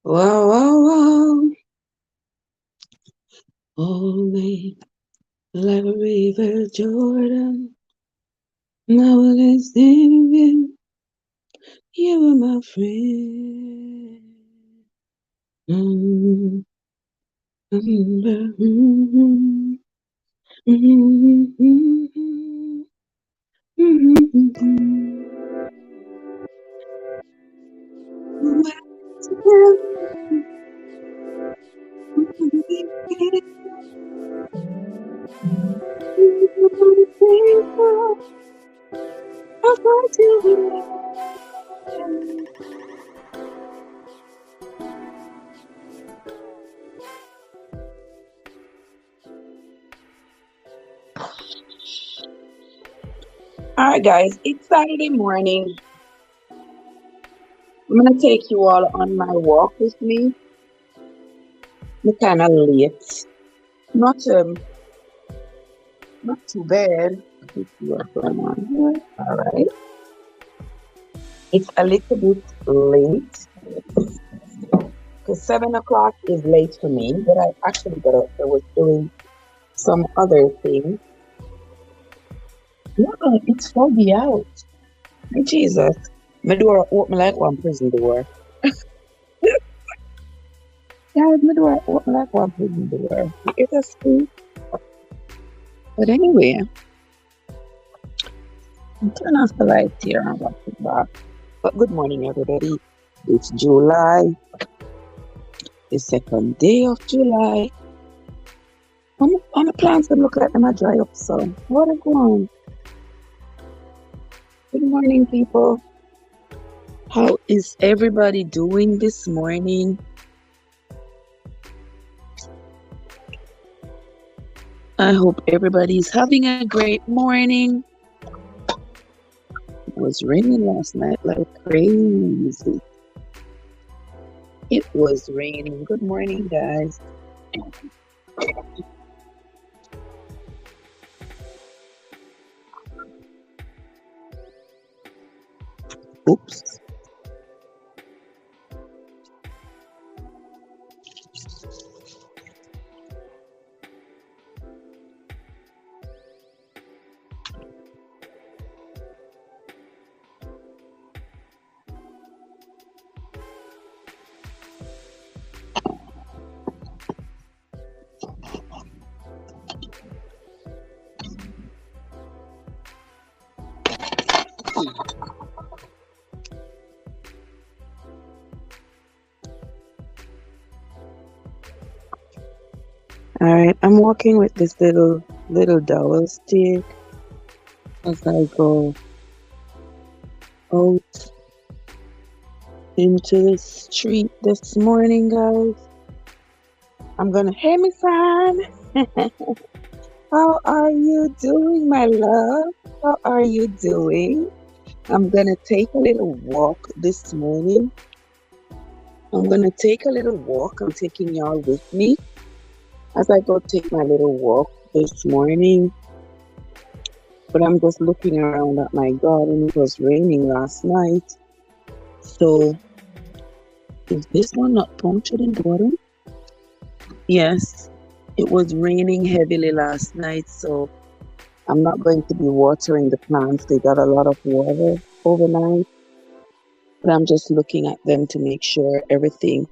Wow, wow, wow. Hold me like a river Jordan. Now let's again. You were my friend. Mm, mm, mm, mm, mm, mm. All right, guys, it's Saturday morning. I'm gonna take you all on my walk with me. I'm kind of late. Not not too bad. Let's see what's going on here. All right, it's a little bit late because 7 o'clock is late for me. But I actually got up. I was doing some other things. No, it's foggy out. Jesus, my door open like one prison door. Guys, my door open like one prison door. It's a street. But anyway, turn off the lights here and watch it back. But good morning, everybody. It's July, the second day of July. On the plants that look like them are dry up, so what is going on? Good morning, people. How is everybody doing this morning? I hope everybody's having a great morning. It was raining last night like crazy. It was raining. Good morning, guys. Oops. All right, I'm walking with this little dowel stick as I go out into the street this morning, guys. I'm gonna, hey, my son, how are you doing, my love? How are you doing? I'm gonna take a little walk this morning. I'm gonna take a little walk. I'm taking y'all with me as I go take my little walk this morning. But I'm just looking around at my garden. It was raining last night. So is this one not punctured in the bottom? Yes, it was raining heavily last night, so I'm not going to be watering the plants. They got a lot of water overnight. But I'm just looking at them to make sure everything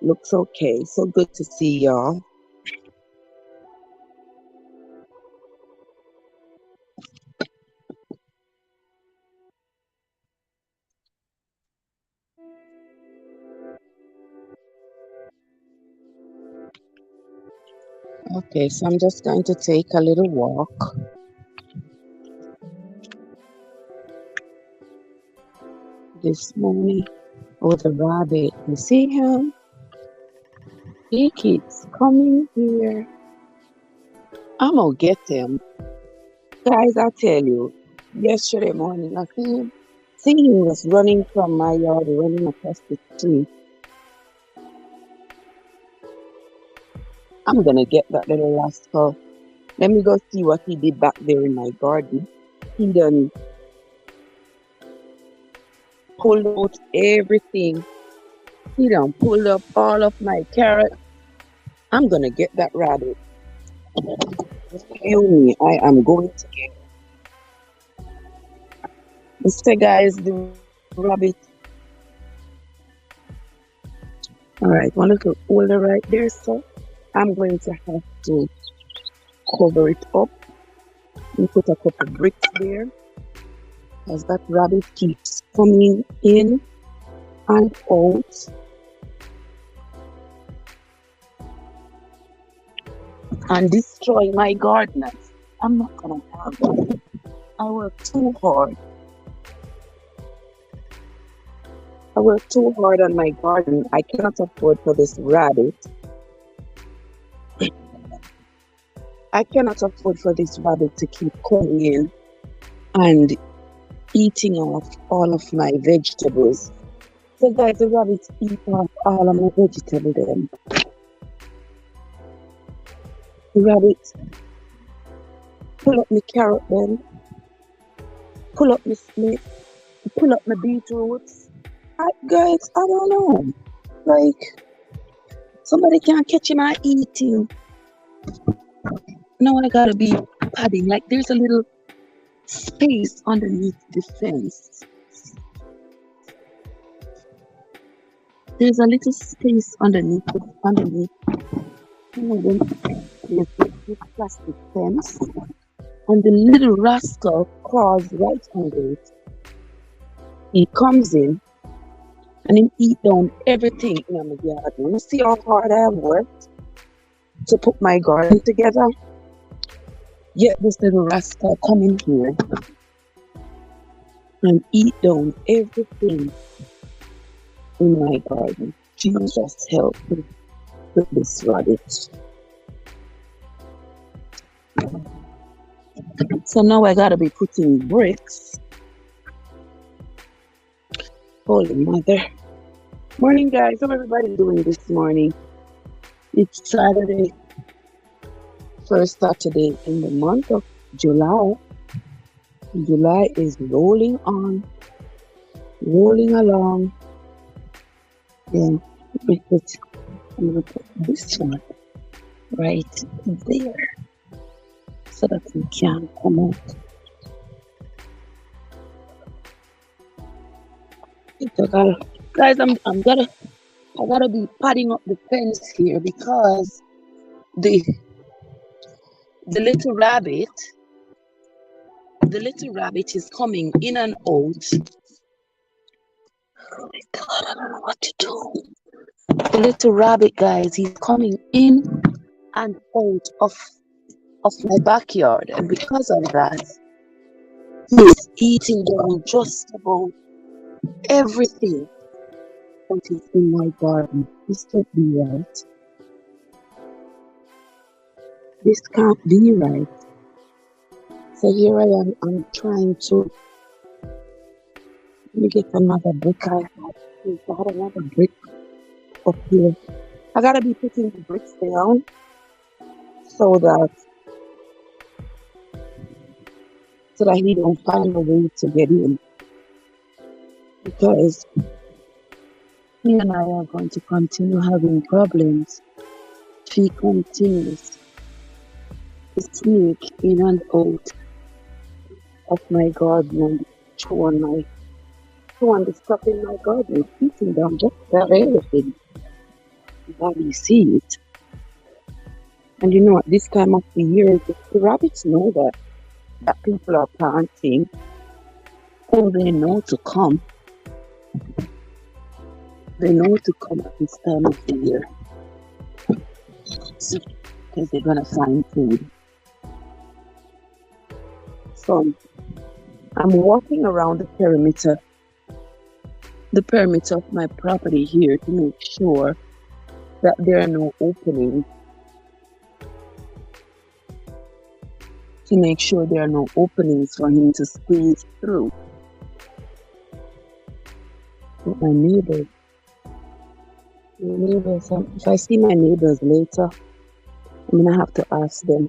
looks okay. So good to see y'all. Okay, so I'm just going to take a little walk. This morning. Oh, the rabbit. You see him? He keeps coming here. I'm gonna get him. Guys, I tell you, yesterday morning, I see him was running from my yard, running across the street. I'm gonna get that little rascal. Let me go see what he did back there in my garden. He done pulled out everything. He done pulled up all of my carrot. I'm gonna get that rabbit. You me, I am going to get. Mr. Guys, the rabbit. All right, one little older right there, so I'm going to have to cover it up and put a couple bricks there as that rabbit keeps coming in and out. And destroy my gardeners. I'm not gonna have that. I work too hard. I work too hard on my garden. I cannot afford for this rabbit. I cannot afford for this rabbit to keep coming in and eating off all of my vegetables. So guys, the rabbit eat off all of my vegetables then. The rabbit pull up my carrot then. Pull up my split. Pull up my beetroots. Guys, I don't know. Like, somebody can't catch him and eat him. Now I gotta be padding. Like, there's a little space underneath the fence. There's a little space underneath. There's this plastic fence, and the little rascal crawls right under it. He comes in and he eat down everything in my garden. You see how hard I have worked to put my garden together? Yet this little rascal come in here and eat down everything in my garden. Jesus help me with this rabbit. So now I gotta be putting bricks. Holy mother. Morning guys, how everybody doing this morning? It's Saturday, first Saturday in the month of July. July is rolling on, rolling along. Then I'm gonna put this one right there so that we can come out. Guys, I gotta be padding up the fence here because the little rabbit is coming in and out. Oh my God, I don't know what to do. The little rabbit, guys, he's coming in and out of my backyard, and because of that, he's eating down just about everything that is in my garden. This can't be right. This can't be right. So here I am. I'm trying to. Let me get another brick. I had another brick up here. I gotta be putting the bricks down so that he don't find a way to get in. Because he and I are going to continue having problems if he continues to sneak in and out of my garden and chewing the stuff in my garden, eating down just about everything. You see it. And you know at this time of the year, the rabbits know that people are planting. Oh, they know to come. They know to come at this time of the year. Because they're gonna find food. So I'm walking around the perimeter of my property here to make sure that there are no openings. To make sure there are no openings for him to squeeze through. But my neighbors, if I see my neighbors later, I'm gonna have to ask them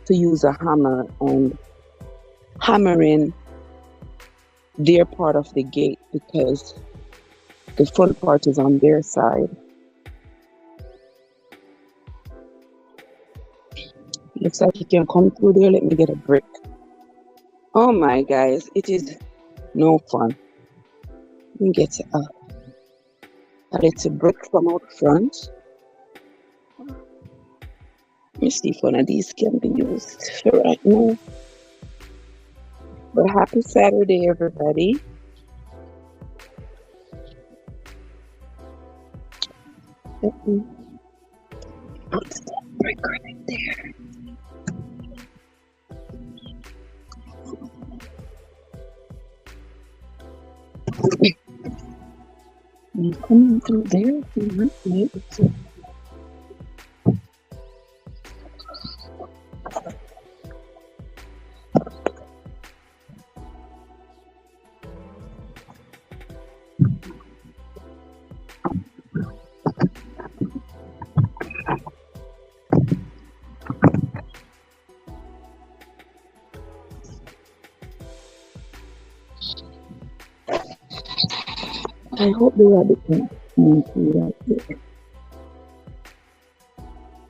to use a hammer and hammer in their part of the gate, because The fun part is on their side. Looks like you can come through there. Let me get a brick. Oh my guys, it is no fun. Let me get a little brick from out front. Let me see if one of these can be used right now. But happy Saturday, everybody. Let me put that brick right there. You coming through there if you want to be able to. I hope the rabbit can come through right there.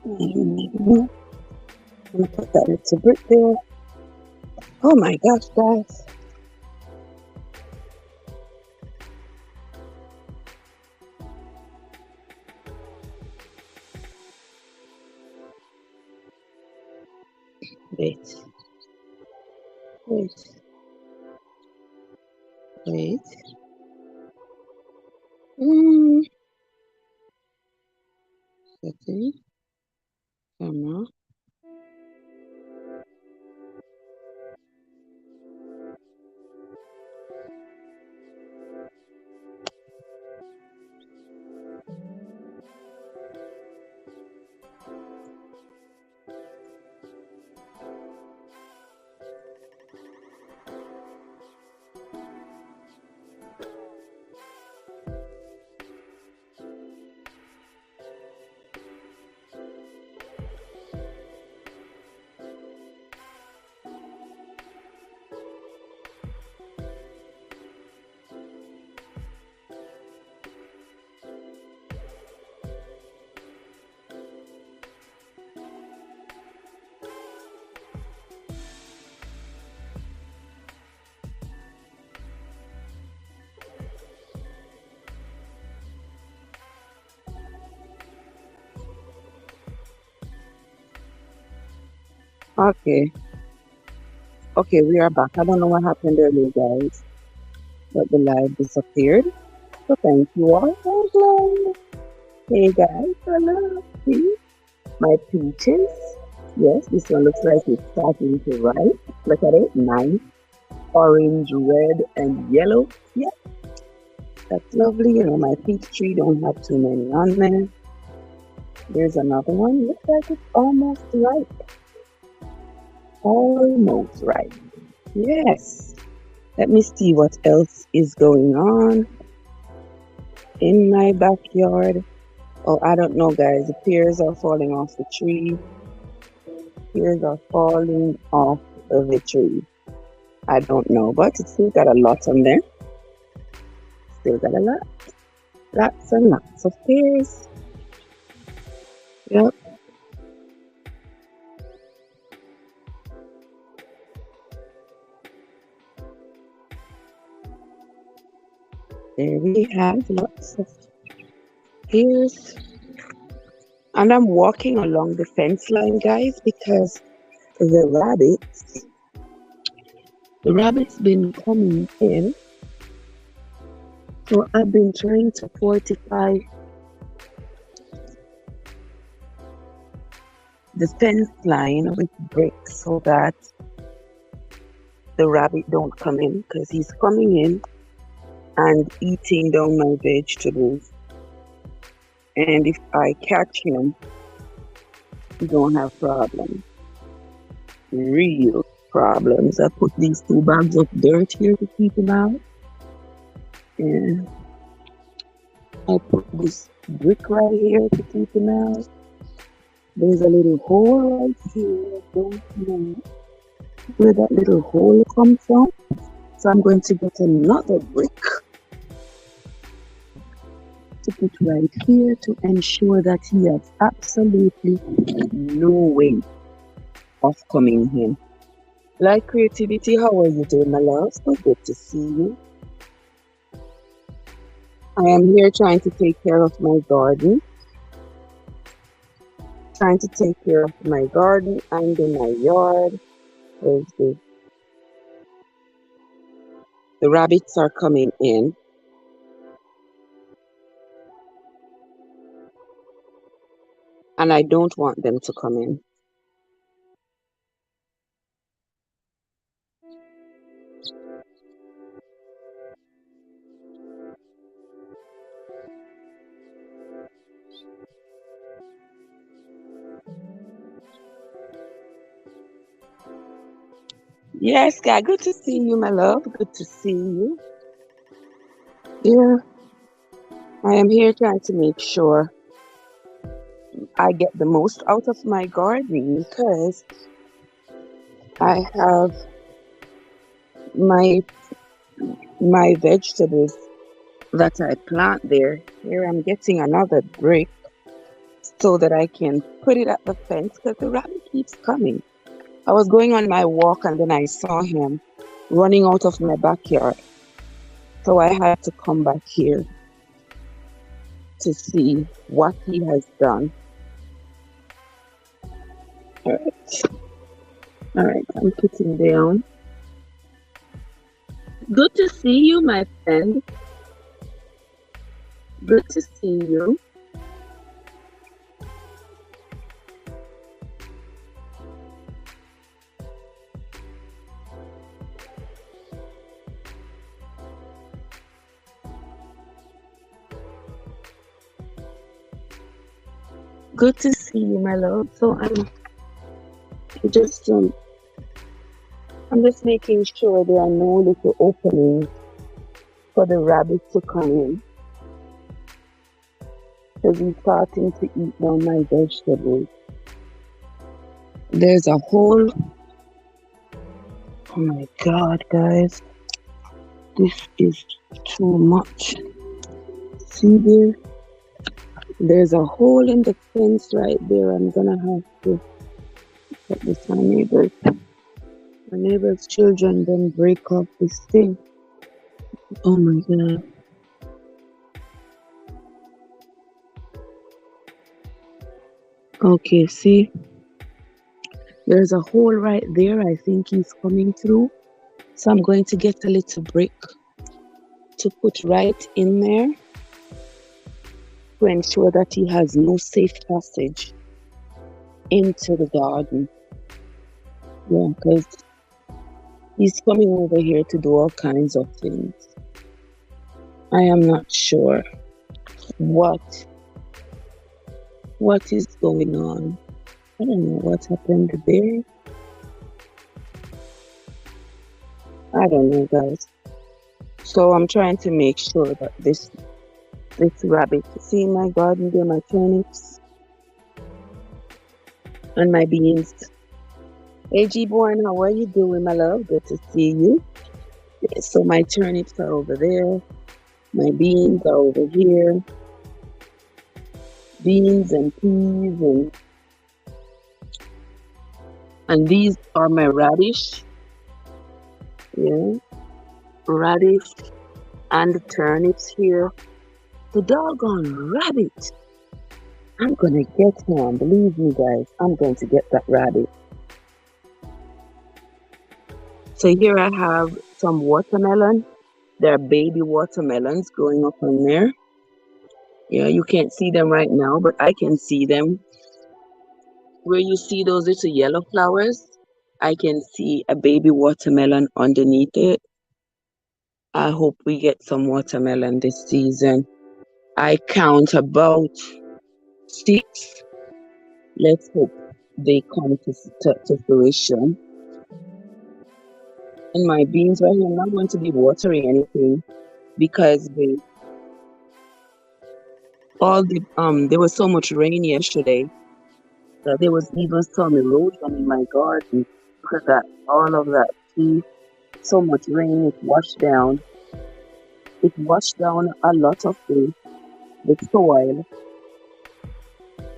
I'm gonna put that little brick there. Oh my gosh, guys. Wait. Setting. Camera. Okay, we are back. I don't know what happened earlier, guys, but the live disappeared. So thank you all. Hello. Hey guys, hello. See my peaches. Yes, this one looks like it's starting to ripe. Look at it. Nice. Orange, red, and yellow. Yeah, that's lovely. You know, my peach tree don't have too many on there. There's another one. Looks like it's almost ripe. Almost right. Yes. Let me see what else is going on in my backyard. Oh, I don't know, guys. The pears are falling off the tree. Pears are falling off of the tree. I don't know, but it's still got a lot on there. Still got a lot. Lots and lots of pears. Yep. There we have lots of pears. And I'm walking along the fence line, guys, because the rabbits been coming in. So I've been trying to fortify the fence line with bricks so that the rabbit don't come in, because he's coming in and eating down my vegetables. And if I catch him, we don't have problems. Real problems. I put these 2 bags of dirt here to keep him out. And I put this brick right here to keep him out. There's a little hole right here. I don't know where that little hole comes from. So I'm going to get another brick to put right here to ensure that he has absolutely no way of coming in. Like Creativity, how are you doing, my love? So good to see you. I am here trying to take care of my garden. Trying to take care of my garden and in my yard. Where's the rabbits are coming in. And I don't want them to come in. Yes, Sky, good to see you, my love. Good to see you. Yeah, I am here trying to make sure I get the most out of my gardening because I have my vegetables that I plant there. Here I'm getting another brick so that I can put it at the fence because the rabbit keeps coming. I was going on my walk and then I saw him running out of my backyard. So I had to come back here to see what he has done. All right, I'm putting down. Good to see you, my friend. Good to see you. Good to see you, my love. So just I'm just making sure there are no little openings for the rabbit to come in. Because he's starting to eat down my vegetables. There's a hole. Oh my God, guys. This is too much. See there? There's a hole in the fence right there. I'm gonna have to put this. My neighbor's children then break off this thing. Oh my God. Okay, see? There's a hole right there. I think he's coming through. So I'm going to get a little brick to put right in there to ensure that he has no safe passage into the garden. Yeah, because he's coming over here to do all kinds of things. I am not sure what is going on. I don't know what happened there. I don't know, guys. So I'm trying to make sure that this rabbit, see in my garden there, my turnips and my beans. Hey G-Born, how are you doing, my love? Good to see you. So my turnips are over there. My beans are over here. Beans and peas and these are my radish. Yeah. Radish and the turnips here. The doggone rabbit. I'm gonna get him. Believe me, guys. I'm going to get that rabbit. So here I have some watermelon. There are baby watermelons growing up on there. Yeah, you can't see them right now, but I can see them. Where you see those little yellow flowers, I can see a baby watermelon underneath it. I hope we get some watermelon this season. I count about 6. Let's hope they come to fruition. And my beans right here, I'm not going to be watering anything because there was so much rain yesterday that there was even some erosion in my garden because of all of that tea. So much rain, it washed down. It washed down a lot of the the soil.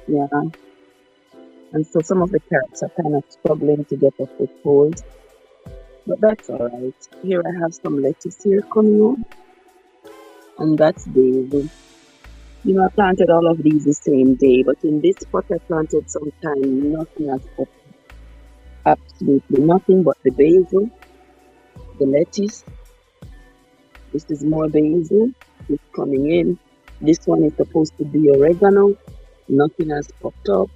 Yeah. And so some of the carrots are kind of struggling to get a foothold. But that's all right. Here I have some lettuce here coming on. And that's basil. You know, I planted all of these the same day, but in this pot I planted sometime, nothing has popped. Absolutely nothing but the basil, the lettuce. This is more basil. It's coming in. This one is supposed to be oregano. Nothing has popped up.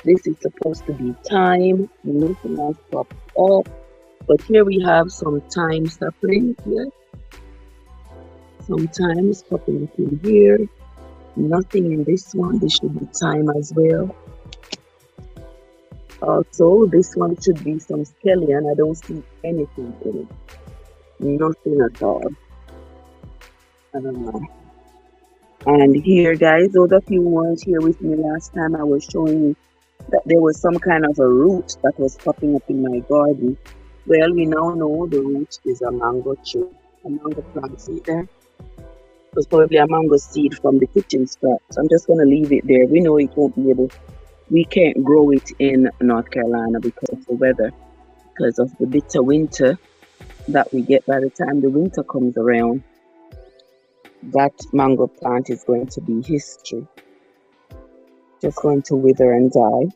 This is supposed to be thyme. Nothing has popped up. But here we have some thyme sapling here. Some thyme is popping up in here. Nothing in this one. This should be thyme as well. Also, this one should be some scallion. I don't see anything in it. Nothing at all. I don't know. And here, guys, those of you who weren't here with me last time, I was showing you that there was some kind of a root that was popping up in my garden. Well, we now know the root is a mango tree, a mango plant seed there. It was probably a mango seed from the kitchen scrap. So I'm just going to leave it there. We know it won't be able, we can't grow it in North Carolina because of the weather, because of the bitter winter that we get by the time the winter comes around. That mango plant is going to be history. Just going to wither and die.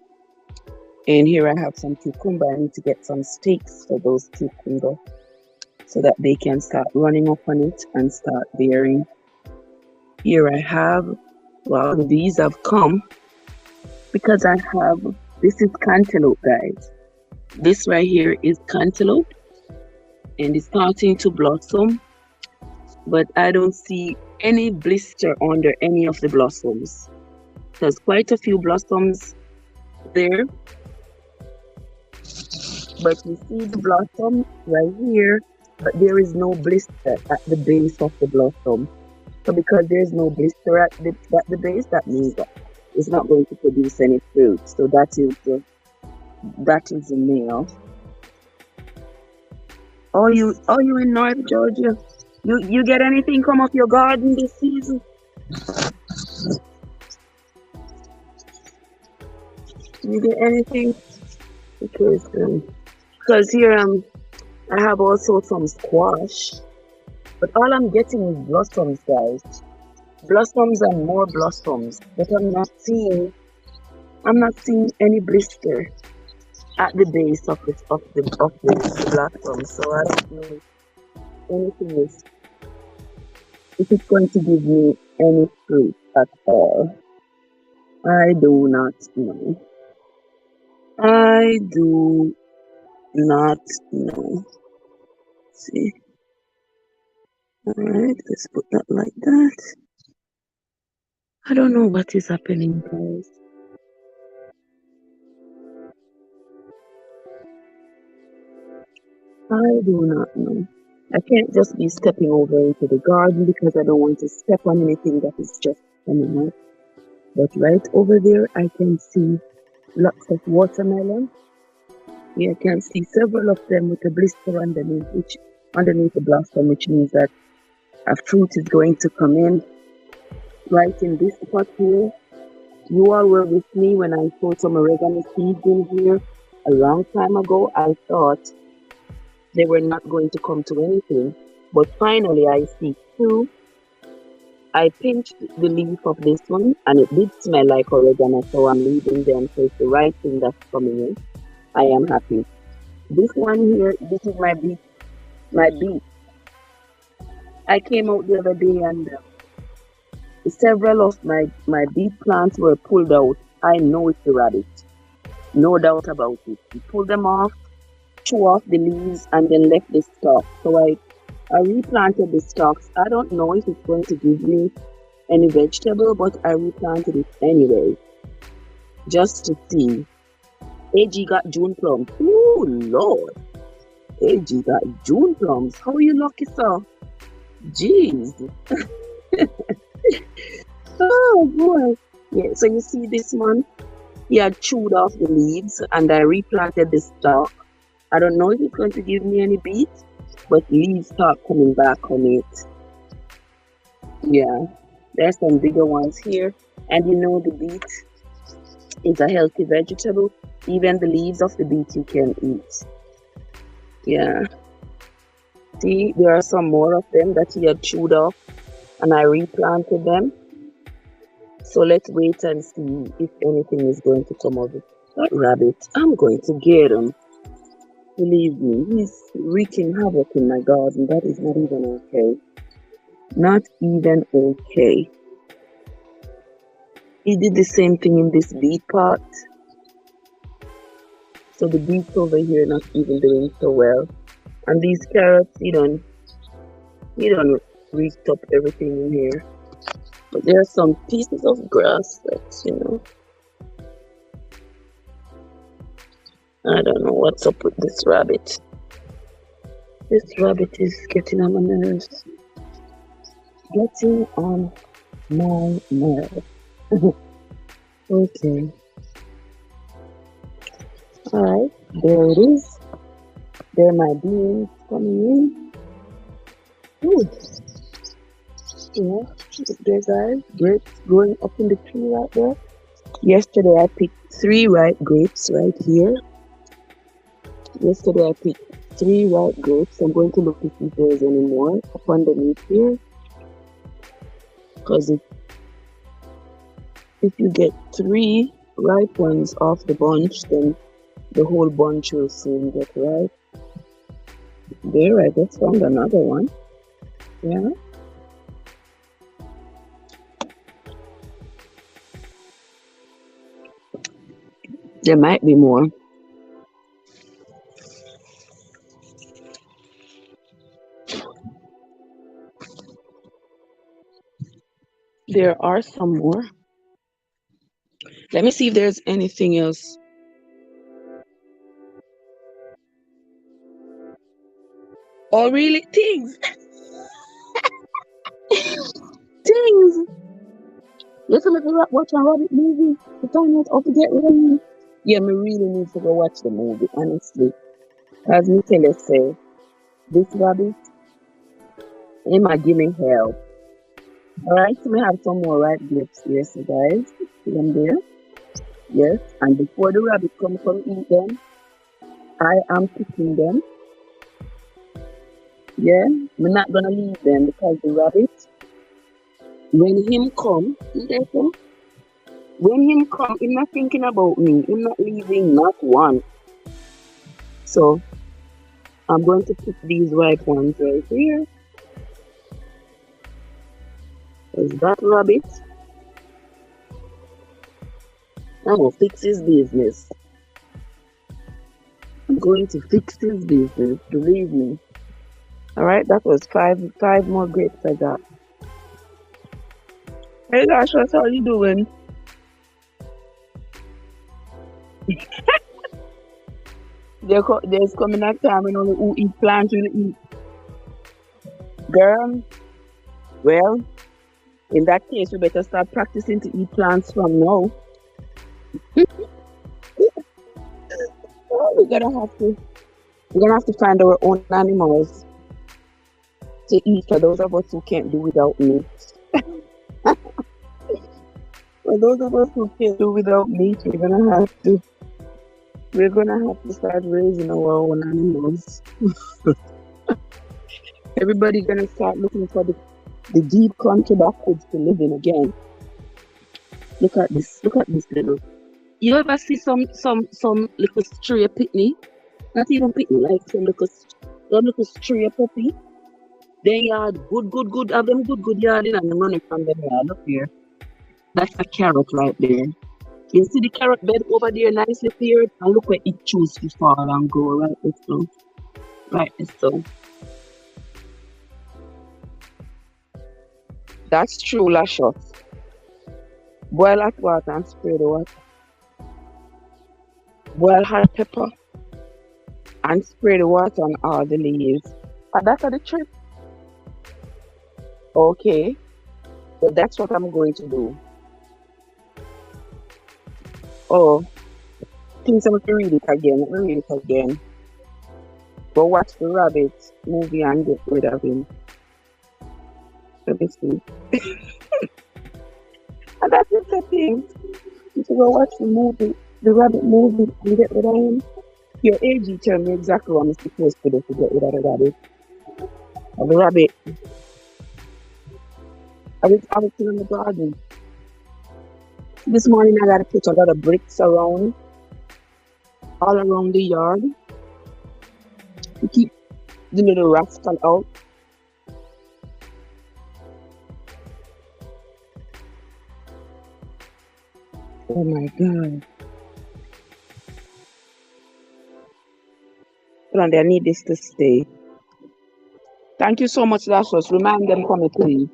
And here I have some cucumber. I need to get some stakes for those cucumber so that they can start running up on it and start bearing. Here I have, well, the bees have come because I have, this is cantaloupe, guys. This right here is cantaloupe and it's starting to blossom, but I don't see any blister under any of the blossoms. There's quite a few blossoms there, but you see the blossom right here, but there is no blister at the base of the blossom. So because there's no blister at the base, that means that it's not going to produce any fruit. So that is the male. Are you in North Georgia? You get anything come off your garden this season? You get anything? Because here I have also some squash, but all I'm getting is blossoms, guys. Blossoms and more blossoms, but I'm not seeing any blister at the base of this blossom. So I don't know if anything is, if it's going to give me any fruit at all. I do not know. I do not know. See. Alright, let's put that like that. I don't know what is happening, guys. I do not know. I can't just be stepping over into the garden because I don't want to step on anything that is just coming up. But right over there, I can see lots of watermelon. Yeah, I can see several of them with a blister underneath the blossom, which means that a fruit is going to come in. Right in this pot here. You all were with me when I put some oregano seeds in here a long time ago. I thought they were not going to come to anything, but finally I see two. I pinched the leaf of this one and it did smell like oregano, so I'm leaving them. So it's the right thing that's coming in. I am happy. This one here, this is my beet. I came out the other day and several of my beet plants were pulled out. I know it's the rabbit. No doubt about it. He pulled them off, chew off the leaves, and then left the stalk. So I replanted the stalks. I don't know if it's going to give me any vegetable, but I replanted it anyway, just to see. AG got June plums. Oh Lord, AG got June plums. How are you lucky, sir? Jeez. Oh boy. Yeah, so you see this one? He had chewed off the leaves and I replanted the stalk. I don't know if it's going to give me any beets, but leaves start coming back on it. Yeah. There's some bigger ones here. And you know the beet is a healthy vegetable. Even the leaves of the beet you can eat. Yeah. See, there are some more of them that he had chewed off and I replanted them. So let's wait and see if anything is going to come of it. That rabbit, I'm going to get him. Believe me, he's wreaking havoc in my garden. That is not even okay. Not even okay. He did the same thing in this beet pot. So the beets over here not even doing so well. And these carrots, he done reached up everything in here. But there are some pieces of grass that, I don't know what's up with this rabbit. This rabbit is getting on my nerves. Getting on my nerves. Okay. Alright, there it is. There are my beans coming in. Ooh. Yeah, there guys, grapes growing up in the tree right there. Yesterday I picked 3 ripe grapes right here. Yesterday I picked 3 ripe grapes. I'm going to look to see if there's any more up underneath here. Because if you get 3 ripe ones off the bunch, then the whole bunch will soon get ripe. There, I just found another one. Yeah. There might be more. There are some more. Let me see if there's anything else. Oh, really? Things! Things! Listen to the watch a rabbit movie to find out how to get rid of me. Yeah, me really need to go watch the movie, honestly. As me tell you, say, this rabbit, he might give me hell. Alright, so we have some more ripe grapes here, so guys, see them there? Yes, and before the rabbit come eat them, I am picking them. Yeah, we're not gonna leave them because the rabbit, when him come, when him come, he's not thinking about me. He's not leaving not one. So I'm going to pick these ripe ones right here. Is that rabbit? I'm gonna fix his business. I'm going to fix his business, believe me. Alright, that was five more grapes I got. Hey gosh, what are you doing? There's coming a time when only who eat plants will eat. Girl, well, in that case, we better start practicing to eat plants from now. We're gonna have to find our own animals to eat for those of us who can't do without meat. For those of us who can't do without meat, we're gonna have to start raising our own animals. Everybody gonna start looking for the deep country backwoods to live in again. Look at this little. You ever see some little stray pitney? Not even pitney, like some little stray puppy. They yard good. Have them good yard in and them running from them yard. Look here. That's a carrot right there. You see the carrot bed over there nicely cleared? And look where it chooses to fall and go right this so. Right this so. That's true, Lashos. Boil hot water and spray the water. Boil hot pepper and spray the water on all the leaves. And that's the trick. Okay. So that's what I'm going to do. Oh, things I'm going to read it again. Let me read it again. Go watch the rabbit movie and get rid of him. Let me see. a thing. You should go watch the movie, the rabbit movie, and get rid of him. Your AG tell me exactly what I'm supposed to do to get rid of the rabbit. Or the rabbit. I was in the garden. This morning I gotta put a lot of bricks around, all around the yard to keep the little rascal out. Oh my god. Hold on, I need this to stay. Thank you so much, Lashes. Remind them for me, please.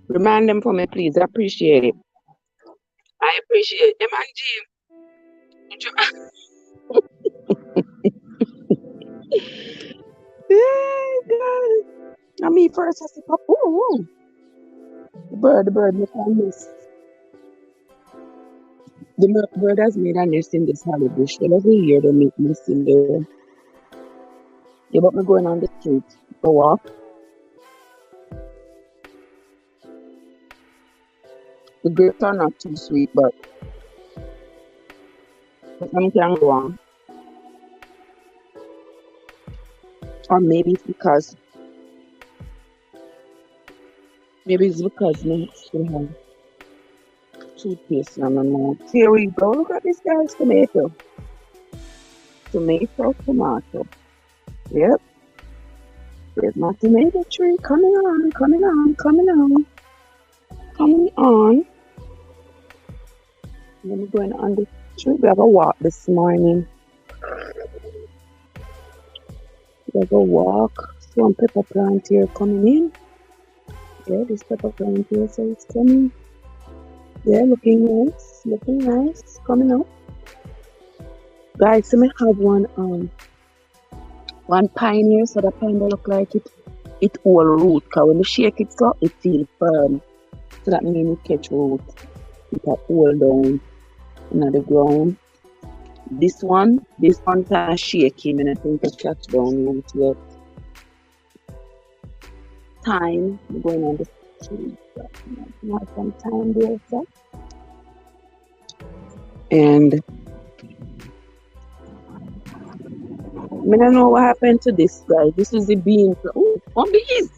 Remind them for me, please. I appreciate it. I appreciate them and yeah, God. I mean, first I said, oh, the bird, make a nest. The bird has made a nest in this holly bush. Well, every year they make nest in there. Yeah, but me going on the street, go walk. The grapes are not too sweet, but them can go on. Or maybe it's because me still have toothpaste in my mouth. Here we go. Look at this guy's tomato. Tomato. Yep. There's my tomato tree coming on. Coming on. Let me go on the tree. We have a walk this morning. We have a walk. Some pepper plant here coming in. Yeah, this pepper plant here, so it's coming. Yeah, looking nice. Coming up. Guys, so me have one pine here, so the pine will look like it all root, because when you shake it so it feels firm. So that means it catch root. It will hold down in the ground. This one kind of shaking, and I think it catch down root yet. Thyme, I'm going on the tree. Have some thyme there, so. And I don't know what happened to this guy. This is the bean. Oh, on bees!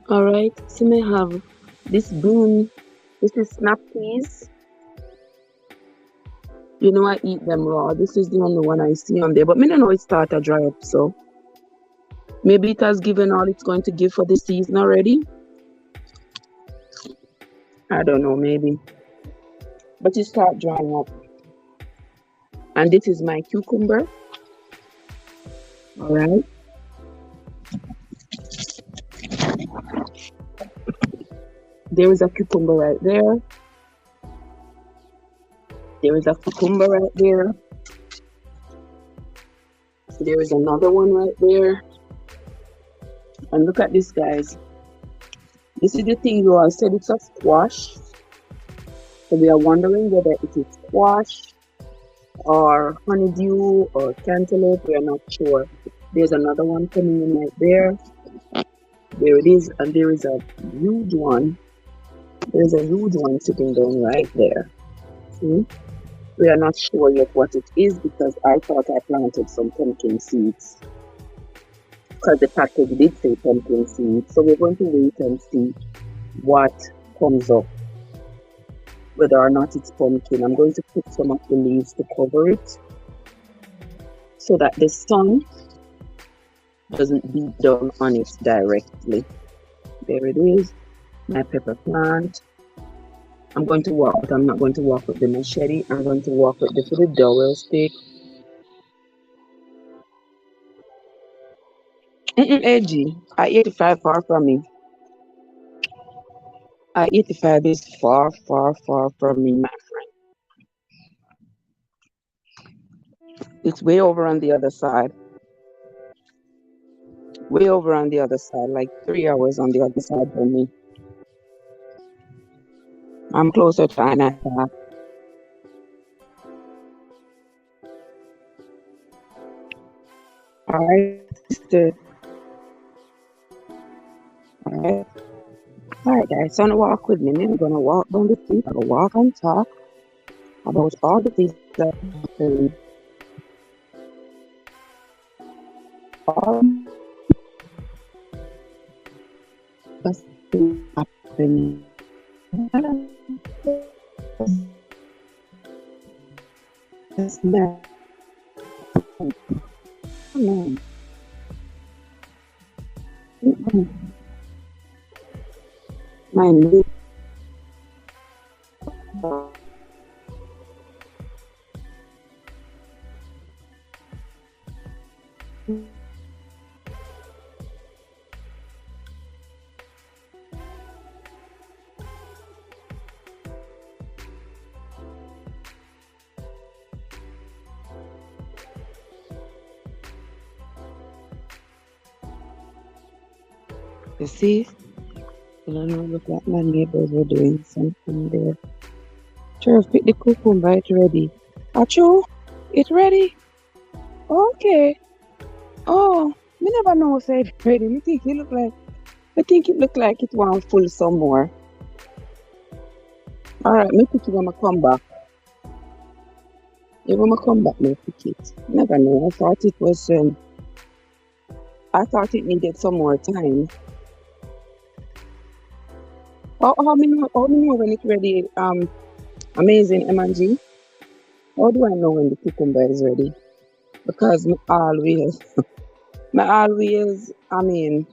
Alright, so I have this bean. This is snap peas. You know I eat them raw. This is the only one I see on there. But I don't know it start to dry up, so maybe it has given all it's going to give for the season already. I don't know, maybe. But it start drying up. And this is my cucumber. Alright. There is a cucumber right there. There is a cucumber right there. There is another one right there. And look at this, guys. This is the thing you all said it's a squash. So we are wondering whether it is squash or honeydew or cantaloupe. We are not sure. There's another one coming in right there. There it is, and there is a huge one. There's a huge one sitting down right there. See? We are not sure yet what it is because I thought I planted some pumpkin seeds. Because the package did say pumpkin seeds. So we're going to wait and see what comes up. Whether or not it's pumpkin. I'm going to put some of the leaves to cover it so that the sun doesn't beat down on it directly. There it is, my pepper plant. I'm going to walk, but I'm not going to walk with the machete. I'm going to walk with the dowel stick. AG, I-85 far from me. I-85 is far from me, my friend. It's way over on the other side. Way over on the other side, like 3 hours on the other side from me. I'm closer to Anaheim. Alright, sister. Alright. Alright guys, so on a walk with me, I'm gonna walk down the street, I'm gonna walk and talk about all the things that happen, all that's happening. That's my new you see, I don't know, look like my neighbors were doing something there. Sure, pick the cucumber, it's ready. Achoo, it's ready? Okay. Oh, me never know if it's ready. I think it look like it want full some more. Alright, me pick it when I come back. Yeah, when I come back, me pick it. Never know. I thought it needed some more time. How many know when it's ready? Amazing M&G. How do I know when the cucumber is ready? Because I mean,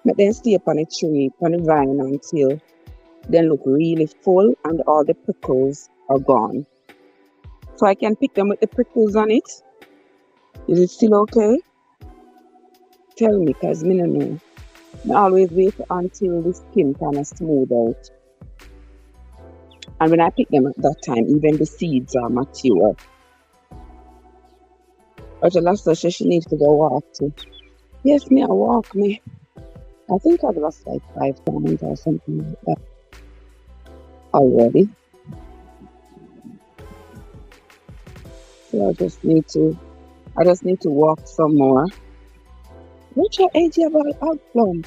me then stay up on a tree, on a vine until then look really full and all the prickles are gone. So I can pick them with the prickles on it. Is it still okay? Tell me, cause me no know. I always wait until the skin kind of smooth out. And when I pick them at that time, even the seeds are mature. But the last said she needs to go walk too. Yes, me, I walk me. I think I've lost like 5 pounds or something like that already. So I just need to walk some more. What's your age about out plum?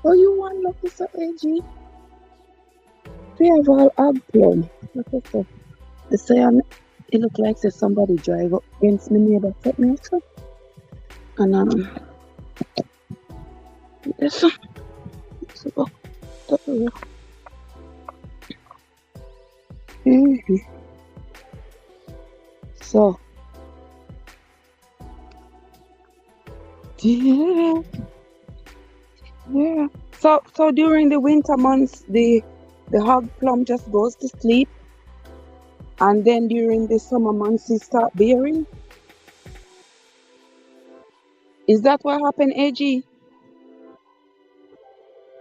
Oh, you want look this up, AG? We have all ag plum. Look at that. The say it look like there's somebody drive up against my neighbor foot me also. And this so so yeah. Yeah. So during the winter months the hog plum just goes to sleep and then during the summer months it start bearing. Is that what happened, AG?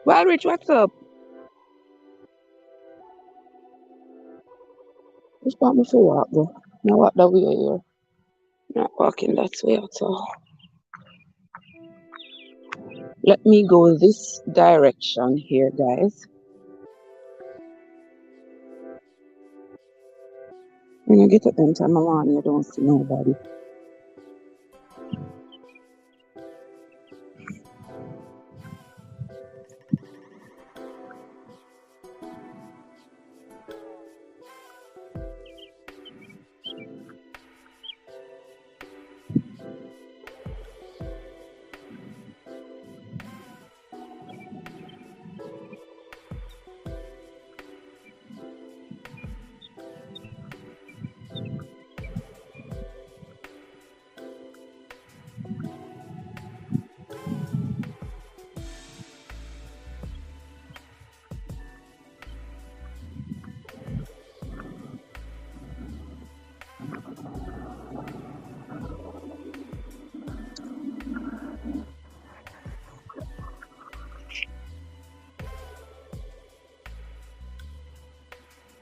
Well, Rich, what's up? Which part me for walk though? Now what that way here? Not walking that way at all. Let me go this direction here, guys. When I get up them time around, you don't see nobody.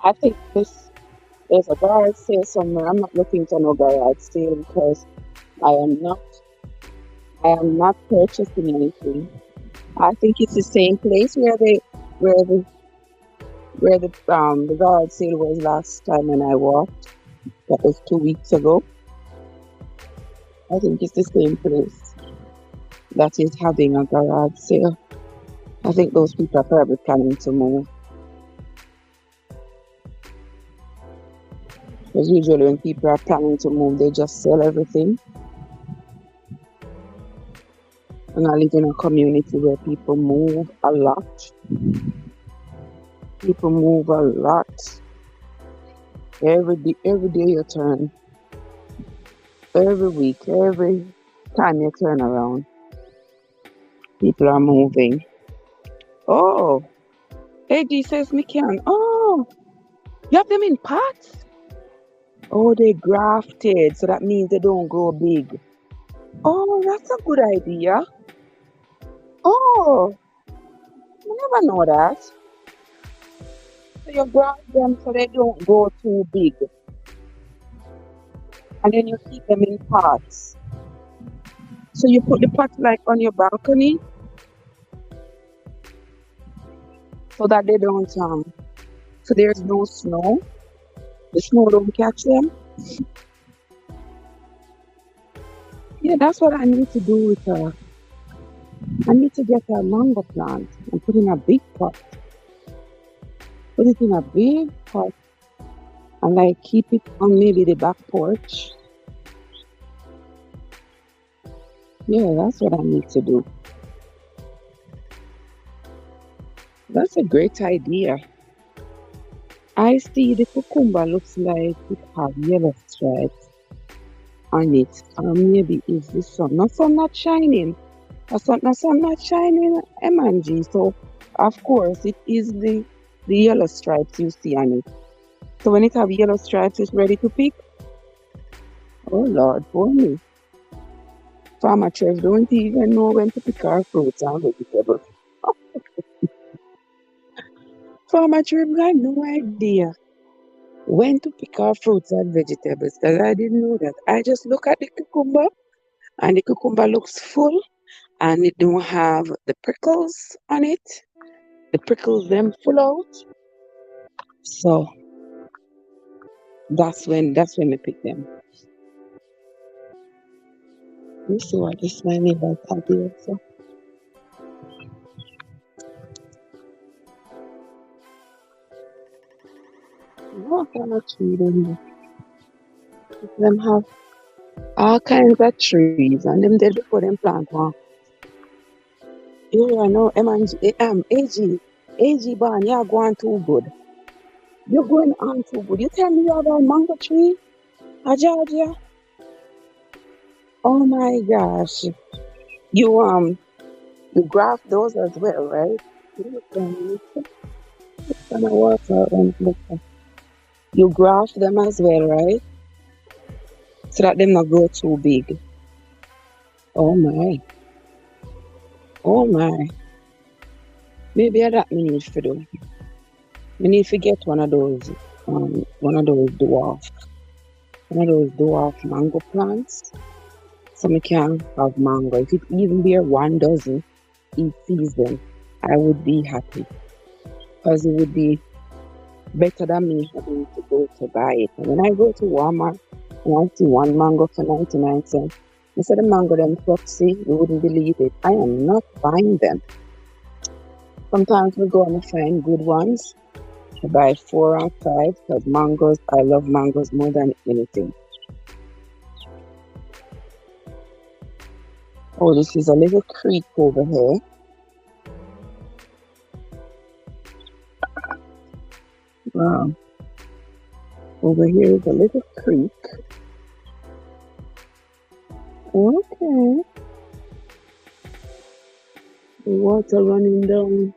I think there's a garage sale somewhere. I'm not looking for no garage sale because I am not I am not purchasing anything. I think it's the same place where the the garage sale was last time when I walked. That was 2 weeks ago. I think it's the same place that is having a garage sale. I think those people are probably planning to move. Because usually when people are planning to move, they just sell everything. And I live in a community where people move a lot. People move a lot. Every day you turn, every week, every time you turn around, people are moving. Oh, AG says me can. Oh, you have them in pots? Oh, they grafted, so that means they don't grow big. Oh, that's a good idea. Oh, I never know that. So you graft them so they don't grow too big, and then you keep them in pots. So you put the pot like on your balcony so that they don't so there's no snow. The snow don't catch them. Yeah, that's what I need to do with I need to get a mango plant and put in a big pot. Put it in a big pot and like keep it on maybe the back porch. Yeah, that's what I need to do. That's a great idea. I see the cucumber looks like it have yellow stripes on it. Maybe is the sun. No sun not shining. The sun not shining, M&G. So of course it is the yellow stripes you see on it. So when it have yellow stripes, it's ready to pick. Oh Lord, for me. Farmer Trev don't even know when to pick our fruits and vegetables. Farmer Trev got no idea when to pick our fruits and vegetables because I didn't know that. I just look at the cucumber and the cucumber looks full and it don't have the prickles on it. The prickles them full out. So that's when we pick them. You see what this my neighbor idea. So what kind of tree them have all kinds of trees and them dead before them plant one. You know, AG Barn, you're going too good. You're going on too good. You tell me you have a mango tree, a Georgia. Oh my gosh. You you graft those as well, right? Gonna work out and look. You graft them as well, right? So that them not grow too big. Oh my. Oh my. Maybe that me need to do. We need to get one of those dwarf mango plants. So we can have mango. If it even bear 1 dozen each season, I would be happy. Because it would be better than me having to go to buy it. And when I go to Walmart and I see one mango for 99 cents, instead of mango them foxy, you wouldn't believe it. I am not buying them. Sometimes we go and find good ones. I buy 4 and 5 because mangoes, I love mangoes more than anything. Oh, this is a little creek over here. Wow. Over here is a little creek. Okay. The water running down.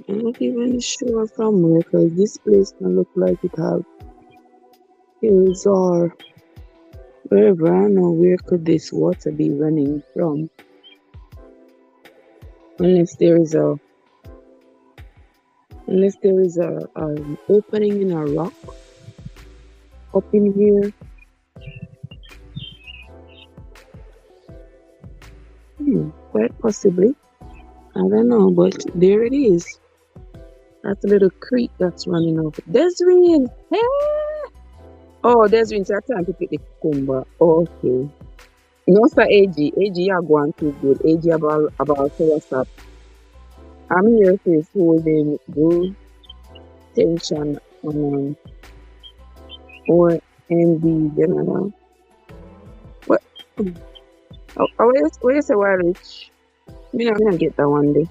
I'm not even sure from where because this place can look like it have hills or wherever. I know where could this water be running from. Unless there is a opening in a rock up in here. Quite possibly. I don't know, but there it is. That's a little creek that's running over. Desiree! Hey! Oh, Desiree, it's our time to pick the cucumber. Okay. No, sir, AG, you are going too good. AG about to what's up. I'm here to holding good tension on or MB general. What? What you say, why rich? Me not get that one day.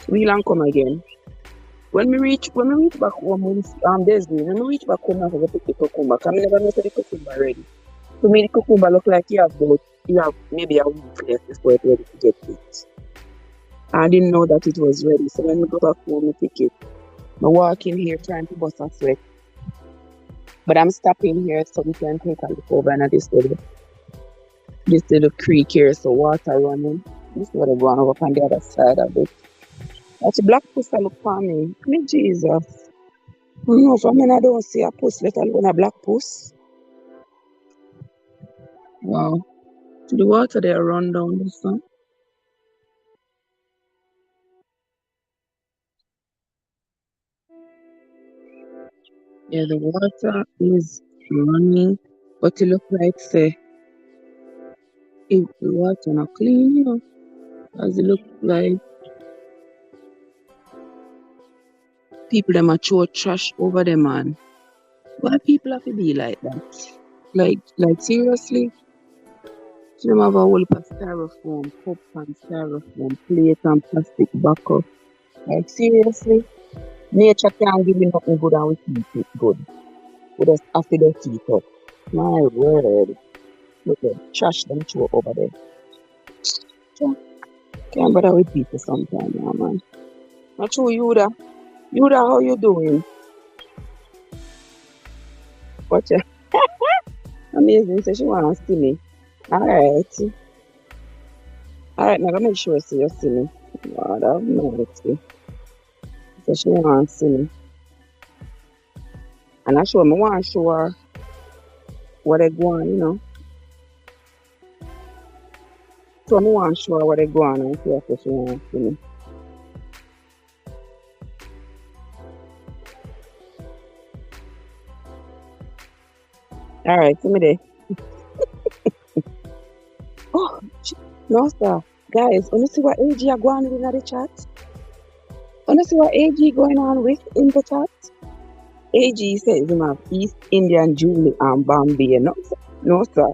We'll and come again. When we reach back home, Desmond, when we reach back home, I forgot to pick the cucumber. Cause I never know the cucumber ready. To me, the cucumber look like you have maybe a week left before it's ready to get picked. I didn't know that it was ready, so when we go back home, we pick it. I walk in here trying to bust a sweat, but I'm stopping here so we can take a look over and this little creek here, so water running. This is what I'm going over on the other side of it. That's a black pussy look for me. Me Jesus. No, for me, I don't see a puss, let alone a black puss. Wow. The water there run down this one. Yeah, the water is running, but it look like say if the water not clean, as it look like people them a throw trash over them man. Why people have to be like that? Like seriously? So them have a whole heap of styrofoam, cup and styrofoam, plate and plastic bucket. Like seriously? Nature can't give you nothing good and we keep it good. We just have to just keep up. My word. Look at trash them throw over there. Yeah, can't bother with people sometimes, yeah, man. Not true, Yuda. Yuda, how you doing? Watch ya. Amazing. So she wanna see me. Alright. Alright, now gonna make sure so you see me. Lord have mercy. So she wanna see me. And I show me wanna show her what they go on. So I wanna show her what they go on and see if she wanna see me. Alright, see me there. Oh, no, sir. Guys, wanna see what AG are going on in the chat? Wanna see what AG going on with in the chat? AG says him have East Indian Julie and Bombay. No, sir. No, sir.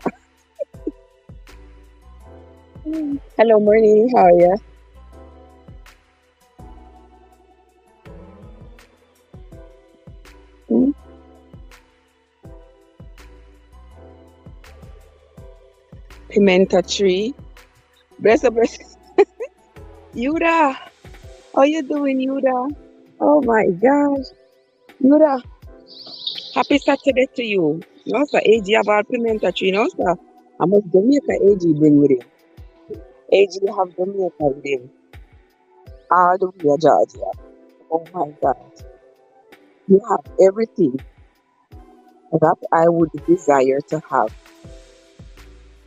Hello, morning. How are you? Hmm? Pimenta tree. Bless up, bless. Yuda, how you doing, Yuda? Oh my gosh. Yuda, happy Saturday to you. No, sir. AG about pimenta tree. No, sir. I must Jamaica AG bring with him. AG have Jamaica with him. All the way to Georgia. Oh my God. You have everything that I would desire to have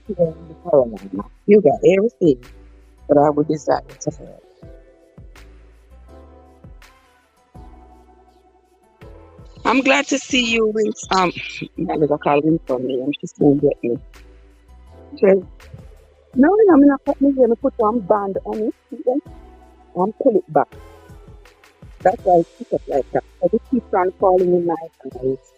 here in the Carolina. You got everything that I would desire to have. I'm glad to see you, Wins. That is a call Wins for me. I'm just going to get me. Okay. No, I'm not put me here. I put one band on it, see them, and pull it back. That's why I keep it like that. So it keeps on falling in my eyes.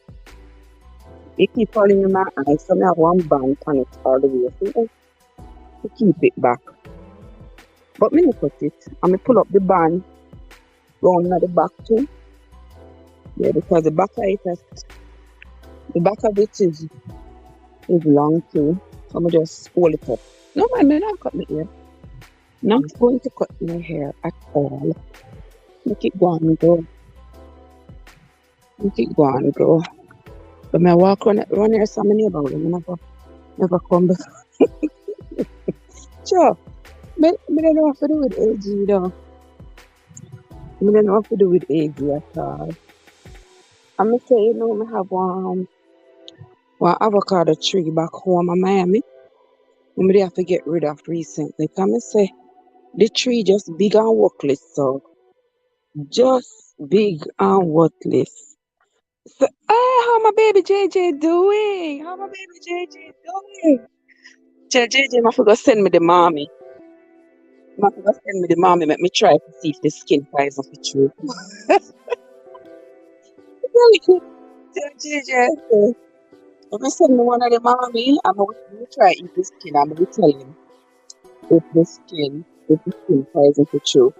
It keeps falling in my eyes. So I have one band on it all the way. See them? To keep it back. But me put it. I'm going to pull up the band round at the back too. Yeah, because the back of it is long too. So I'm just hold it up. No, man, I'm not cut my hair. Not going to cut my hair at all. Make it go and go. Make it go and go. But my walk run here so many about them. Never come back. Sure. Me don't know what to do with AG though. Me don't know what to do with AG at all. I'm gonna say, me have one avocado tree back home in Miami. We have to get rid of recently. Come and say the tree just big and worthless, so just big and worthless. So, how my baby JJ doing? How my baby JJ doing? Tell JJ I forgot send me the mommy. I forgot send me the mommy. Let me try to see if the skin price of the truth. Tell JJ, if you send me one of the mommy, I'm going to try eat the skin. I'm going to tell him if the skin price of the truth.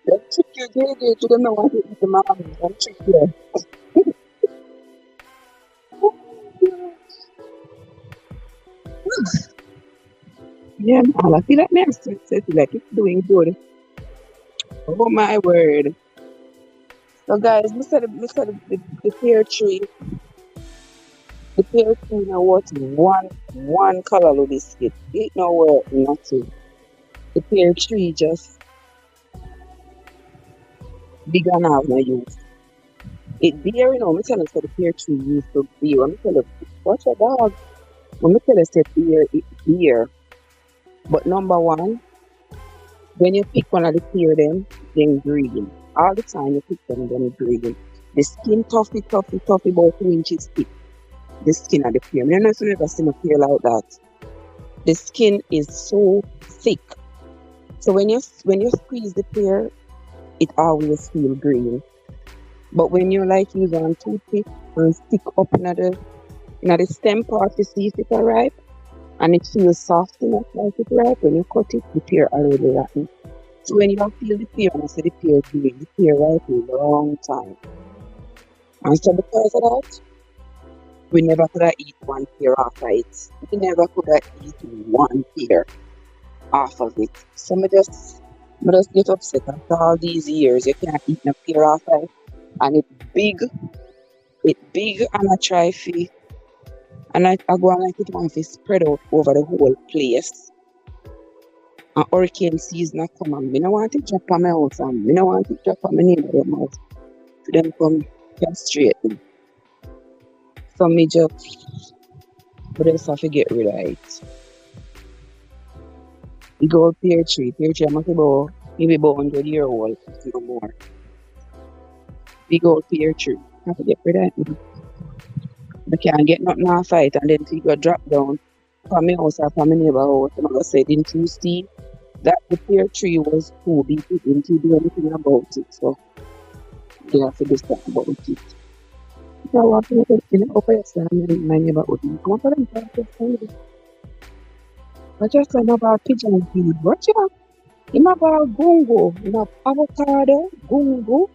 Let's check your JJ. You don't know what to eat the mommy. Let's check your. Yeah, man, I feel like I'm still like it's doing good. Oh my word. So guys, the pear tree. The pear tree now what one color biscuit. It no work nothing. The pear tree just big and have no use. It beer, you know, me tell us the pear tree used to beer. Me tell you, watch your dog. When me tell us the beer, it beer. But number one, when you pick one of the pear them green. All the time you pick them green. The skin toughy, about 2 inches thick. The skin of the pear. I don't know if you ever seen a pear like that. The skin is so thick. So when you squeeze the pear, it always feel green. But when you like use on toothpick and stick up in the stem part to see if it's ripe and it feels soft enough like it's ripe, when you cut it, the pear already rotten. So when you feel the pear and you see the pear green, the pear ripe in a long time. And so because of that, we never could have eat one pear off of it. We never could have eat one pear off of it. So I just get upset after all these years. You can't eat a pear off of it. And it's big and I try to, and I go and like it want to spread out over the whole place. And hurricane season come and I don't want it drop on my house and I don't want it drop on my neighbor's house for them come castrate me. So me just have to get rid of it. We go pear tree must be about maybe about 100 years old, no more. We go pear tree. I have to get rid of it. I can't get nothing off it and then go drop down from my house or from my neighbor house. And I go say, didn't you see that the pear tree was too big? Didn't you do anything about it? So they have to do something about it. So I want to get in up in my neighborhood. Come up with them. I just said about pigeon feed. Watch out. You have about gungo, you have avocado, gungo,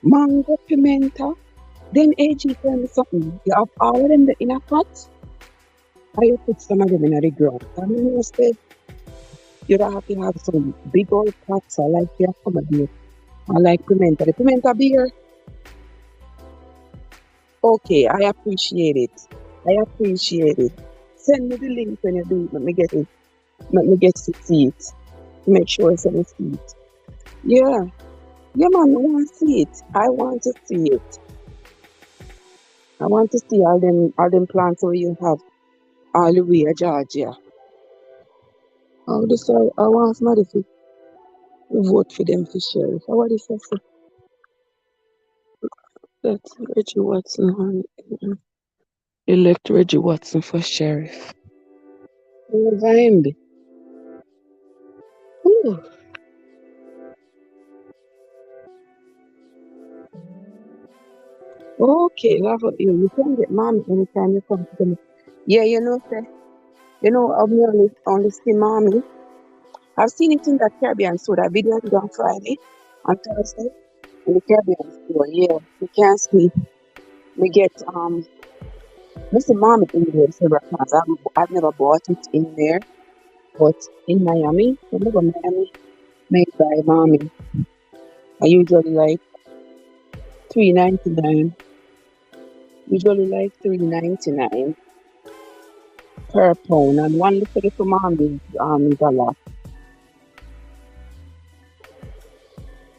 mango, pimenta. Then AG tell me something. You have all of them in a pot, or you put some of them in the ground. I mean, you say you have to have some big old pots. I like your accommodate. I like pimenta. The pimenta beer. Okay, I appreciate it. Send me the link when you do it. Let me get it. Let me get to see it. Make sure it's on the feet. Yeah. Yeah, man, I want to see it. I want to see it. I want to see all them plants where you have all the way to Georgia. I want somebody to vote for them for sheriff. How are this? That's Reggie Watson. Elect Reggie Watson for sheriff. Vibe. Ooh. Okay, love it. You can get mommy anytime you come to me. Yeah, I've only seen mommy. I've seen it in the Caribbean store. That video is on Friday, on Thursday, in the Caribbean store. Yeah, you can see. We get Mr. Mommy in there several times. I've never bought it in there, but in Miami, whenever Miami made by mommy, I usually like $3.99. Usually like $3.99 per pound, and one little mommy is a lot.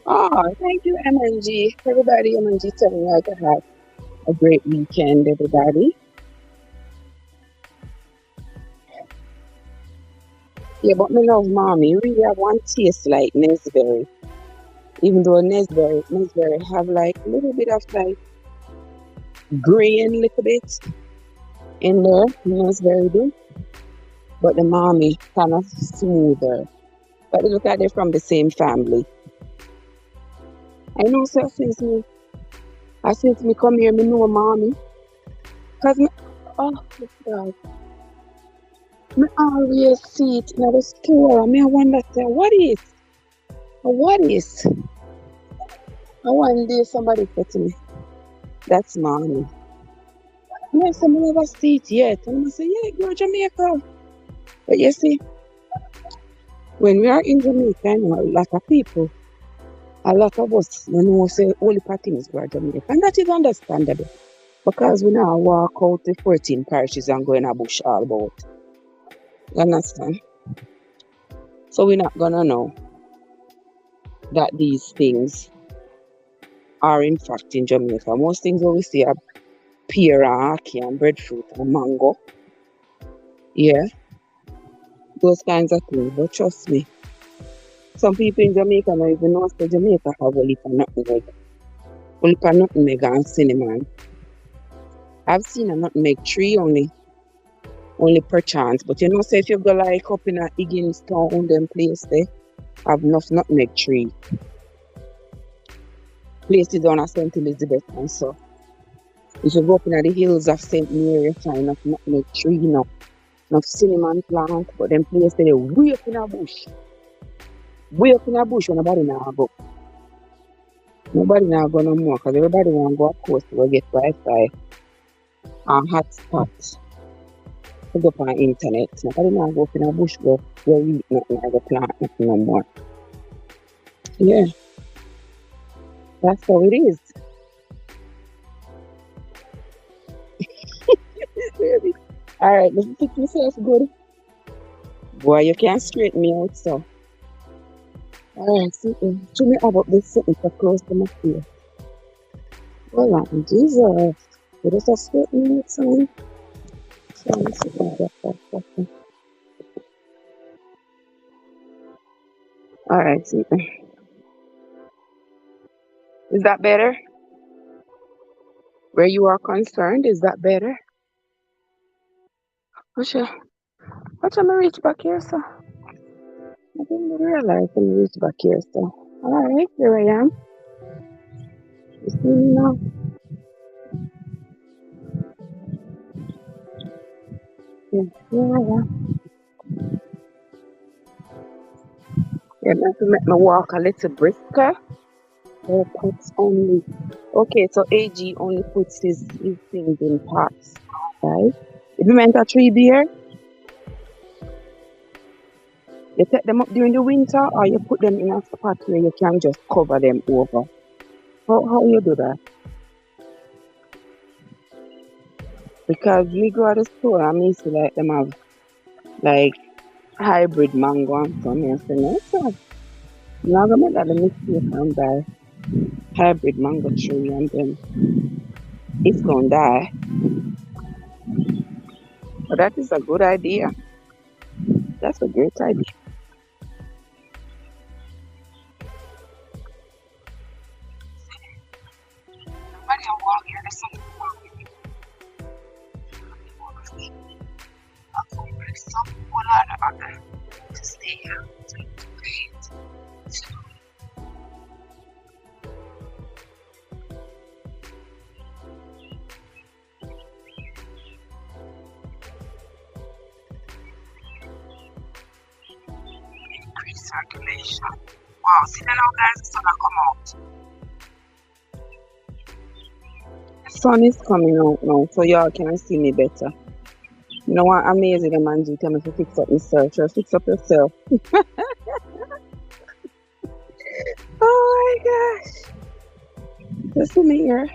Oh, thank you, MNG. Everybody, MNG telling me I can have a great weekend, everybody. Yeah, but me love mommy. Really have one taste like Nesberry. Even though Nesberry have like a little bit of like grain, little bit. In there, he was very big, but the mommy kind of smoother. But look at it from the same family. I know, so since me come here, me know mommy. Cause me, oh my God, me always see it in the store. And me I wonder, say, what is? I one day somebody said to me, that's mommy. And I said, I never see it yet. And I say, yeah, go to Jamaica. But you see, when we are in Jamaica, I know a lot of people, a lot of us, you know, say only things go to Jamaica. And that is understandable. Because we now walk out the 14 parishes and go in a bush all about. You understand? So we're not gonna know that these things are in fact in Jamaica. Most things that we see are pear and ackee and breadfruit and mango. Yeah, those kinds of things. But trust me, some people in Jamaica don't even know that Jamaica have a little nutmeg. A little nutmeg and cinnamon. I've seen a nutmeg tree only per chance. But you know, say if you go like up in a Higginstown, them place there, have enough nutmeg tree. Places on a St. Elizabeth and so. If you go up in the hills of St. Mary, you find enough nutmeg tree, enough cinnamon plant, but them places they way up in a bush. Way up in a bush when nobody now go. Nobody now go no more because everybody want to go of course to get Wi-Fi and hotspot to go on internet. Nobody now go up in a bush go eat nothing or go plant nothing no more. Yeah. That's how it is. Alright, let me pick myself good. Boy, you can't straighten me out so. Alright, something. Should me about this something so close to my face. Hold on, Jesus. You just straighten me out, son. So let me see that. Alright, something. Is that better? Where you are concerned, is that better? Watch me reach back here, so. I didn't realize I reach back here, so. Alright, here I am. You see me now? Yeah, here I am. Yeah, to make me walk a little brisker. Oh, puts only. Okay, so AG only puts his things in pots, right? If you meant a tree beer, you take them up during the winter or you put them in a spot where you can just cover them over. How you do that? Because we go to the store and me see like them have like hybrid mango and so me say, no, sir. I'm not gonna make that the mistake and buy hybrid mango tree and then it's gonna die. But that is a good idea. That's a great idea. Circulation. Wow, see that now guys, the sun come out. The sun is coming out now, so y'all can see me better. You know what amazing the man do tell me to fix up myself. So fix up yourself. Oh my gosh. Just see me here.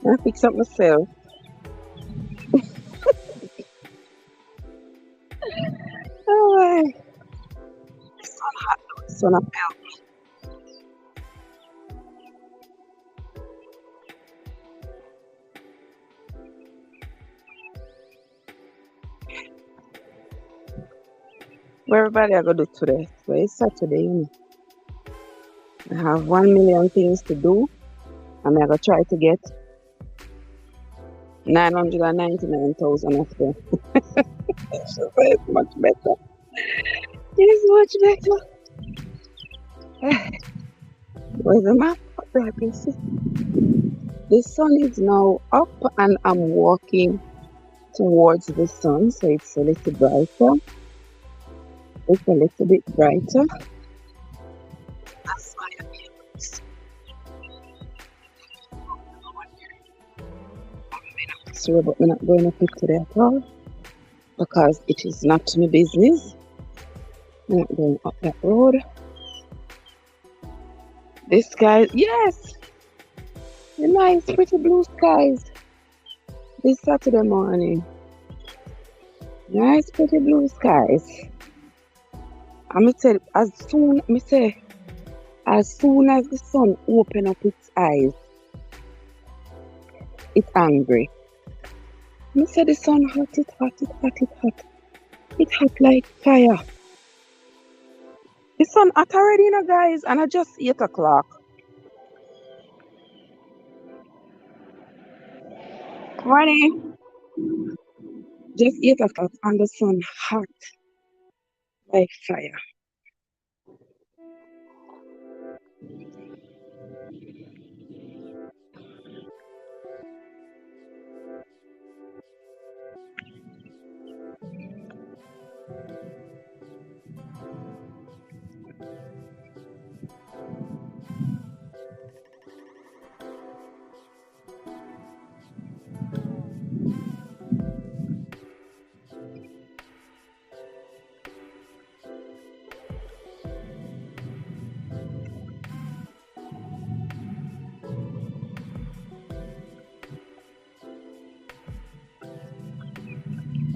I fix up myself. Oh my. Sun hot though. Sun up help me. What everybody I gonna do today? So it's Saturday, you know. I have 1 million things to do. And I'm gonna try to get 999,000 of them. So it's much better. It's much better. Where's the map? There I can see. The sun is now up and I'm walking towards the sun, so it's a little brighter. It's a little bit brighter. That's why I'm here. Sorry, but we're not going to pick today at all because it is not my business. I'm not going up that road. The sky, yes, the nice, pretty blue skies this Saturday morning. Nice, pretty blue skies. I'm say as soon as the sun open up its eyes, it's angry. Me say the sun hot, it's hot, it's hot, it's hot. It's hot like fire. The sun hot already, you know, guys, and it's just 8 o'clock. Morning. Just 8 o'clock and the sun hot like fire.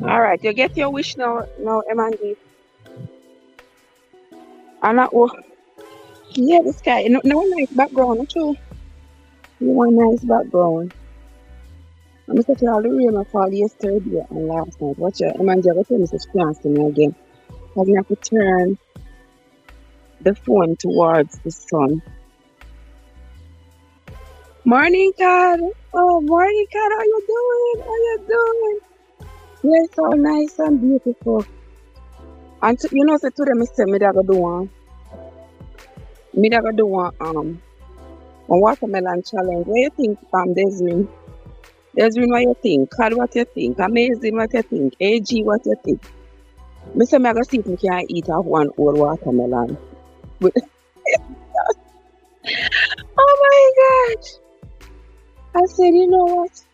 All right, you get your wish now, Emandi. And yeah, the sky. No nice background too. You want nice background. I'm such all the rain I fall yesterday and last night. Watch your Emandi, I tell me such plans to me again. Because you have to turn the phone towards the sun. Morning, Kat. Oh, morning, Kat. How you doing? How you doing? You're so nice and beautiful. And you know, so today I say me da go do one. Me da go do one watermelon challenge. What you think, Desmond? Desmond, what you think? Kat, what you think? Amazing, what you think? AG, what you think? Me say me I go see if me can eat off one whole watermelon. But, oh my God! I said, you know what?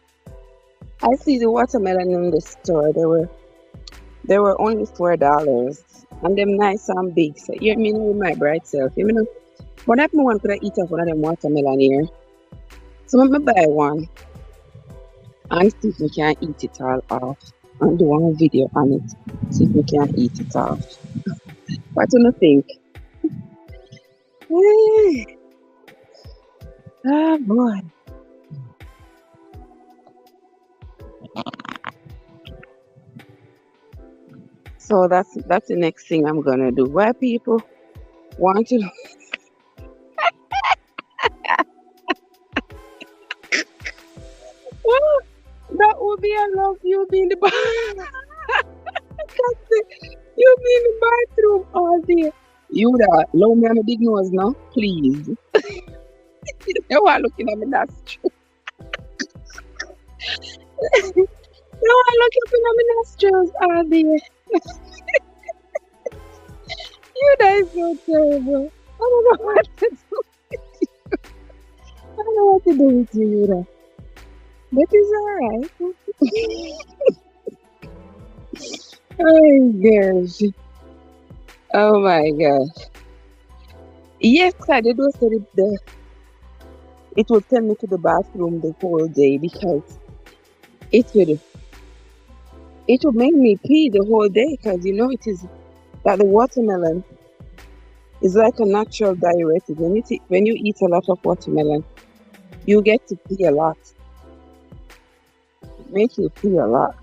I see the watermelon in the store. They were only $4, and them nice and big. So you mean with my bright self. You know, what if me one could I eat off one of them watermelon here? So I'm buy one and see if we can eat it all off and do one video on it. See if we can eat it off. What do you think? Ah boy. So that's the next thing I'm gonna do. Why people want to well, that would be I love you be in the bathroom. You be in the bathroom all day. You that low me on my big nose now, please. You are looking at me nostrils. You are looking at me nostrils all day. You guys so terrible. I don't know what to do. I don't know what to do with you, Yuda. But it's alright. Oh gosh. Oh my gosh. Yes, I did also it would send me to the bathroom the whole day because it would it would make me pee the whole day because you know it is that the watermelon is like a natural diuretic. When you eat a lot of watermelon, you get to pee a lot. It makes you pee a lot.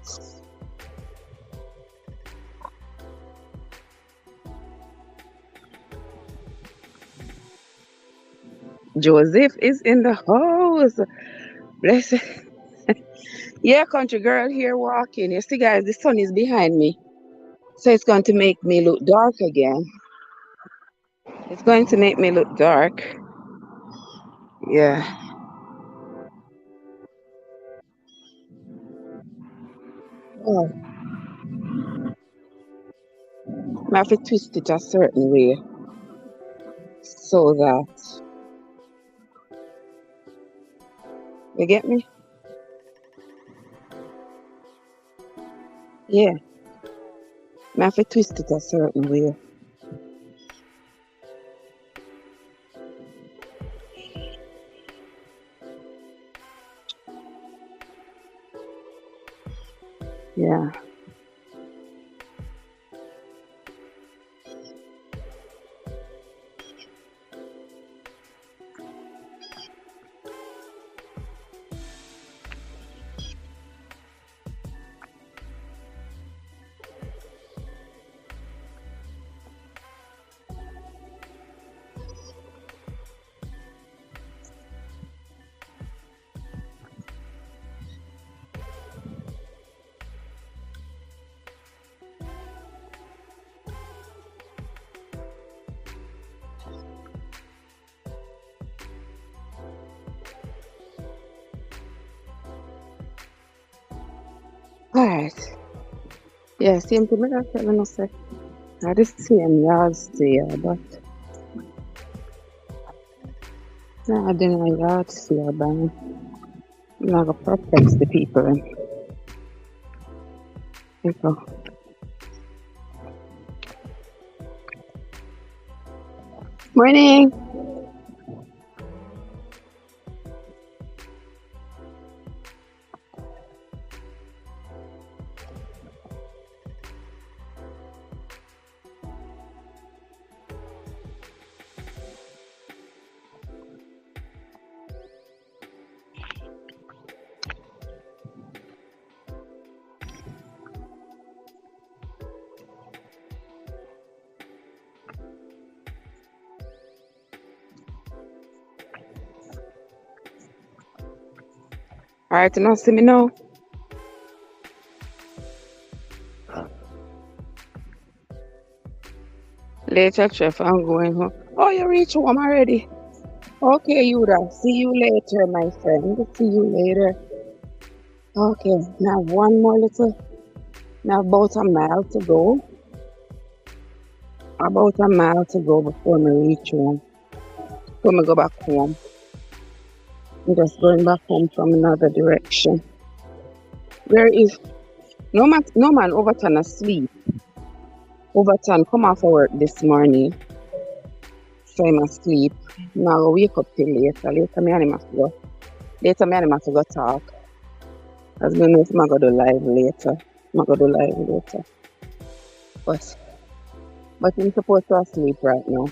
Joseph is in the house. Bless it. Yeah, country girl here walking. You see, guys, the sun is behind me. So it's going to make me look dark again. It's going to make me look dark. Yeah. Oh, I have to twist it a certain way so that you get me? Yeah. I have to twist it a certain way. Yeah. All right. Yeah, same thing. I tell you, say, I just same yard stay, but I didn't yard stay, but I'm not going to protect the people. And people. Morning. All right, now see me now. Later, chef, I'm going home. Oh, you reach home already? Okay, Yuda. See you later, my friend. See you later. Okay, now one more little, now about a mile to go. About a mile to go before me reach home. Before me go back home. I'm just going back home from another direction. Where is no man Overton asleep. Overton come off of work this morning. So I'm asleep. Now I wake up till later. Later me and him have to go. Later me and him have to go talk. As me know if I'm gonna do live later. I'm gonna do live later. But I'm supposed to sleep right now.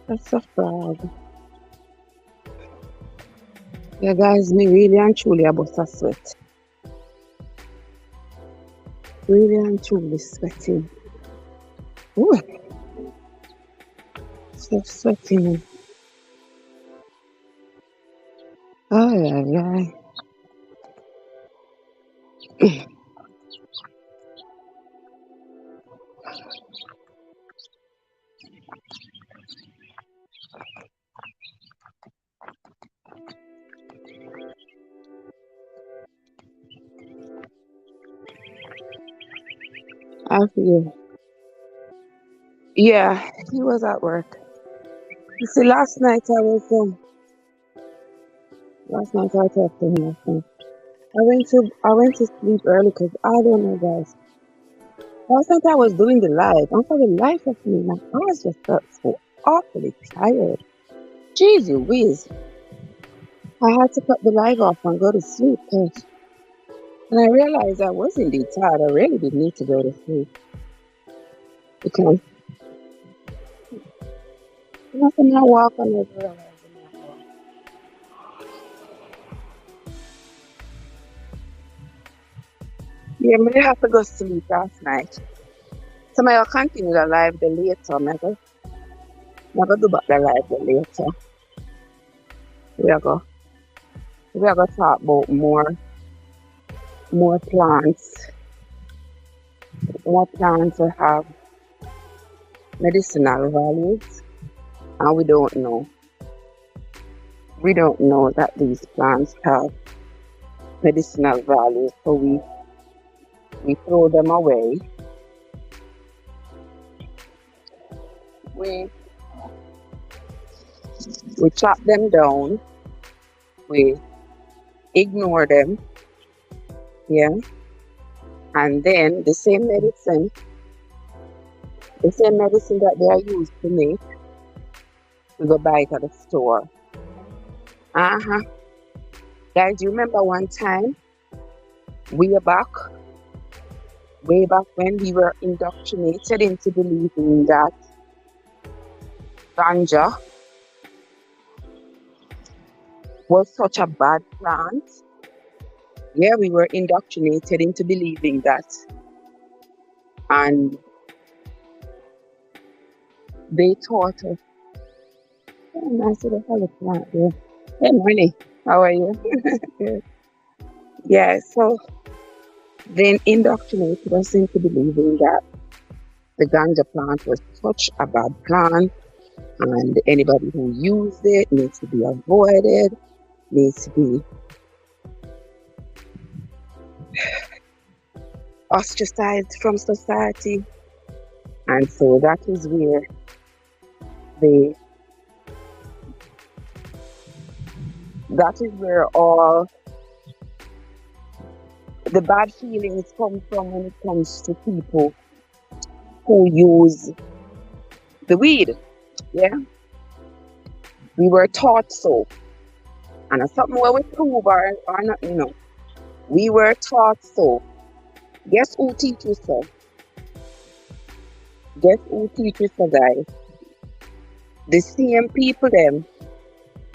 That's a frog. Yeah, guys, me really and truly about a sweat. Really and truly sweating. Ooh, so sweating. Ay, ay, ay. I feel. Yeah, he was at work. You see, last night I talked to him last night. I went to sleep early because I don't know, guys. Last night I was doing the live, and for the life of me, my eyes just felt so awfully tired. Jeez, you whiz. I had to cut the live off and go to sleep, and I realized I was indeed tired. I really did need to go to sleep because nothing I walk on the realize. Yeah, I have to go sleep last night. So I will continue the live the later. I go do back the live the later. There you go. We are going to talk about more plants, more plants that have medicinal values, and we don't know. We don't know that these plants have medicinal value, so we throw them away. We we chop them down. We ignore them. Yeah, and then the same medicine that they are used to make, we go buy it at the store. Uh-huh. Guys, you remember one time, way back, way back when we were indoctrinated into believing that ganja was such a bad plant. Yeah, we were indoctrinated into believing that. And they taught us, oh, nice little hello plant there. Hey, morning. How are you? Good. Yeah, so they indoctrinated us into believing that the ganja plant was such a bad plant, and anybody who used it needs to be avoided, needs to be ostracized from society. And so that is where all the bad feelings come from when it comes to people who use the weed. Yeah, we were taught so, and it's something where we prove or not, we were taught so. Guess who teaches so? Guess who teaches so, guys? The same people them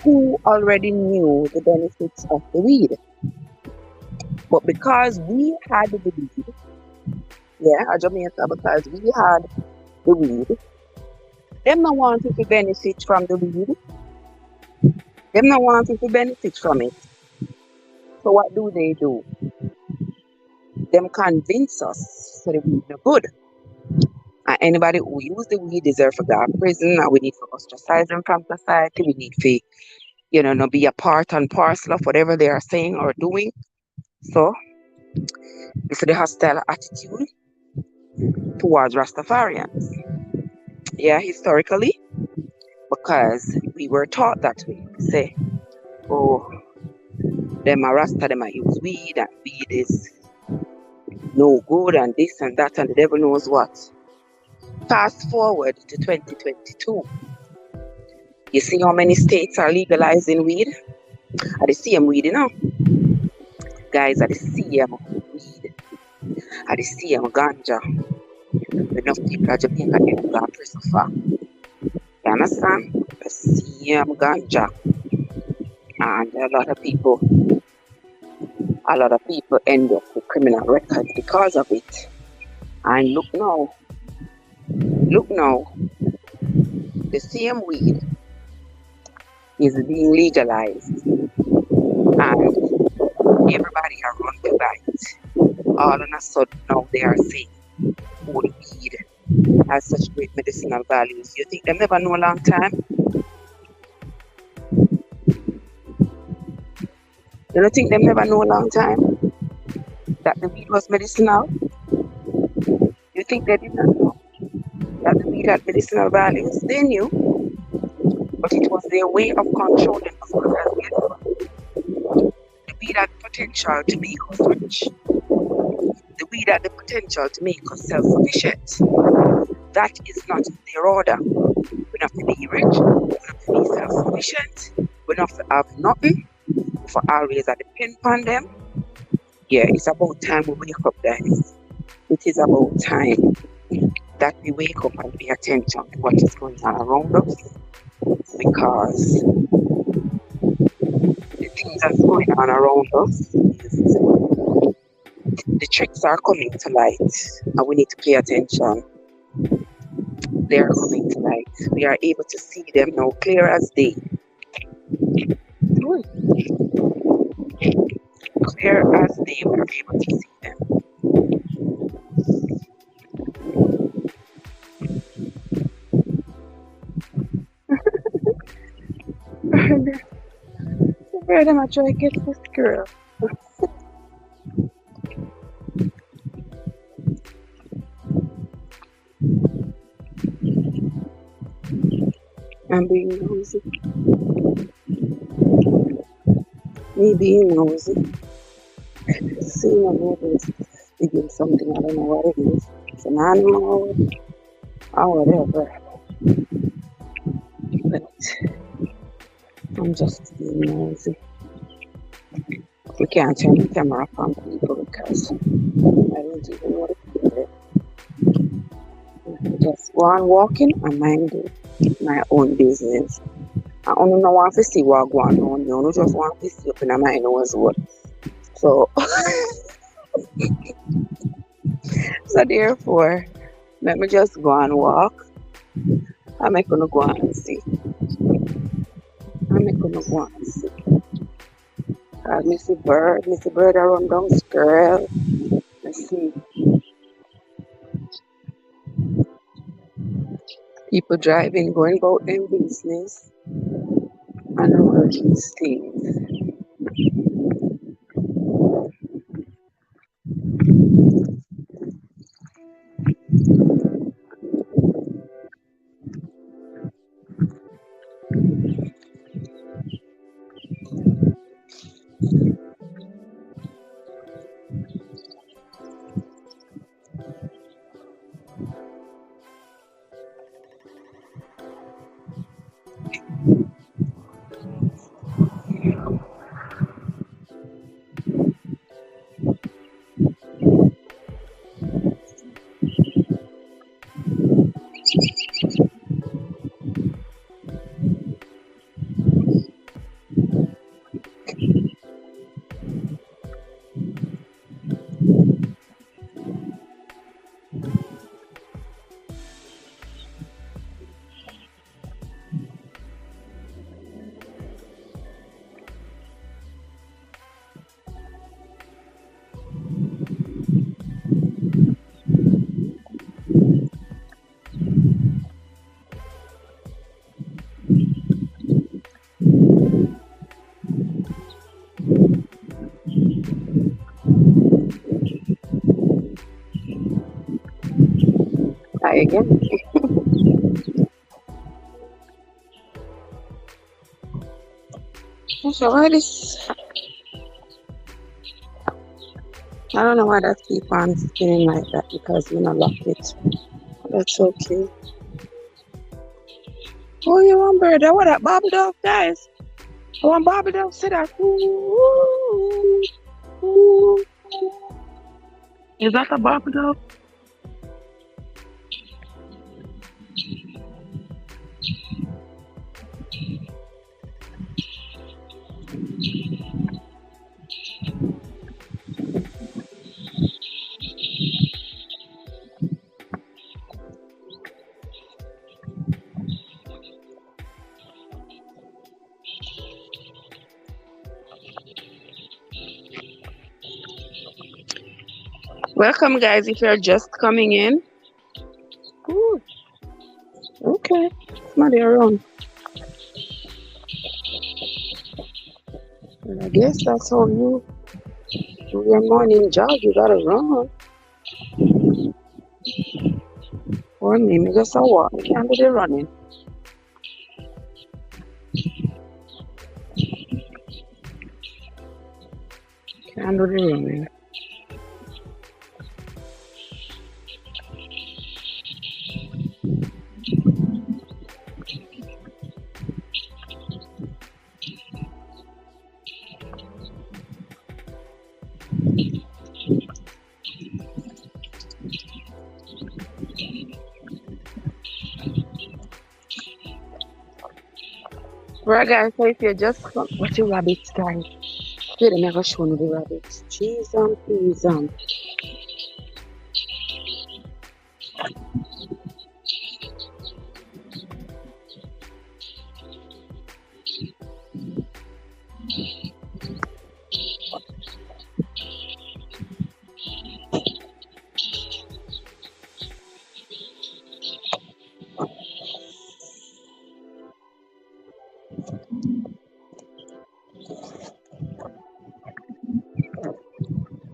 who already knew the benefits of the weed. But because we had the weed, at Jamaica, because we had the weed, them not wanting to benefit from the weed. Them not wanting to benefit from it. So what do? Them convince us so the weed no good. And anybody who use the weed deserve to go to prison, and we need to ostracize them from society. We need to, not be a part and parcel of whatever they are saying or doing. So, it's the hostile attitude towards Rastafarians. Yeah, historically, because we were taught that way. We say, oh, them are Rasta, them are use weed, and weed is no good, and this and that, and the devil knows what. Fast forward to 2022. You see how many states are legalizing weed? Are the same weed, Guys, are the same weed. Are the same ganja. Enough people at Jamaica end up in prison for. You understand? The same ganja. And a lot of people end up with criminal records because of it. And look now, the same weed is being legalized, and everybody are run to buy it. All of a sudden now they are saying, oh, the weed has such great medicinal values. You think they never know a long time? You don't think they never know a long time that the weed was medicinal? You think they did not know that the weed had medicinal values? They knew, but it was their way of controlling us. The weed had the potential to make us rich. The weed had the potential to make us self-sufficient. That is not their order. We don't have to be rich. We don't have to be self-sufficient. We don't have to have nothing. For always at depend upon them. Yeah, it's about time we wake up, guys. It is about time that we wake up and pay attention to what is going on around us, because the things that's going on around us is the tricks are coming to light, and we need to pay attention. They are coming to light. We are able to see them now clear as day. Clear as day, we're able to see them. The bird I'm trying to get the squirrel. I'm being nosy. Me being nosy. Seeing a movie is digging something, I don't know what it is. It's an animal or whatever. But I'm just being nosy. We can't turn the camera off on people because I don't even know what to do. Just go on walking and mind my own business. I only know want to see what going on. You only just want to see up in my nose what. So so therefore, let me just go and walk. I'm not gonna go and see. I'm not gonna go and see. Missy bird around down squirrel. Let's see. People driving, going about their business and all these things. Hi again. So why this? I don't know why that keep on spinning like that because you know lock it. That's okay. Oh, you want bird? I want that Bobby dog, guys. I want Bobby dog. Say that. Ooh, ooh. Is that a Bobby dog? Welcome, guys. If you're just coming in. Ooh, okay. Somebody around. Well, I guess that's how you do your morning jog. You gotta run. Or me just a walk. I can't do the running. Can't do the running. Right, guys, so if you just come, what's the rabbits, guys? They never show me the rabbits. Cheese and peas and.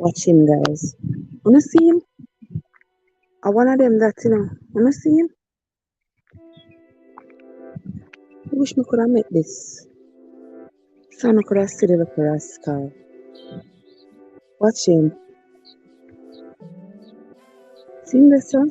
Watch him, guys. Wanna see him? I one of them that wanna see him? I wish me could have met this. Son could have studied up a rascal. Watch him. See him, this one?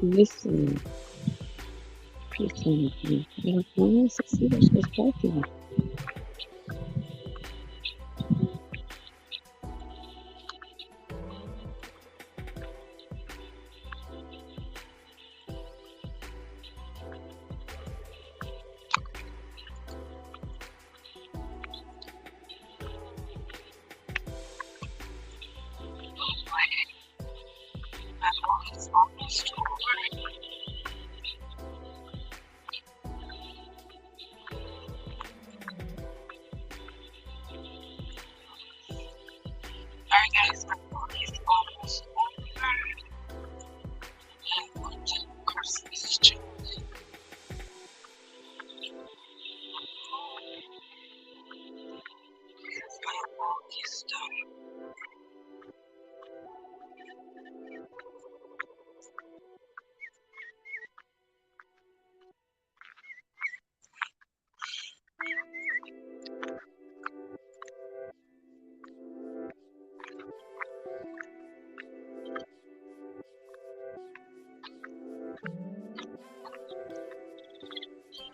Listen, listen. You want to see what she's talking.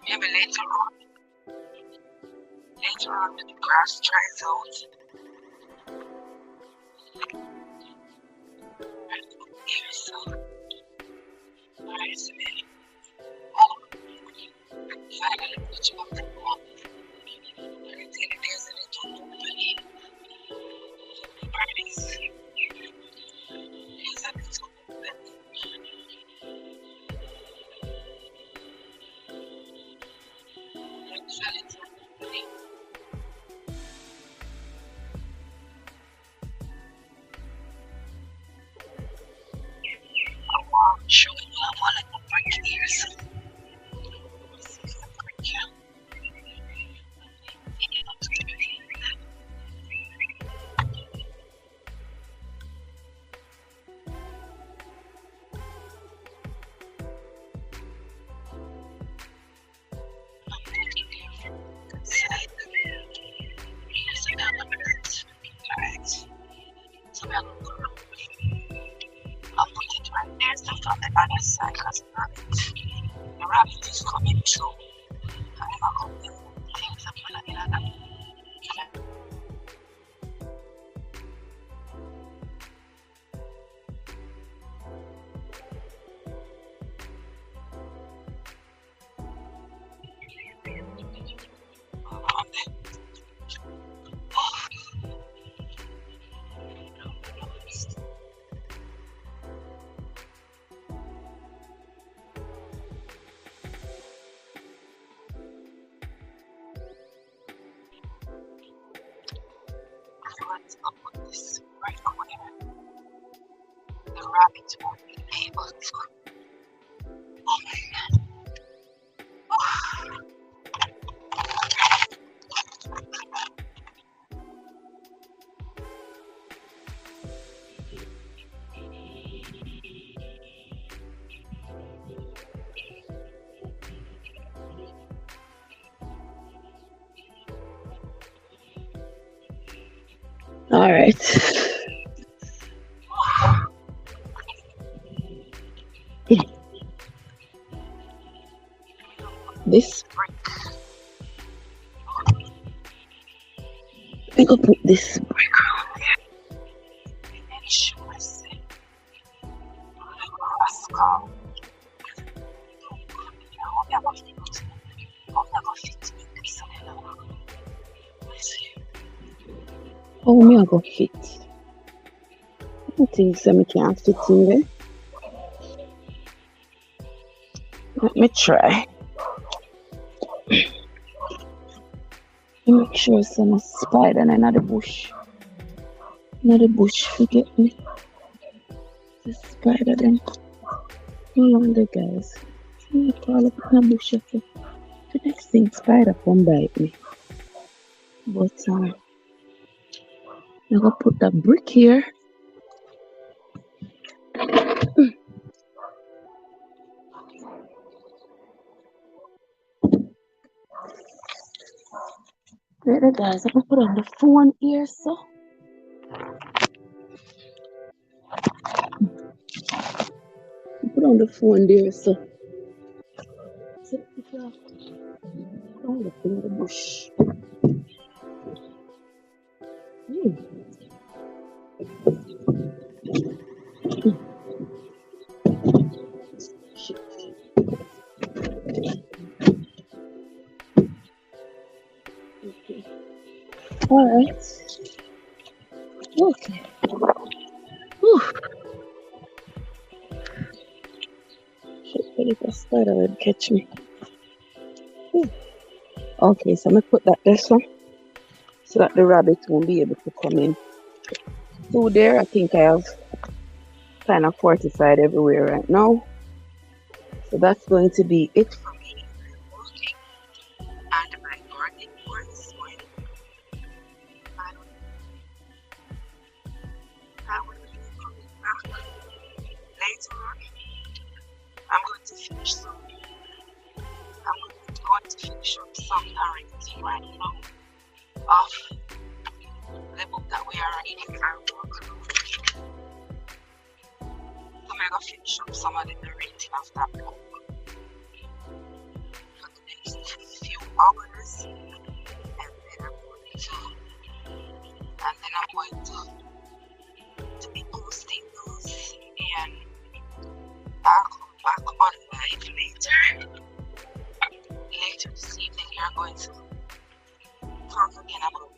Maybe later on when the grass dries out, here's some rice in it. Finally, put you up the wall. There's a little opening. There's a little opening. Showing you I want to go back here. So let's see if I can. answer from the other side because the rabbit is coming through. And I'm going to things up on the other. Let's put this right over here. The rabbit won't be able to. Oh my god. All right. This I'm gonna put this brick around there. And show us rascal. I'll never fit in this one. How me I go fit? I think so me can't fit in there. Let me try. Make sure some spider and another bush. Another bush, forget me. The spider then. Hold on there, guys. I'm gonna call up in a bush after. The next thing, spider come bite me. But I'm gonna put that brick here. There, guys. I'm gonna put on the phone here, so. Put on the phone there, so. So if you don't look in the bush. Okay. Alright. Okay. Whew. Shit, what if a spider would catch me? Whew. Okay, so I'm gonna put that there so that the rabbit won't be able to come in. Through there, I think I have kind of fortified everywhere right now. So that's going to be it for me. Working and my gardening for this morning. I will be coming back later on. I'm going to finish up some parenting right now of the book that we are reading our work. I'm going to finish up some of the narrating of that book for the next few hours, and then I'm going to be posting those, and I'll come back on live later this evening. We are going to talk again about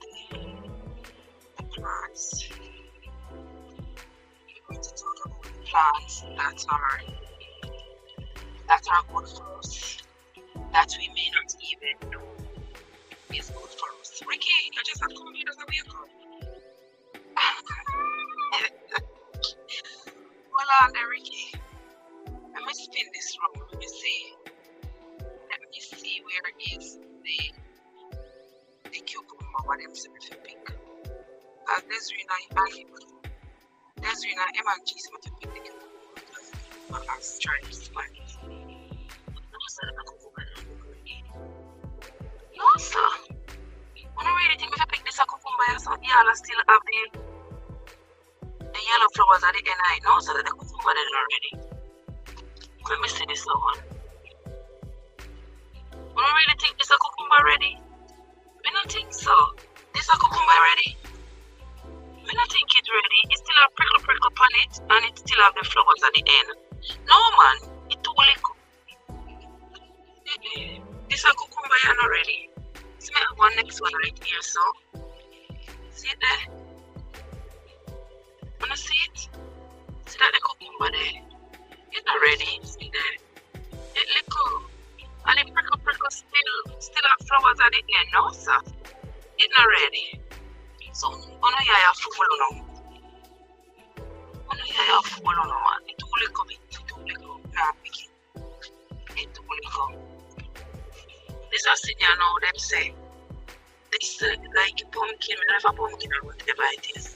the plants. We're going to talk about the plants that are good for us, that we may not even know is good for us. Ricky, you just have to come here as a vehicle. Hold on there, Ricky. Let me spin this room. Let me see where is the cucumber what them say if you pick. Desiree and G's what you pick the cucumber because the cucumber has stripes like this. No sir. I don't really think if you pick this cucumber y'all still have the yellow flowers at the end. I know so that the cucumber is already. Let me see this one. I don't really think this a cucumber ready. I don't think so. This a cucumber ready. I don't think it's ready. It still have prickle on it, and it still have the flowers at the end. No man, it too little. This a cucumber you not ready. See me have one next one right here, so see it there? Wanna see it? See that the cucumber there? It's not ready. See there? It little. And the prickle still have flowers at the end, no sir. It's not ready. So ono yaya full no. Ono yaya full no man. It too little bit. It too little. Nah, pick it. It too little. This I see you now them say. This like pumpkin, I have a pumpkin or whatever it is.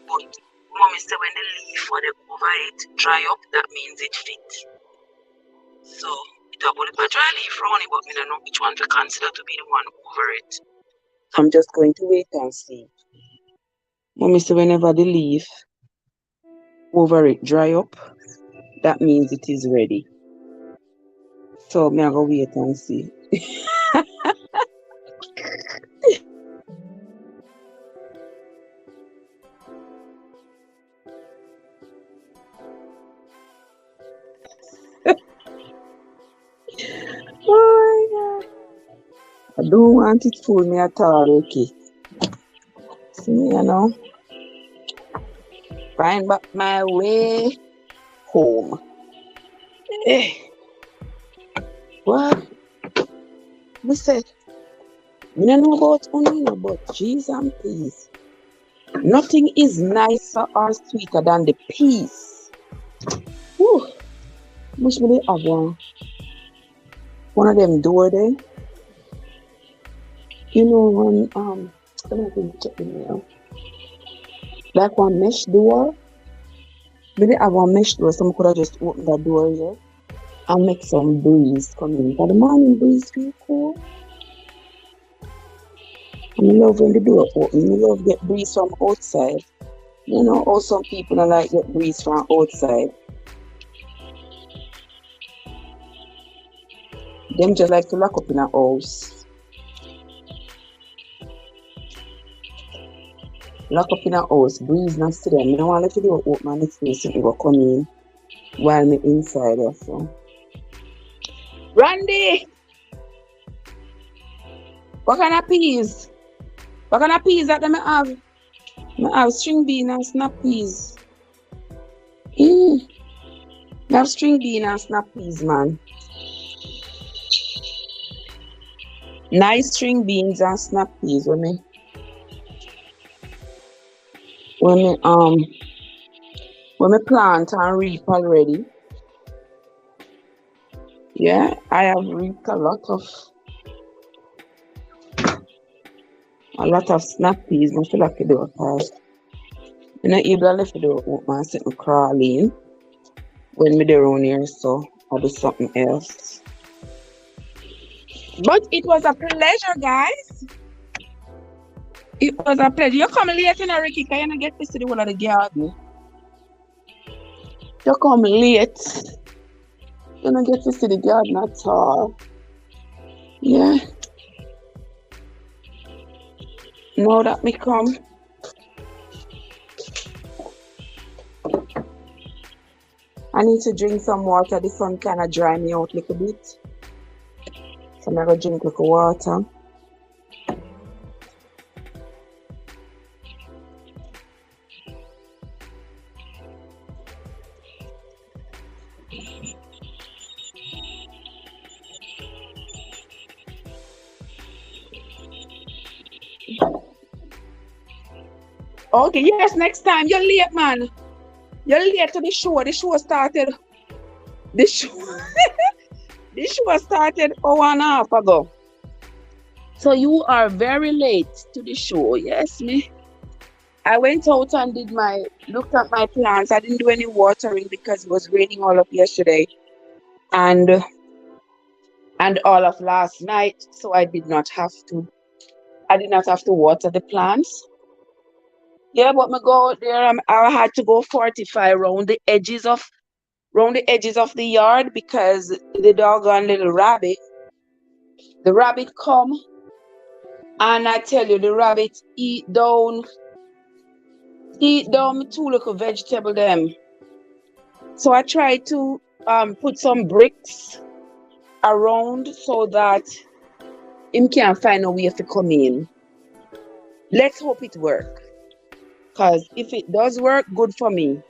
But mommy say when the leaf or the over it dry up, that means it fit. So it will be a dry leaf running, but I don't know which one to consider to be the one over it. I'm just going to wait and see. Mommy say whenever the leaf over it dry up, that means it is ready. So I'm going to wait and see. Oh my God. I don't want it fool me at all, okay. See, you know. Find back my way home. What? I said, I don't know about onion, but cheese and peas. Nothing is nicer or sweeter than the peas. Whew. Wish me they have one of them door there. You know, one I don't think check the mail. Like one mesh door. Maybe have one mesh door, someone could have just opened that door here and make some breeze come in. But the morning breeze feel cool. And I love when the door open. I love get breeze from outside. You know how some people don't like get breeze from outside. Them just like to lock up in a house. Lock up in a house, breeze not to them. I don't want to let the door open and the person will come in while me inside also. Randy! What kind of peas? What kind of peas that I have? I have string bean and snap peas. I have string bean and snap peas, man. Nice string beans and snap peas when me plant and reap already. Yeah, I have reaped a lot of snap peas. I feel like I do a past. I'm not able to left the door open and sit and crawling when me there around here, so I'll do something else. But it was a pleasure, guys. It was a pleasure. You come late, you know, Ricky, because you don't get to see the whole of the garden. You come late. You don't get to see the garden at all. Yeah. Now that me come. I need to drink some water. The sun kind of dry me out a little bit. So I'm going to drink a little water. Okay, yes, next time. You're late, man. You're late to the show. The show started. The show started an hour and a half ago. So you are very late to the show. Yes, me. I went out and looked at my plants. I didn't do any watering because it was raining all of yesterday and all of last night. So I did not have to water the plants. Yeah, but me go out there. I had to go fortify around the edges of round the edges of the yard because the doggone little rabbit, the rabbit come, and I tell you, the rabbit eat down my two little vegetable them. So I try to put some bricks around so that him can find a way to come in. Let's hope it work. Because if it does work, good for me.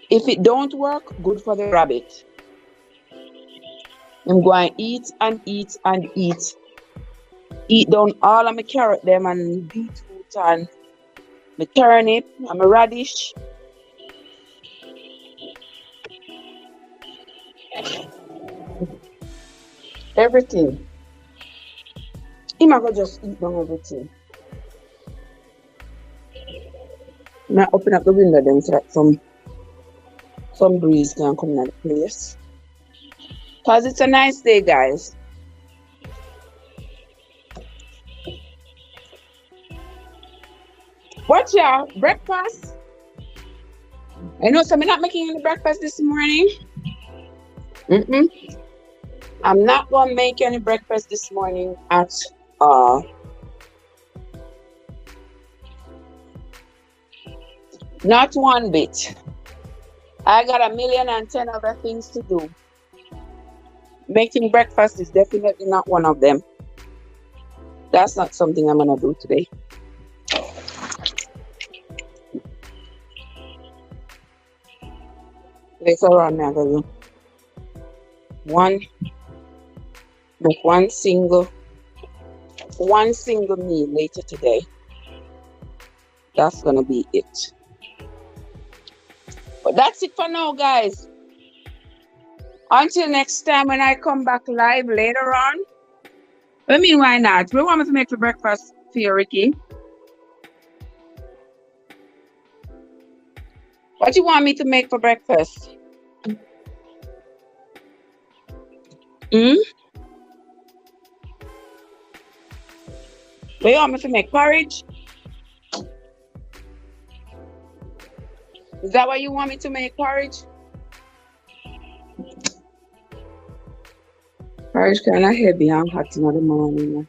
If it don't work, good for the rabbit. I'm going to eat and eat and eat. Eat down all of my carrot them and beetroot and my turnip and my radish. Everything. He might go just eat down everything. Now open up the window then so that some breeze can come in the place. Because it's a nice day, guys. What's your breakfast? I know, so I'm not making any breakfast this morning. I'm not going to make any breakfast this morning at all. Not one bit. I got 1,010,000 other things to do. Making breakfast is definitely not one of them. That's not something I'm going to do today. Later on, I'm going to make one single meal later today. That's going to be it. But that's it for now, guys. Until next time when I come back live later on. I mean, why not? What want me to make for breakfast for you, Ricky? What you want me to make for breakfast? What you want me to make? Porridge? Is that what you want me to make, porridge? Porridge kind of heavy and hot in the morning.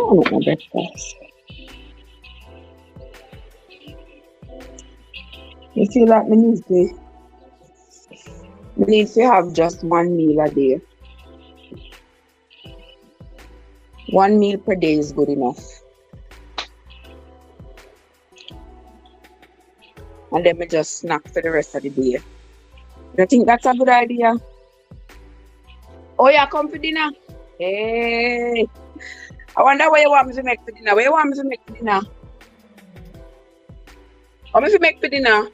No breakfast. You feel like me need to have just one meal a day. One meal per day is good enough. And then we just snack for the rest of the day. I think that's a good idea. Oh, yeah, come for dinner. Hey. I wonder what you want me to make for dinner. What you want me to make for dinner? What me to make for dinner?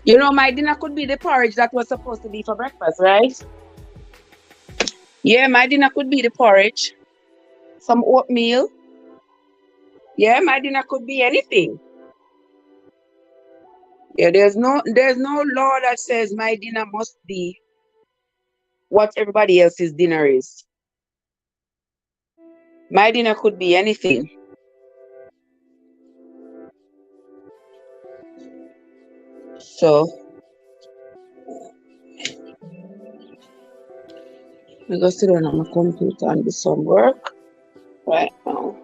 You know, my dinner could be the porridge that was supposed to be for breakfast, right? Yeah, my dinner could be the porridge. Some oatmeal. Yeah, my dinner could be anything. Yeah, there's no law that says my dinner must be what everybody else's dinner is. My dinner could be anything. So we go sit down on my computer and do some work right now.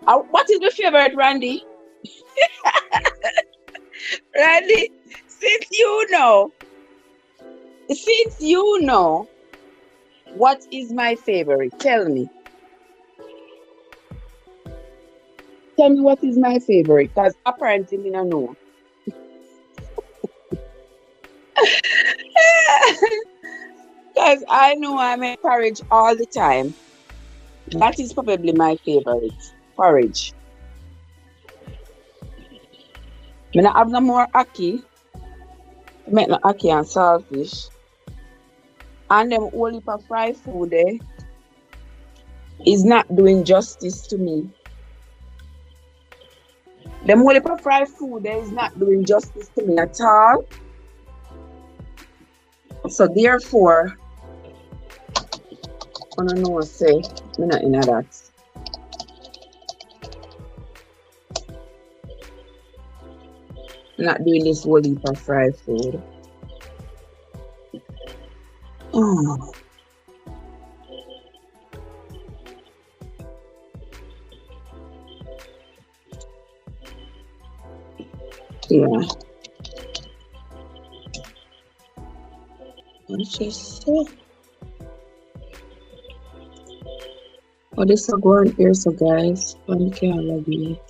What is your favorite, Randy? Randy, since you know, what is my favorite? Tell me. Tell me what is my favorite, because apparently me don't know. Because I know I make porridge all the time. That is probably my favorite. Porridge. I don't have no more ackee. I make no ackee and saltfish. And them whole heap of fried food is not doing justice to me. The only fried food that is not doing justice to me at all. So therefore, I don't know what to say. I'm not in that. I'm not doing this whole heap of fried food. Oh. Yeah. Let's just say. Oh, this will go on here, so guys. One camera be.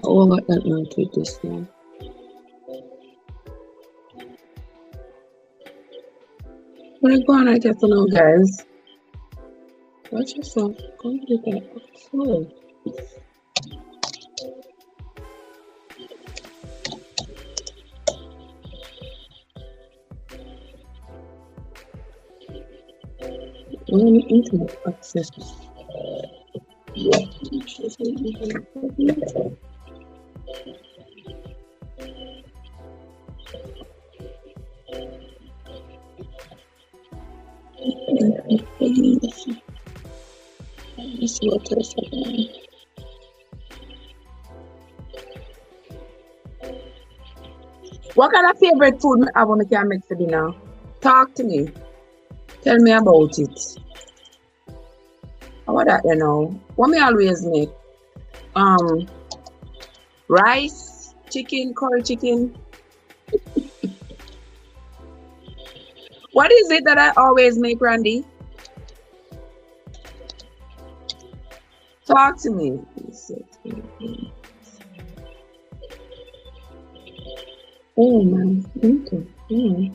Oh, I got that one to this one. Where go on? I get to know, guys. Watch yourself. Go do that. Slow. Internet access. Yeah. What kind of favorite food I want to make for dinner? Talk to me. Tell me about it. How about that, you know? What me always make? Rice, chicken, curry chicken. What is it that I always make, Randy? Talk to me. Oh man, okay. Yeah.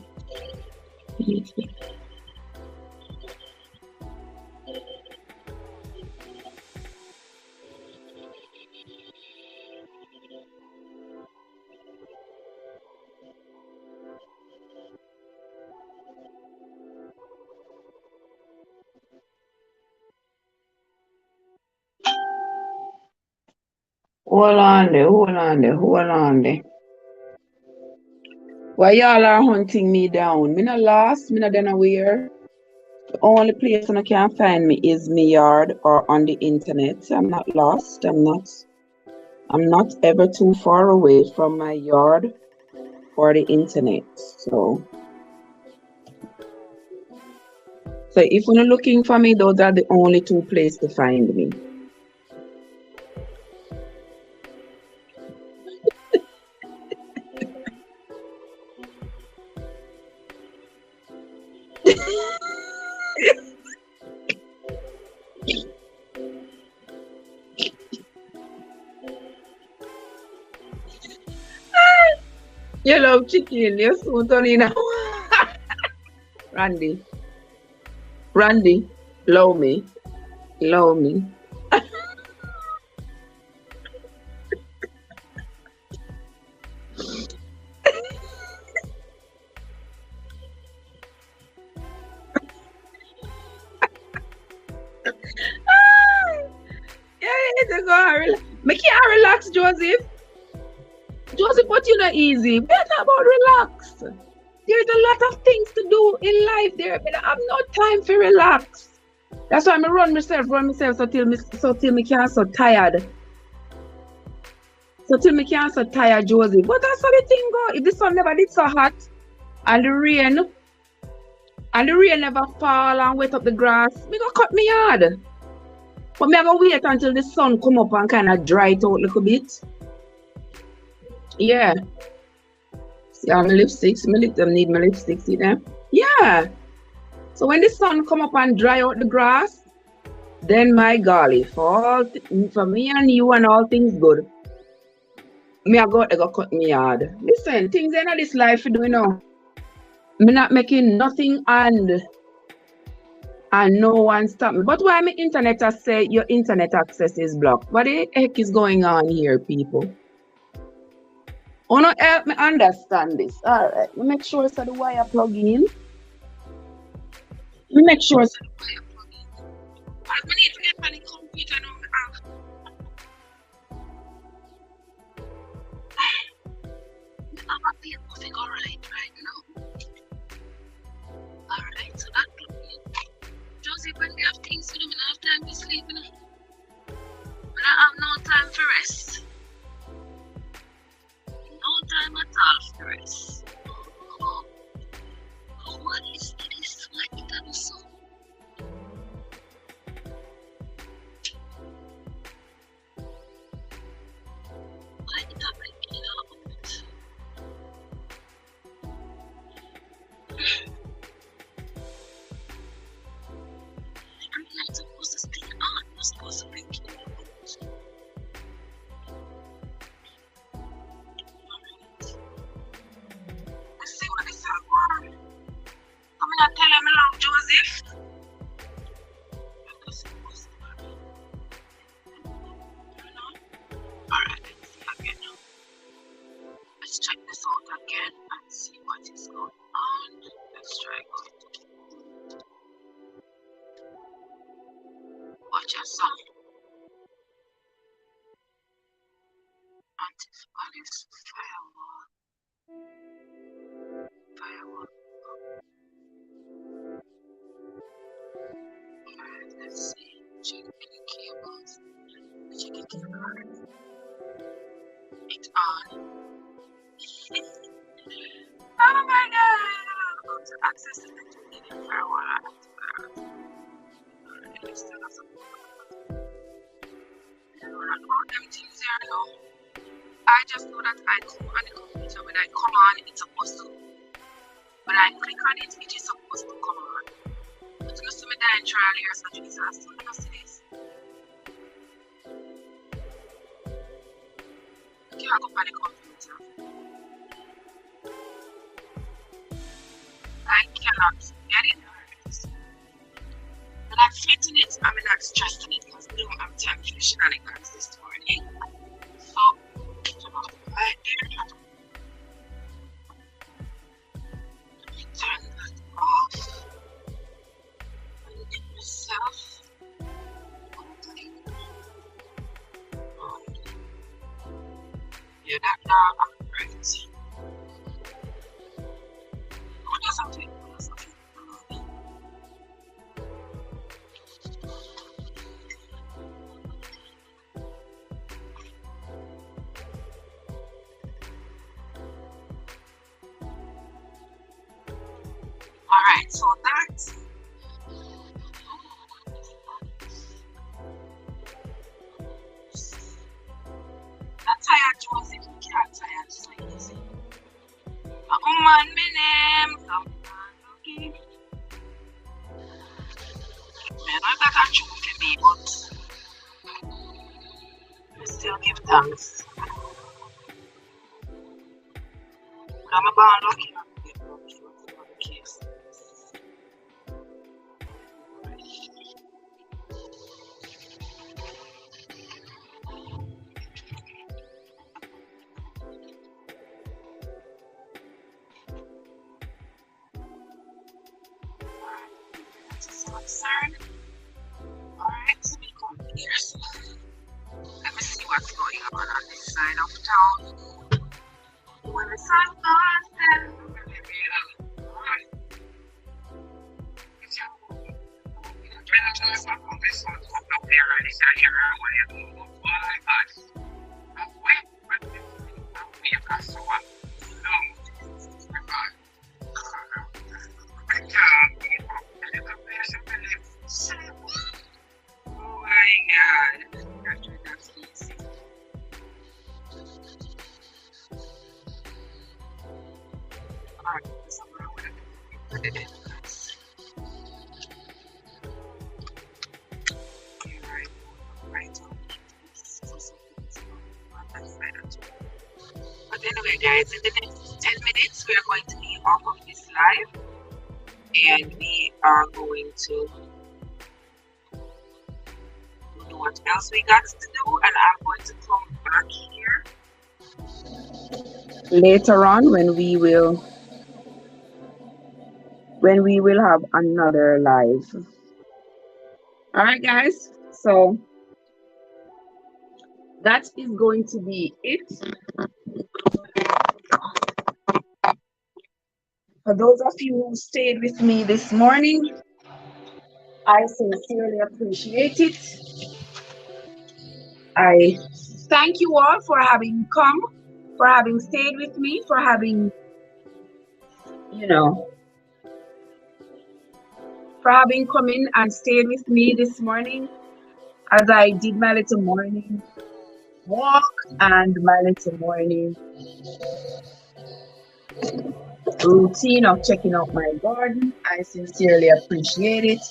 Hold on there. Why y'all are hunting me down? Me not lost, me not done aware. The only place I can find me is my yard or on the internet. I'm not lost. I'm not ever too far away from my yard or the internet. So if you're looking for me, those are the only two places to find me. You love chicken, you soon turn in now. Randy, love me. Me can't relax, Joseph. Joseph, but you know easy. We're not about relax. There's a lot of things to do in life there, but I have no time for relax. That's why I run myself so till me can't so tired. So till me can't so tired, Joseph. But that's how the thing go. If the sun never did so hot and the rain never fall and wet up the grass, me go cut me yard. But me have to wait until the sun come up and kind of dry it out a little bit. Yeah. See how my lipsticks, need my lipsticks, see them? Yeah. So when the sun come up and dry out the grass, then my golly, for me and you and all things good, me I go cut me yard. Listen, things in this life you do, you know. Me not making nothing and no one stop me. But why my internet has say your internet access is blocked? What the heck is going on here, people? Wanna help me understand this? All right. Me make sure so the wire plug in. Me make sure. So I need to get my computer now. I'm a people figure right now. Alright, so that Joseph, when we have things to do, we don't have time to sleep, you know. We don't have no time for rest. No time at all for rest. What is this? Why is that so? Why is that breaking out? I'm not supposed to stay on. I'm supposed to break it out. Let's see what this is. I'm gonna tell him along, Joseph. Alright, let's see again now. Let's check this out again and see what is going on. Let's try it. Watch your song. Antivirus firewall. Firewall. Alright, let's see. Check any cables. Check the cable. It's on. Oh my god! Go to access the firewall. Alright, still have some. I just know that I come on the computer. When I come on, it's supposed to. When I click on it, it is supposed to come on. But you see me dying trial here, so you can see this. Okay, I'll go on the computer. I cannot get it. I'm not fitting it, I'm not stressing it because we don't have time for the shenanigans this morning. So, right there. Let me turn that off. And get myself. Yeah, that now I'm right. Oh, there's something. Alright, so that's tired, Joseph. You can't tired, so easy. Oh man, my name. Okay. Man, I got a true for me, but we still give thanks. I'm about lucky. Case. Concerned. Alright, so we come here. So let me see what's going on this side of town. When the sun goes down, alright. Oh my god, that's easy. Alright, somewhere with it. But anyway, guys, in the next 10 minutes, we are going to be off of this live and we are going to do what else we got to do, and I'm going to come back here later on when we will have another live. All right, guys. So that is going to be it. For those of you who stayed with me this morning, I sincerely appreciate it. I thank you all for having come, for having stayed with me, for having, for having come in and stayed with me this morning as I did my little morning walk and my little morning routine of checking out my garden. I sincerely appreciate it.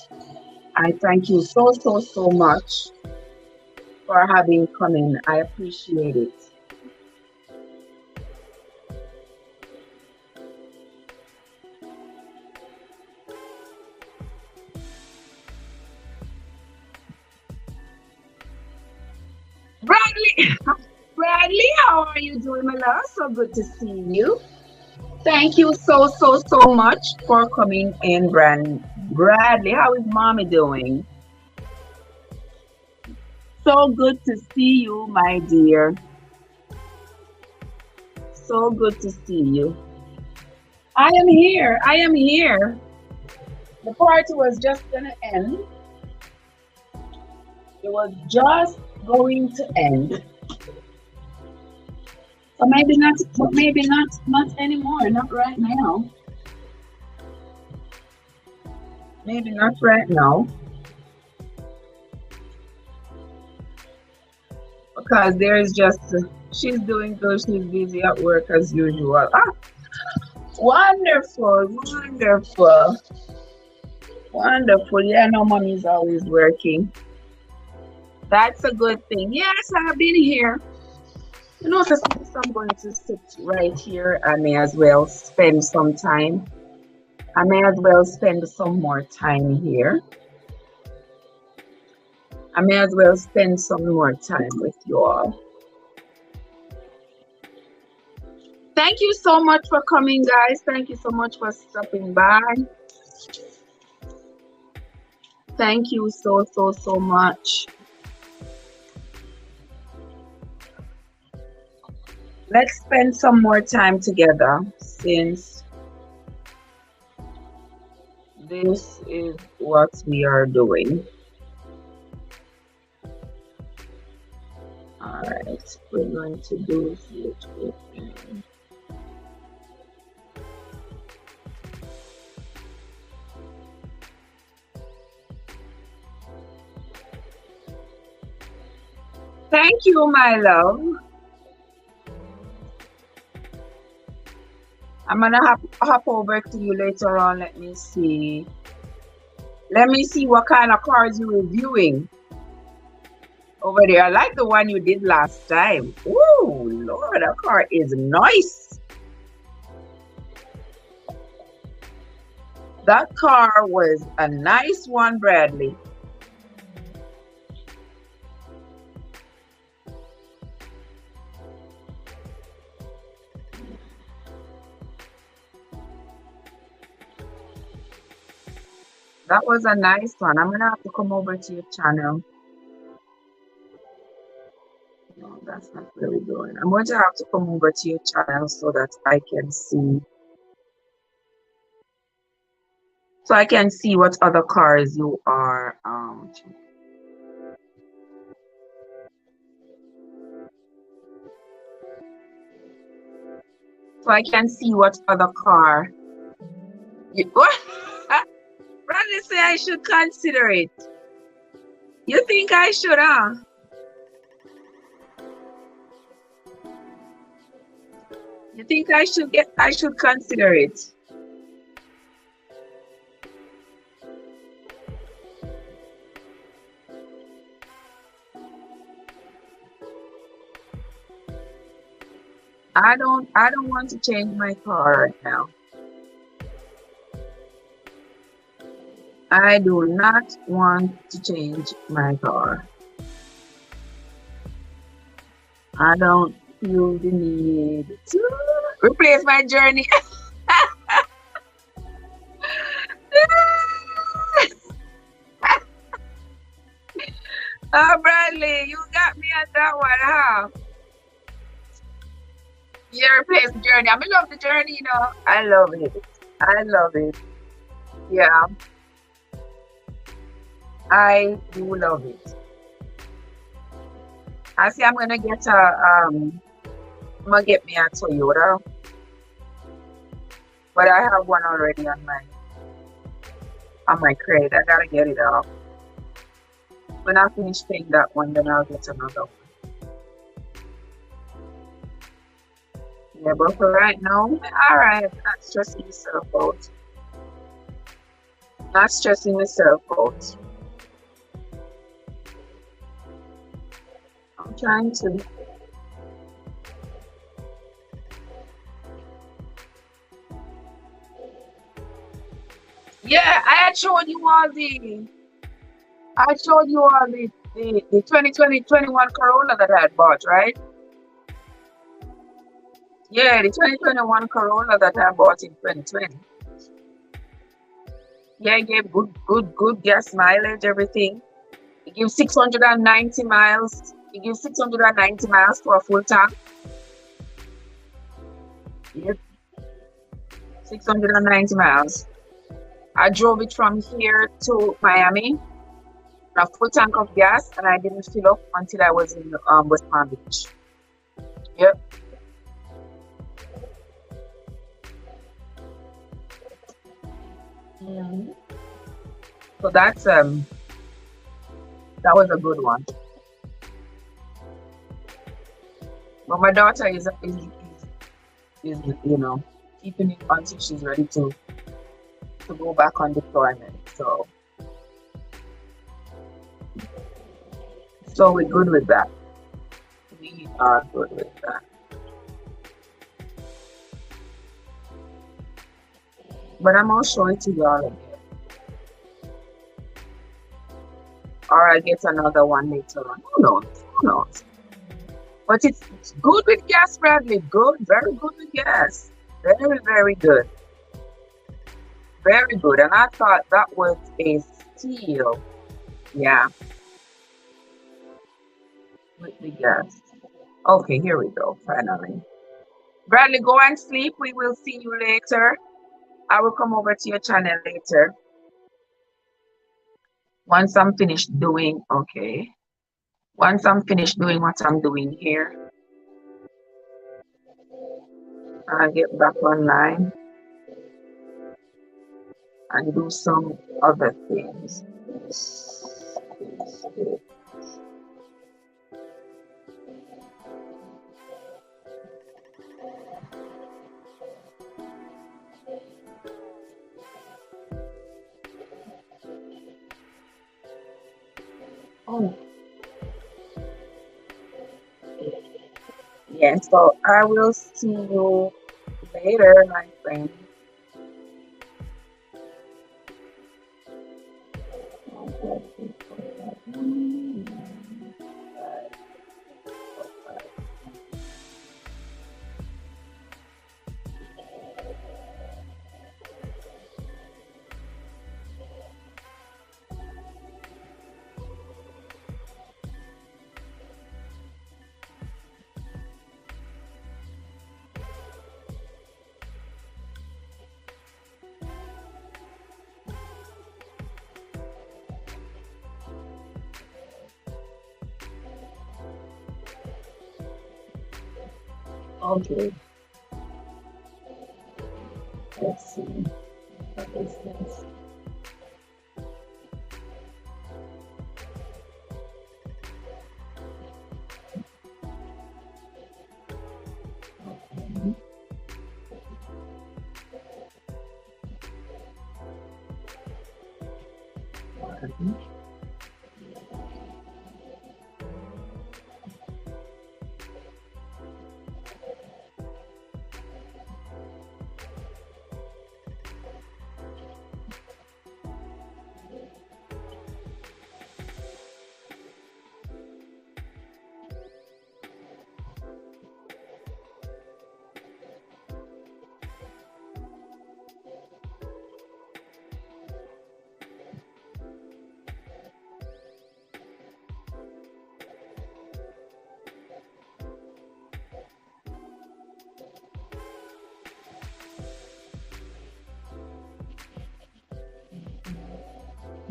I thank you so, so, so much for having come in. I appreciate it. Bradley, Bradley, how are you doing, my love? So good to see you. Thank you so, so, so much for coming in, Bradley. How is mommy doing? So good to see you, my dear. So good to see you. I am here. I am here. The party was just gonna end. It was just going to end. So maybe not, but maybe not anymore. Not right now. Maybe not right now. Because there is just, she's doing good. She's busy at work as usual. Ah, wonderful, wonderful, wonderful. Yeah, no, mommy's always working. That's a good thing. Yes, I've been here. You know, so since I'm going to sit right here, I may as well spend some time. I may as well spend some more time here. I may as well spend some more time with you all. Thank you so much for coming, guys. Thank you so much for stopping by. Thank you so, so, so much. Let's spend some more time together since this is what we are doing. All right, we're going to do it. Thank you, my love. I'm gonna hop over to you later on. Let me see. Let me see what kind of cars you're reviewing over there. I like the one you did last time. Ooh, Lord, that car is nice. That car was a nice one, Bradley. That was a nice one. I'm gonna have to come over to your channel. No, that's not really going. I'm going to have to come over to your channel so that I can see. So I can see what other cars you are. So I can see what other car. What? Bradley say I should consider it. You think I should, huh? You think I should consider it? I don't want to change my car right now. I do not want to change my car. I don't You need to replace my journey. Oh, Bradley, you got me at that one, huh? Yeah, replace the journey. I love the journey, you know. I love it. I love it. Yeah, I do love it. I see I'm gonna get I'm gonna get me a Toyota, but I have one already on my credit. I gotta get it off. When I finish paying that one, then I'll get another one. Yeah, but for right now, all right, not stressing myself out. Not stressing myself out. I'm trying to. Yeah, I had showed you all the. I showed you all the 2020 21 Corolla that I had bought, right? Yeah, the 2021 Corolla that I bought in 2020. Yeah, it gave good gas mileage, everything. It gives 690 miles. It gives 690 miles for a full tank. Yep, 690 miles. I drove it from here to Miami, a full tank of gas, and I didn't fill up until I was in West Palm Beach. Yep. Mhm. So that was a good one. But my daughter is keeping it until she's ready to go back on deployment. So we're good with that. We are good with that. But I'm gonna show it to y'all again. Or I get another one later on. Who knows? Who knows? But it's good with gas, Bradley. Good, very good with gas. Very, very good. Very good. And I thought that was a steal. Yeah, with the gas. Okay, here we go, finally. Bradley, go and sleep. We will see you later. I will come over to your channel later. Once I'm finished doing, okay. Once I'm finished doing what I'm doing here, I'll get back online and do some other things. Oh, yeah, so I will see you later, my friend. Okay, let's see. What is this?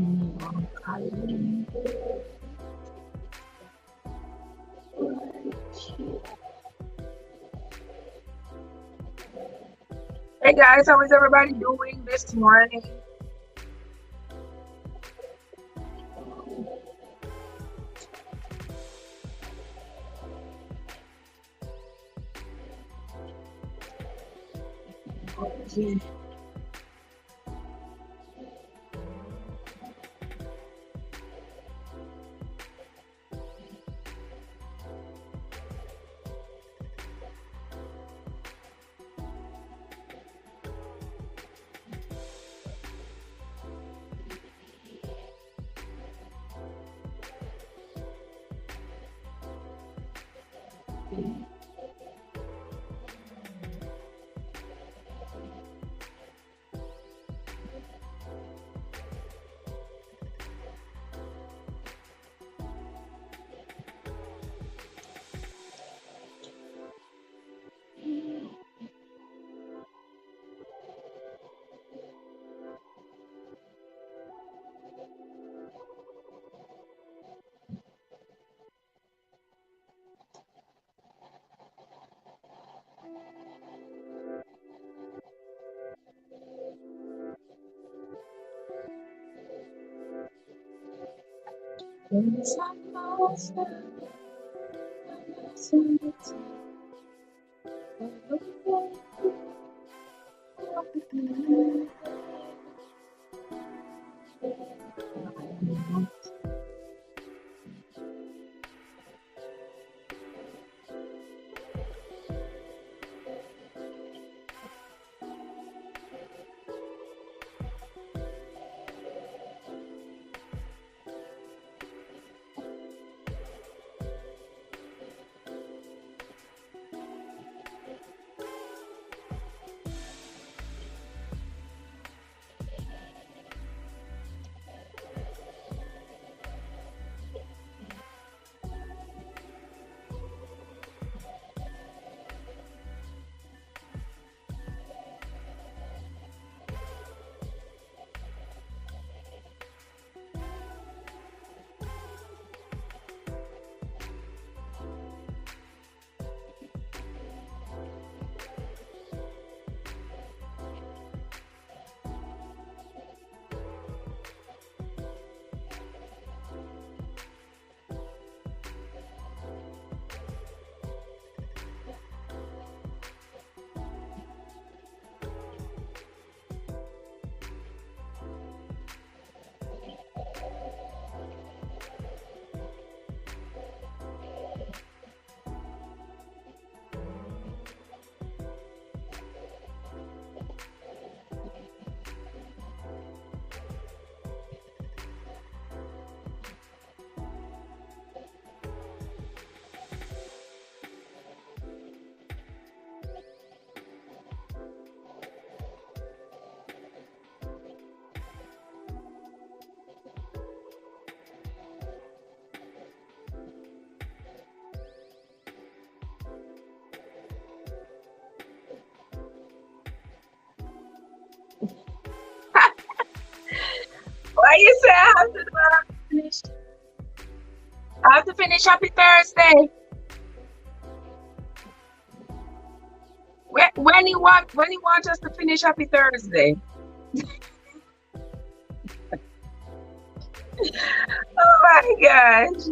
Hey guys, how is everybody doing this morning? Okay. Why you say I have to do it? I have to finish. I have to finish Happy Thursday. When you want us to finish Happy Thursday? Oh my gosh.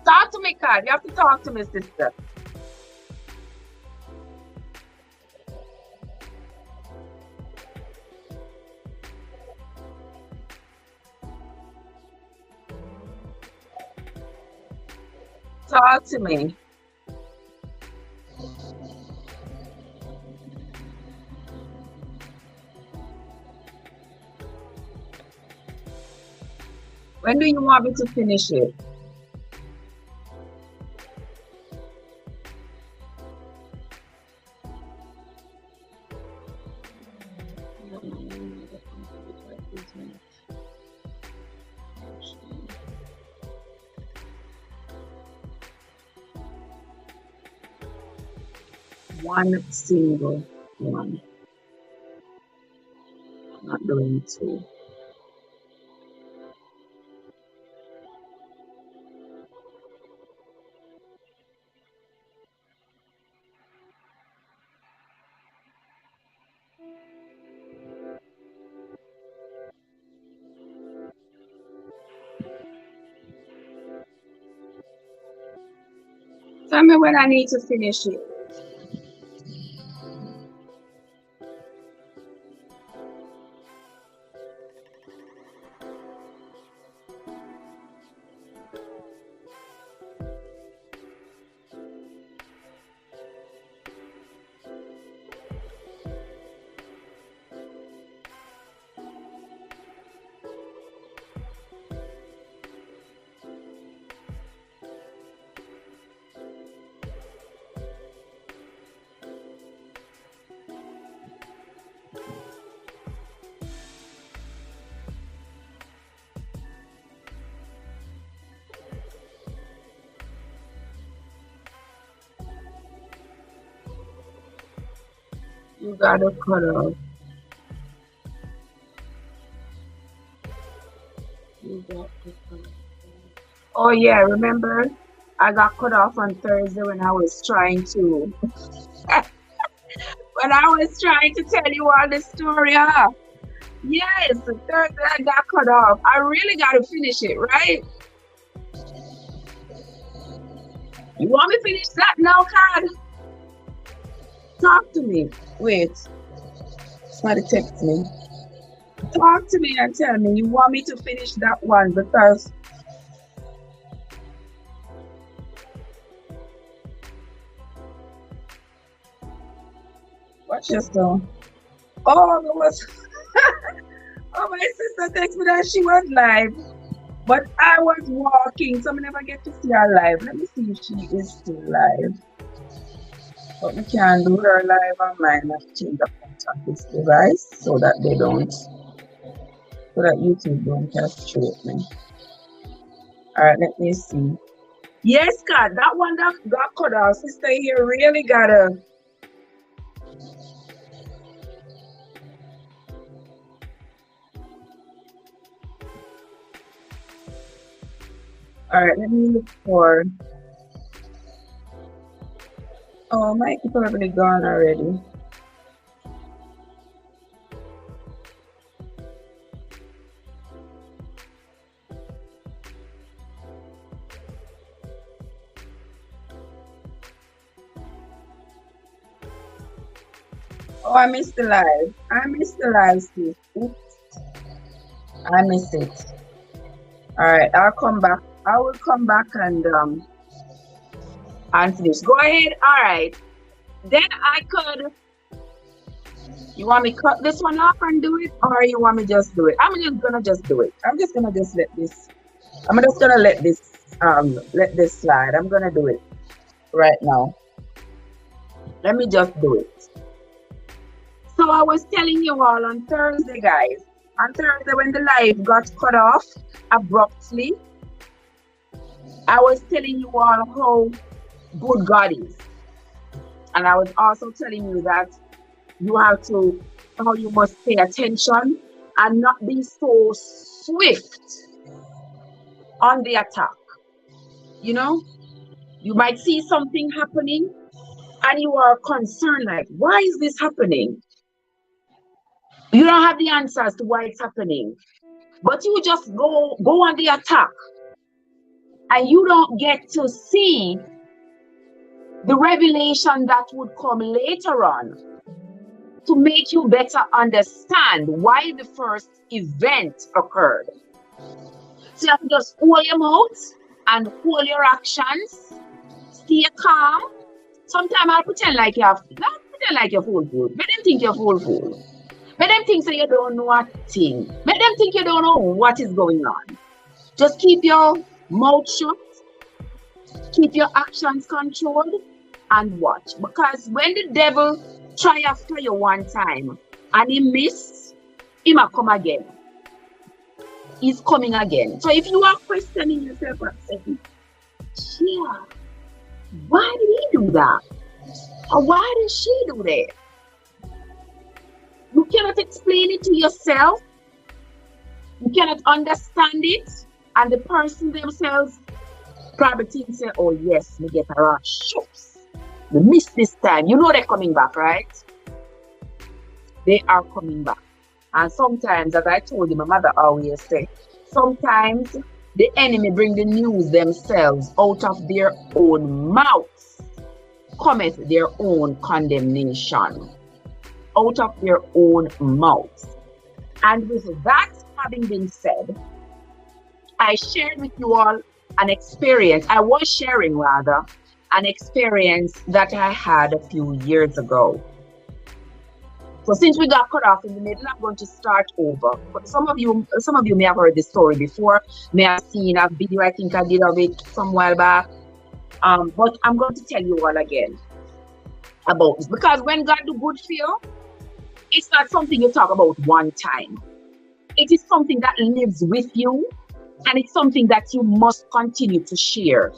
Talk to me, Kat. You have to talk to me, sister. Talk to me. When do you want me to finish it? One single one. I'm not doing two. Tell me when I need to finish it. You gotta cut off. You got to cut off. Oh yeah, remember? I got cut off on Thursday when I was trying to tell you all the story, huh? Yes, Thursday I got cut off. I really gotta finish it, right? You want me to finish that now, Cad? Talk to me. Wait. Somebody text me. Talk to me and tell me you want me to finish that one because watch yourself. Oh, there was oh, my sister texted me that she was live, but I was walking, so I never get to see her live. Let me see if she is still live. But we can do her live online. I have to change the contact this device so that YouTube don't castrate me. Alright, let me see. Yes, God, that one that got cut off, sister here really gotta. Alright, let me look for. Oh, Mike is probably gone already. Oh, I missed the live. I missed the live, Steve. Oops. I missed it. Alright, I'll come back. I will come back and finish. Go ahead. Alright. Then I could. You want me to cut this one off and do it, or you want me just do it? I'm just gonna just do it. I'm just gonna just let this. I'm just gonna let this slide. I'm gonna do it right now. Let me just do it. So I was telling you all on Thursday, guys. On Thursday when the live got cut off abruptly, I was telling you all how good God is. And I was also telling you that how you must pay attention and not be so swift on the attack. You know, you might see something happening and you are concerned, like, why is this happening? You don't have the answers to why it's happening, but you just go on the attack and you don't get to see the revelation that would come later on to make you better understand why the first event occurred. So you have to just hold your mouth and hold your actions, stay calm. Sometimes I'll pretend like you're fool. Make them think you're fool. Make them think that you don't know a thing. Make them think you don't know what is going on. Just keep your mouth shut, keep your actions controlled, and watch. Because when the devil try after you one time and he miss, he might come again. He's coming again. So if you are questioning yourself and saying, yeah, why did he do that? Or why did she do that? You cannot explain it to yourself. You cannot understand it. And the person themselves probably think, say, oh yes, me get a rush. Shucks. We missed this time. You know they're coming back, right? They are coming back. And sometimes, as I told you, my mother always say, sometimes The enemy bring the news themselves out of their own mouths, cometh their own condemnation. Out of their own mouths. And with that having been said, I shared with you all an experience. I was sharing rather an experience that I had a few years ago. So since we got cut off in the middle, I'm going to start over. But some of you may have heard this story before, may have seen a video I think I did of it some while back. But I'm going to tell you all again about this, because when God do good for you, it's not something you talk about one time. It is something that lives with you, and it's something that you must continue to share.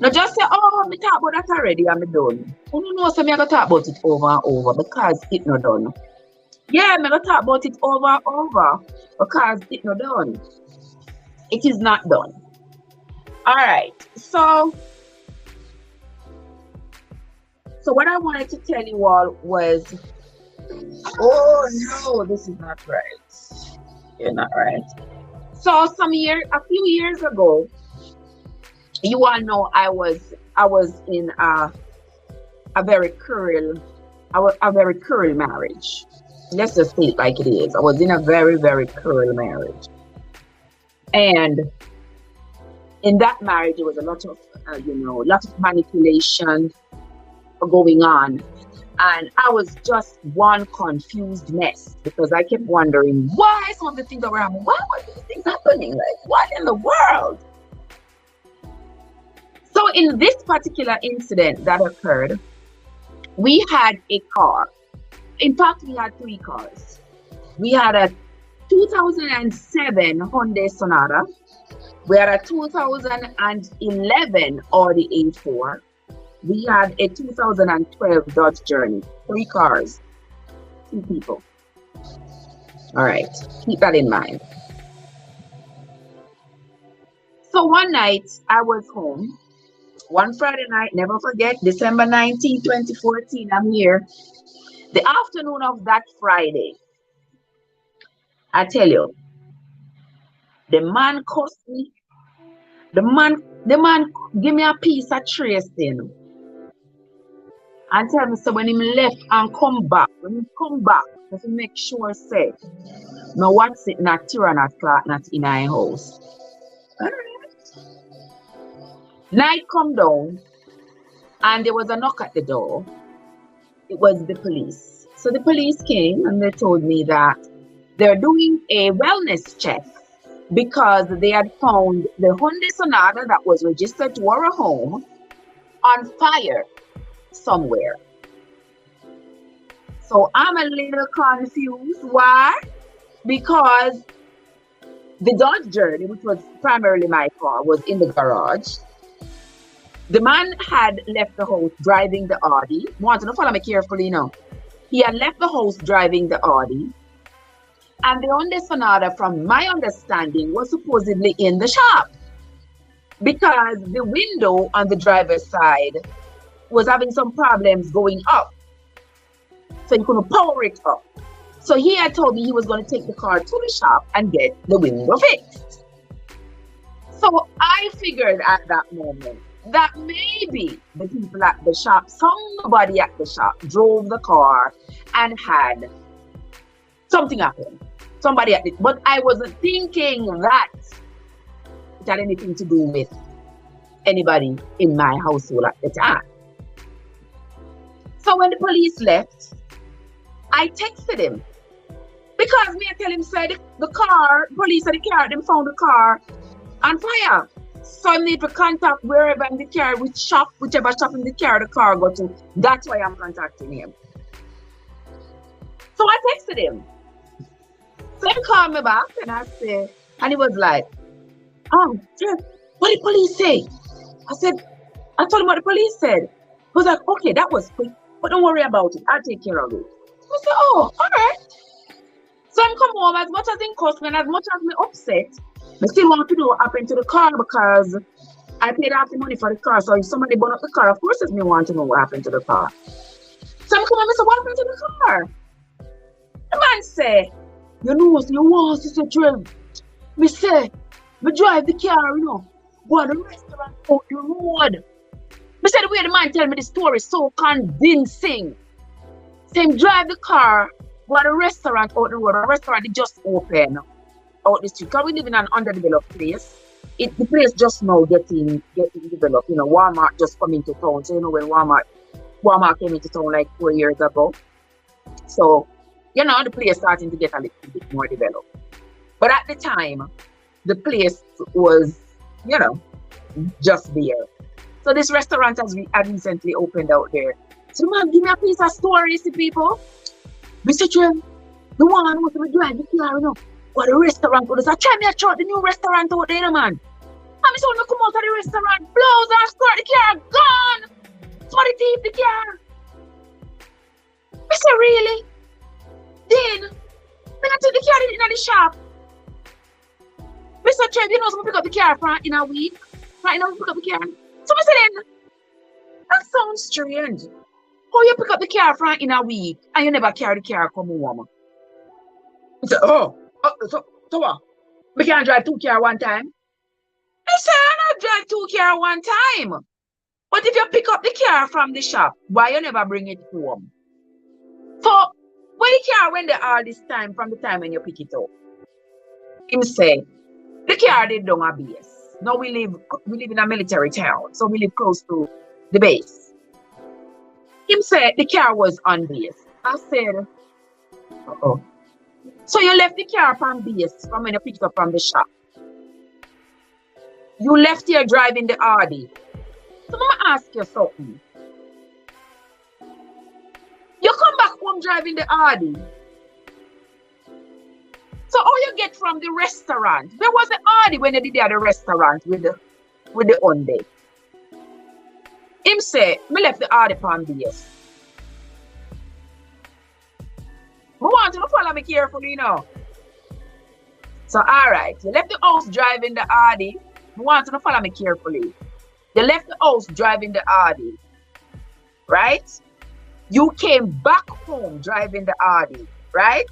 Now just say, oh, me talk about that already, I'm done. Oh no, so me I go talk about it over and over because it not done. Yeah, me go talk about it over and over because it not done. It is not done. All right, so what I wanted to tell you all was, oh no, this is not right. You're not right. So a few years ago, you all know I was in a very cruel marriage. Let's just say it like it is. I was in a very, very cruel marriage, and in that marriage, there was a lot of manipulation going on, and I was just one confused mess because I kept wondering why some of the things that were happening. Why were these things happening? Like, what in the world? So in this particular incident that occurred, we had a car. In fact, we had 3 cars. We had a 2007 Hyundai Sonata. We had a 2011 Audi A4. We had a 2012 Dodge Journey. 3 cars, 2 people. All right, keep that in mind. So one night I was home. One Friday night, never forget, December 19, 2014, I'm here. The afternoon of that Friday, I tell you, the man cussed me. The man give me a piece of trace in. And tell me, so when he left and come back, just make sure, say, no, what's it, not Tyranat Clark, not in our house. All right. Night come down, and there was a knock at the door. It was the police. So the police came and they told me that they're doing a wellness check because they had found the Hyundai Sonata that was registered to our home on fire somewhere. So I'm a little confused. Why? Because the Dodge Journey, which was primarily my car, was in the garage. The man had left the house driving the Audi. Want to follow me carefully now. He had left the house driving the Audi. And the Hyundai Sonata, from my understanding, was supposedly in the shop because the window on the driver's side was having some problems going up. So he couldn't power it up. So he had told me he was going to take the car to the shop and get the window fixed. So I figured at that moment that maybe the people at the shop, somebody at the shop drove the car and had something happen. Somebody at it. But I wasn't thinking that it had anything to do with anybody in my household at the time. So when the police left, I texted him. Because me I tell him, said the car, police at the car, them found the car on fire. So I need to contact wherever in the car, which shop, whichever shop in the car go to. That's why I'm contacting him. So I texted him. So he called me back and I said, and he was like, Jeff, what did the police say? I told him what the police said. He was like, okay, that was quick, but don't worry about it. I'll take care of it. I said, oh, all right. So I'm come home, as much as it cost me and as much as me upset, I still want to know what happened to the car because I paid half the money for the car. So if somebody burn up the car, of course it's me want to know what happened to the car. So I'm come home and say, what happened to the car? The man say, you know, you want to say, Trell. Me say, Me drive the car, you know, go to the restaurant out the road. Me said the way the man tell me the story is so convincing. Same drive the car, go to the restaurant out the road. The restaurant is just open out the street. Because we live in an underdeveloped place. The place just now getting developed. You know, Walmart just come into town. So you know when Walmart came into town like 4 years ago. So, you know, the place starting to get a little bit more developed. But at the time, the place was, you know, just there. So this restaurant had recently opened out there. So man, give me a piece of stories to people. Mr. Trev, the one who was drive the car, you know, or the restaurant. So I try me to check the new restaurant out there, man. And I saw me come out of the restaurant, blows and skirt, the car gone. Somebody thief the car. I said, really? Then, I took the car in the shop. Mr. Trev, you know, so I pick up the car in a week. Right now, I pick up the car. So I said, then, that sounds strange. How you pick up the car in a week and you never carry the car come home? He said, so what? We can't drive 2 cars one time? I said, I not drive 2 cars one time. But if you pick up the car from the shop, why you never bring it home? So, where the car went there all this time from the time when you pick it up? Him say, the car did down a base. Now we live in a military town, so we live close to the base. Him said the car was on base. I said, uh-oh. So you left the car on base from when you picked it up from the shop. You left here driving the Audi. So I'm gonna ask you something. You come back home driving the Audi. So all you get from the restaurant, where was the Audi when you did at the restaurant with the Hyundai? Him say, me left the Audi on base. I want you to follow me carefully, you know. So alright, you left the house driving the Audi. I want you to follow me carefully. You left the house driving the Audi. Right? You came back home driving the Audi. Right?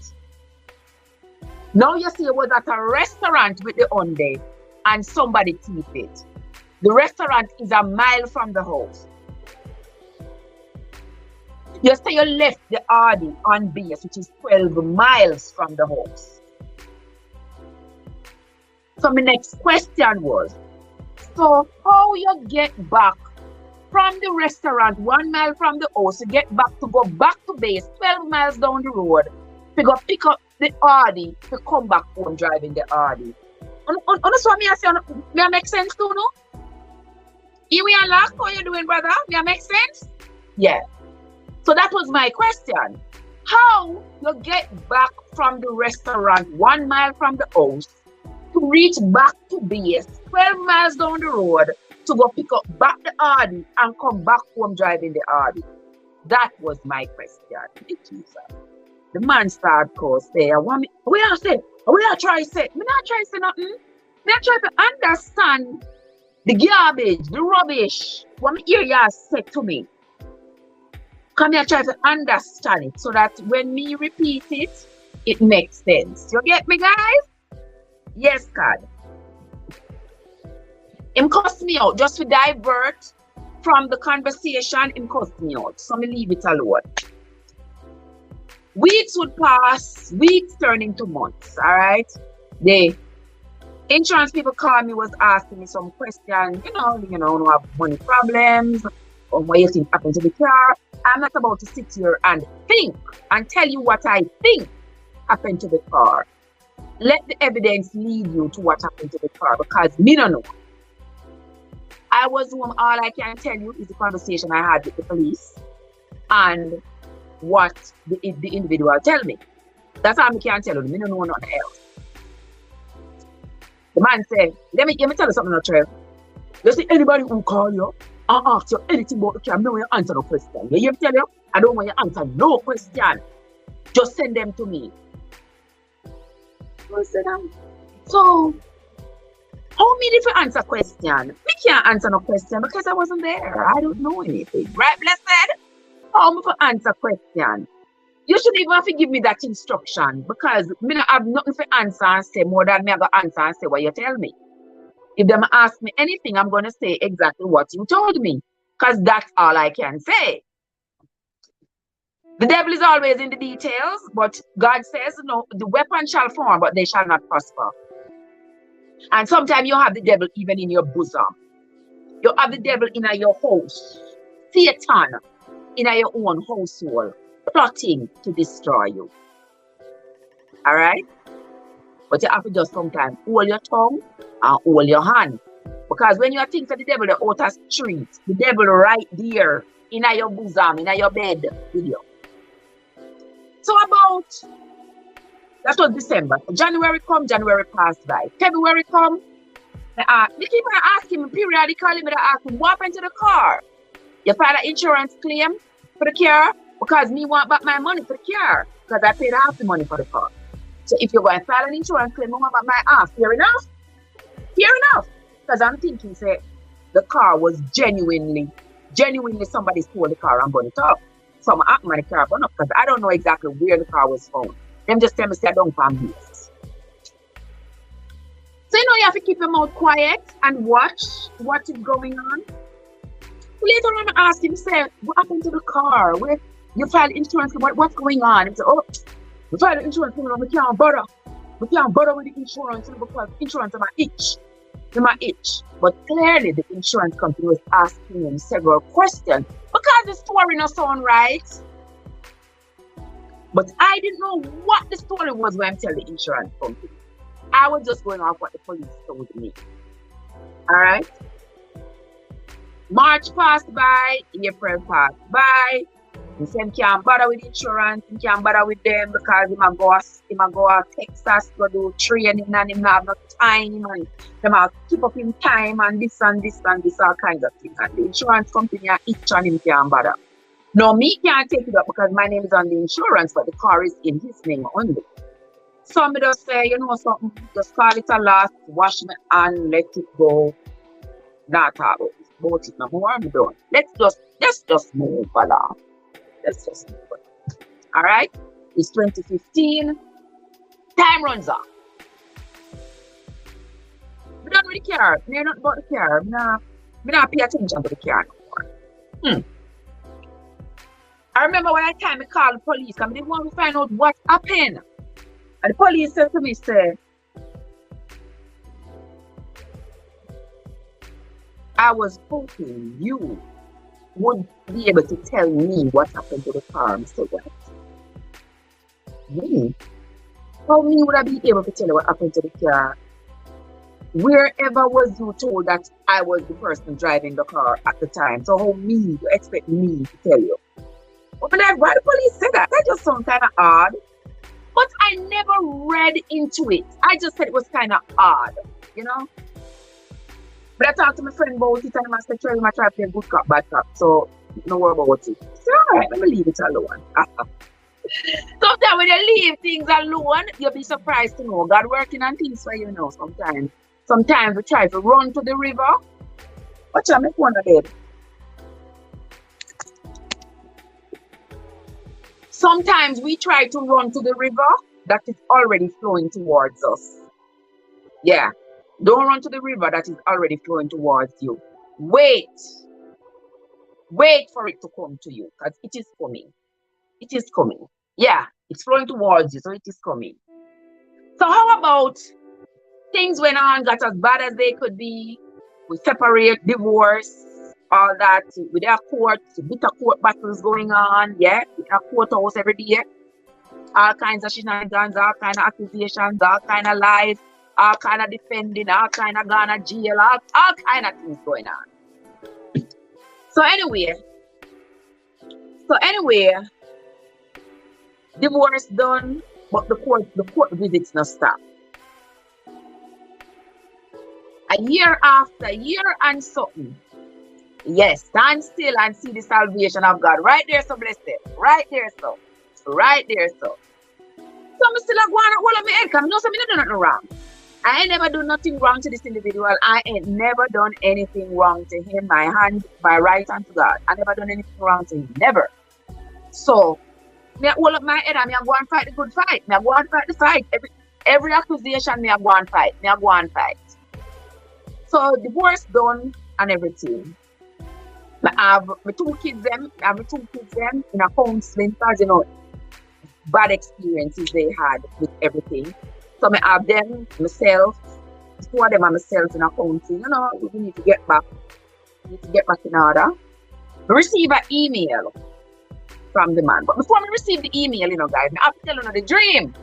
Now you see you was at a restaurant with the Hyundai and somebody thief it. The restaurant is a mile from the house. You say you left the Audi on base, which is 12 miles from the house. So my next question was, so how you get back from the restaurant 1 mile from the house, you get back to go back to base 12 miles down the road, to go pick up the Audi to come back home driving the Audi. Honestly, me I say, me make sense too, no? You we unlock, how you doing, brother? Me make sense? Yeah. So that was my question. How you get back from the restaurant 1 mile from the house to reach back to base 12 miles down the road to go pick up back the Audi and come back home driving the Audi? That was my question. The man started to say, we are trying to say, me not try to say nothing. Me try to understand the garbage, the rubbish, what me hear you said to me. Come here, try to understand it so that when me repeat it, it makes sense. You get me, guys? Yes, God. Him cuss me out just to divert from the conversation. Him cuss me out, so me leave it alone. Weeks would pass, weeks turn into months. All right, the insurance people called me, was asking me some questions. You know, have money problems or what you think happened to the car. I'm not about to sit here and think and tell you what I think happened to the car. Let the evidence lead you to what happened to the car, because me don't know. I was home. All I can tell you is the conversation I had with the police and what the individual tell me. That's all I can tell you. Me don't know nothing else. The man said, let me tell you something, Trev. You see anybody who call you and ask you anything about the car, I don't want you answer no question. You hear me tell you? I don't want you answer no question. Just send them to me. So, how me if you answer question? Me can't answer no question because I wasn't there. I don't know anything. Right, blessed? How me for answer question? You shouldn't even have to give me that instruction, because me not have nothing for answer and say more than me have to answer and say what you tell me. If them ask me anything, I'm going to say exactly what you told me, because that's all I can say. The devil is always in the details, but God says, no, the weapon shall form, but they shall not prosper. And sometimes you have the devil even in your bosom. You have the devil in your house, Satan in your own household, plotting to destroy you. All right? But you have to just sometimes hold your tongue and hold your hand. Because when you think of the devil, the outer street, the devil right there in your bosom, in your bed with you. So that was December. January come, January passed by. February come, they keep on asking me periodically, but I ask him, what happened to the car? You file an insurance claim for the car? Because me want back my money for the car. Because I paid half the money for the car. So if you're going to file an insurance claim, I want back my half. Fair enough? Fair enough. Because I'm thinking, say, the car was genuinely somebody stole the car and burned it up. So I'm acting the car burned up because I don't know exactly where the car was found. Them just tell me, say, I don't find this. So you have to keep your mouth quiet and watch what is going on. Later on, I ask him, say, what happened to the car? Where you filed insurance, what's going on? He said, oh, we filed insurance, we can't bother. We can't bother with the insurance because insurance is my itch. But clearly the insurance company was asking him several questions because the story not sound right. But I didn't know what the story was when I tell the insurance company. I was just going off what the police told me. All right. March passed by, April passed by. He said he can't bother with insurance, he can't bother with them because he might go to Texas to do training and he have no time and they might keep up in time and this, all kinds of things. And the insurance company are itch on him can't bother. No, me can't take it up because my name is on the insurance, but the car is in his name only. Some just say, you know something, just call it a loss, wash me and let it go. Not talk about it no more, I'm done. Let's just move along. Let's just move on. All right? It's 2015. Time runs off. We don't really care. We're not about the car. We not pay attention to the car no more. I remember when I called the police and they want to find out what happened. And the police said to me, say, I was hoping you would be able to tell me what happened to the car, Mr. White. Me? How me would I be able to tell you what happened to the car? Wherever was you told that I was the person driving the car at the time? So how me, you expect me to tell you? But like, why the police say that? That just sounds kind of odd. But I never read into it. I just said it was kind of odd, you know? But I talked to my friend about it and I said, try to play good cop, bad cop. So, no worry about it. So, all right, let me leave it alone. Sometimes when you leave things alone, you'll be surprised to know God working on things for you know sometimes. Sometimes we try to run to the river. Watch out, make one of them. Sometimes we try to run to the river that is already flowing towards us. Yeah. Don't run to the river that is already flowing towards you. Wait. Wait for it to come to you because it is coming. It is coming. Yeah, it's flowing towards you, so it is coming. So how about things went on, got as bad as they could be. We separate, divorce, all that. With our court, bitter court battles going on. Yeah, in our courthouse every day. All kinds of shenanigans, all kinds of accusations, all kinds of lies. All kind of defending, all kind of gone to jail, all kind of things going on. So anyway, divorce done, but the court visits not stop. A year and something. Yes, stand still and see the salvation of God. Right there, so blessed. Right there, so. Right there, so. So I'm still going to hold my head because I know something I do nothing wrong. I ain't never do nothing wrong to this individual. I ain't never done anything wrong to him. My right hand to God. I never done anything wrong to him. Never. So, me hold up my head and me go and fight the good fight. Me go and fight the fight. Every accusation me go and fight. Me go and fight. So divorce done and everything. I have my two kids them in a counseling because bad experiences they had with everything. So I have them myself, two of them are myself in a counseling. We need to get back. In order. I receive an email from the man. But before I receive the email, guys, I have to tell you the dream.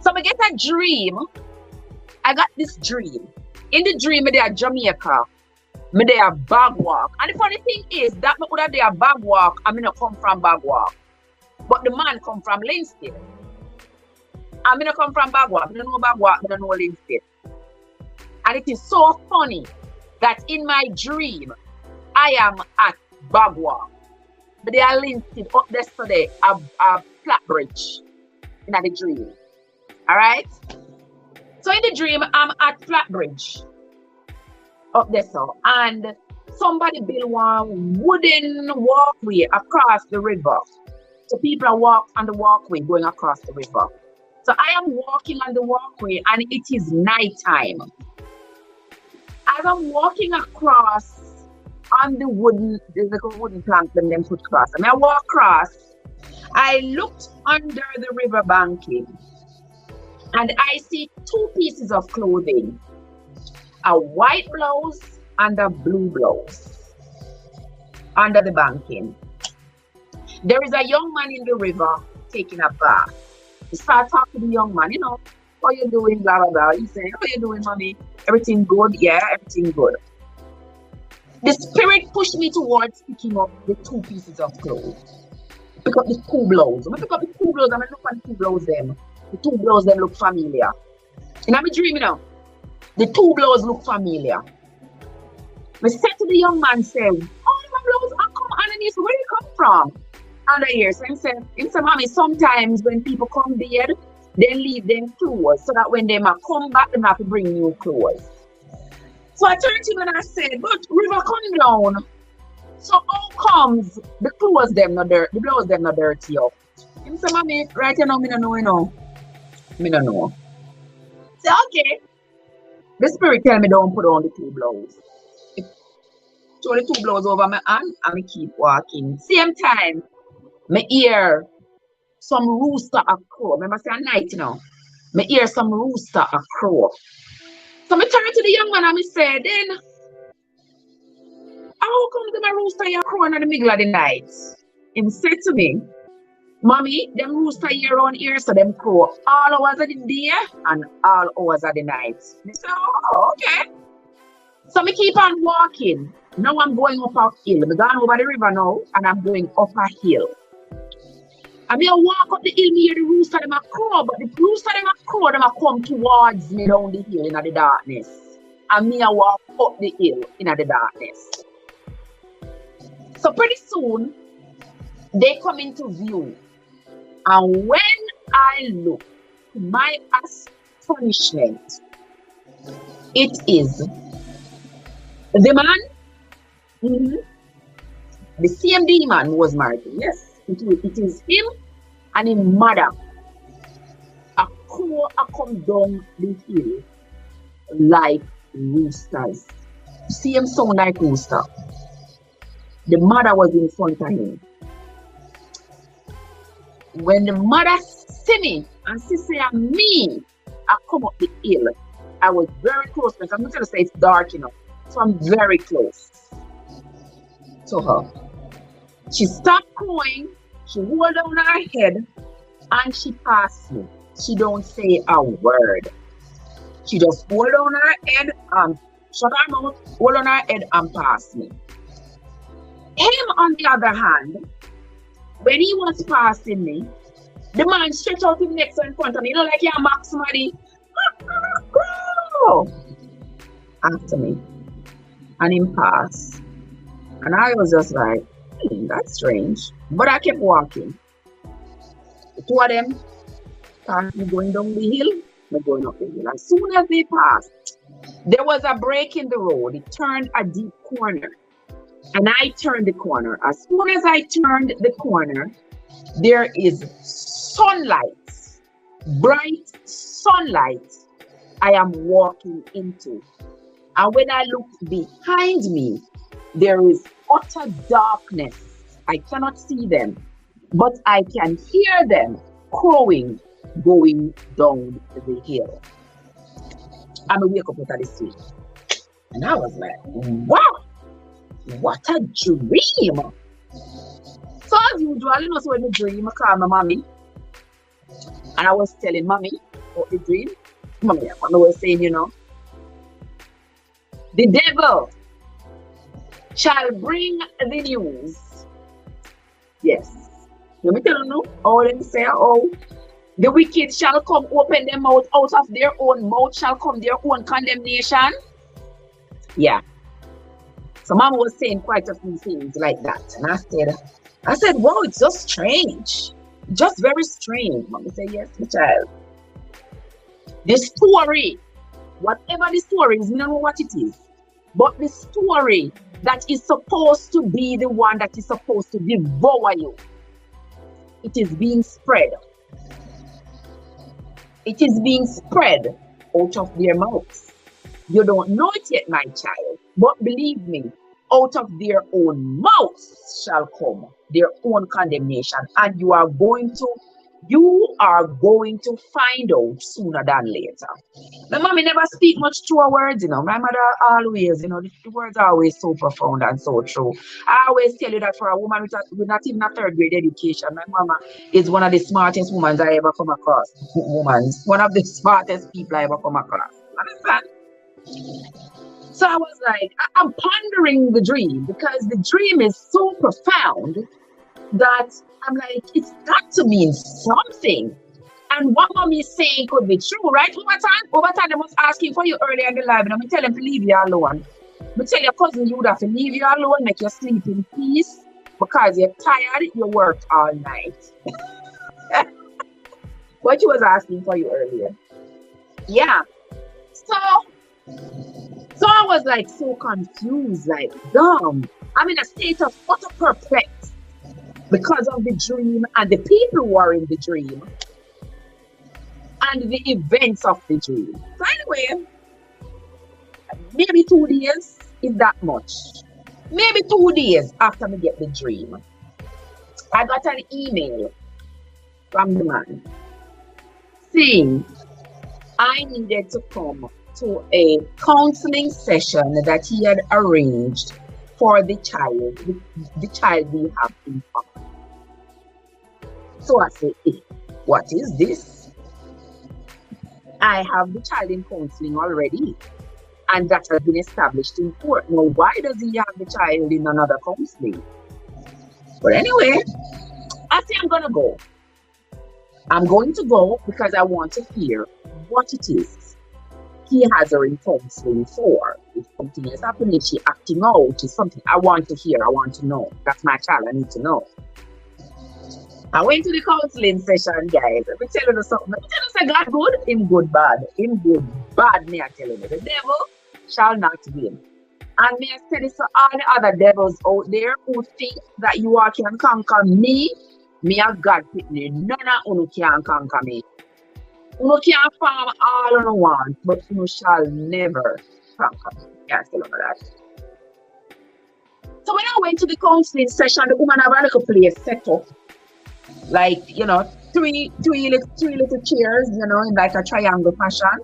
So I get a dream. I got this dream. In the dream, I at Jamaica. Me there a bag walk. And the funny thing is that me would have there a bag walk, I not come from bag walk. But the man come from Linstead. I not come from bag walk. I don't know bag walk, I don't know Linstead. And it is so funny that in my dream, I am at bag walk. But they are Linstead up there today, a flat bridge in the dream. Alright? So in the dream, I'm at Flatbridge up there, and somebody built one wooden walkway across the river. So people are walking on the walkway going across the river. So I am walking on the walkway and it is nighttime. As I'm walking across on the wooden, there's like a wooden plank that them put across. And I walk across, I looked under the river banking. And I see two pieces of clothing, a white blouse and a blue blouse under the banking. There is a young man in the river taking a bath. You start talking to the young man, how you doing, blah, blah, blah. He say, how you doing, mommy? Everything good? Yeah, everything good. The spirit pushed me towards picking up the two pieces of clothes. Pick up the two blouses. I pick up the two blouses and I look at the two blouses them. The two blouses them look familiar. And I'm dreaming now. The two blouses look familiar. I said to the young man, say, oh, my blouse, I come underneath. Where you come from? Under here. So he said, mommy, sometimes when people come there, they leave them clothes so that when they come back, they have to bring new clothes. So I turned to him and I said, but river come down. So how comes the clothes them not dirty, the blouse them not dirty up? He said, mommy, right now, me don't know, Me don't know. So okay. The spirit tell me don't put on the two blouses. Throw the two blouses over my hand and I keep walking. Same time, me hear some rooster a crow. Remember say at night, Me hear some rooster a crow. So I turn to the young man and I say, then how come my rooster a crowing in the middle of the night? He said to me, mommy, them rooster here around here, so them crow all hours of the day and all hours of the night. I said, oh, okay. So I keep on walking. Now I'm going up a hill. I'm going over the river now and I'm going up a hill. I walk up the hill, me hear the rooster them a crow, but the rooster them a crow, them a come towards me down the hill in the darkness. And me a walk up the hill in the darkness. So pretty soon, they come into view. And when I look, to my astonishment, it is the man, the same demon who was married. Yes, it is him and his mother. A crow come down the hill like roosters. See him sound like rooster. The mother was in front of him. When the mother see me and she say me, I come up the hill. I was very close because I'm not going to say it's dark enough. So I'm very close to her. She stopped crying, she hold down her head and she passed me. She don't say a word. She just hold down her head and shut her mouth, hold on her head and pass me. Him on the other hand, when he was passing me, the man stretched out his neck in front of me, like he mock somebody after me. And him passed. And I was just like, that's strange. But I kept walking. The two of them started me going down the hill, me going up the hill. As soon as they passed, there was a break in the road. It turned a deep corner. And I turned the corner. As soon as I turned the corner, there is sunlight, bright sunlight I am walking into. And when I looked behind me, there is utter darkness. I cannot see them, but I can hear them crowing, going down the hill. I'm wake up out of the sleep. And I was like, wow, what a dream. So as usual, you know, so when the dream, I call my mommy. And I was telling mommy about the dream. Mommy was saying, you know, the devil shall bring the news. Yes. Let me tell you, oh, let me say, oh, the wicked shall come open their mouth, out of their own mouth shall come their own condemnation. Yeah. So Mama was saying quite a few things like that. And I said, wow, it's just strange. Just very strange. Mama said, yes, my child. The story, whatever the story is, we don't know what it is. But the story that is supposed to be the one that is supposed to devour you, it is being spread. It is being spread out of their mouths. You don't know it yet, my child, but believe me, out of their own mouths shall come their own condemnation, and you are going to find out sooner than later. My mommy never speak much true words, you know. My mother always, you know, the words are always so profound and so true. I always tell you that for a woman with not even a third grade education, my mama is one of the smartest women I ever come across. One of the smartest people I ever come across. Understand? So I was like, I'm pondering the dream because the dream is so profound that I'm like, it's got to mean something. And what mommy is saying could be true, right? Over time, they was asking for you earlier in the live, and I'm tell them to leave you alone. I tell your cousin you would have to leave you alone, make you sleep in peace, because you're tired, you worked all night. What she was asking for you earlier. Yeah. So I was like so confused, like, dumb. I'm in a state of utter perplexity because of the dream and the people who are in the dream and the events of the dream. So anyway, maybe 2 days is that much. Maybe 2 days after me get the dream, I got an email from the man saying I needed to come to a counseling session that he had arranged for the child we have in common. So I said, hey, what is this? I have the child in counseling already, and that has been established in court. Now, why does he have the child in another counseling? But anyway, I say I'm going to go. I'm going to go because I want to hear what it is he has her in counseling for. If something is happening, she acting out, is something I want to hear, I want to know. That's my child, I need to know. I went to the counseling session, guys. Let me tell you something. Let me tell you, God good, him good bad. Him good bad, me I tell you. The devil shall not win. And me I say this to all the other devils out there who think that you all can conquer me. Me a God pitney. None of you can conquer me. You can farm all you want, but you shall never conquer me. Can't tell you that. So when I went to the counseling session, the woman have a little place set up. Like, you know, three little chairs, you know, in like a triangle fashion.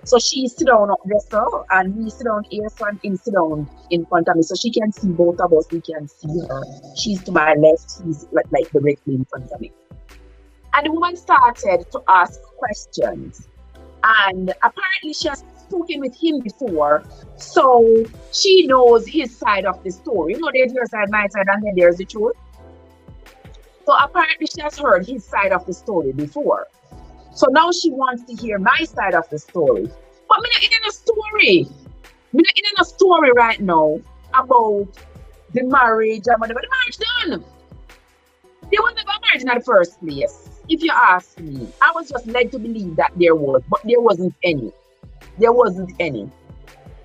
So she sit down up there, so, and me sit down here, so and him sit down in front of me. So she can see both of us, we can see her. She's to my left, he's like directly in front of me. And the woman started to ask questions. And apparently she has spoken with him before, so she knows his side of the story. You know, there's your side, my side, and then there's the truth. So apparently she has heard his side of the story before. So now she wants to hear my side of the story. But I'm not in a story. I'm not in a story right now about the marriage and whatever. The marriage done. There was never marriage in the first place. If you ask me, I was just led to believe that there was, but there wasn't any. There wasn't any.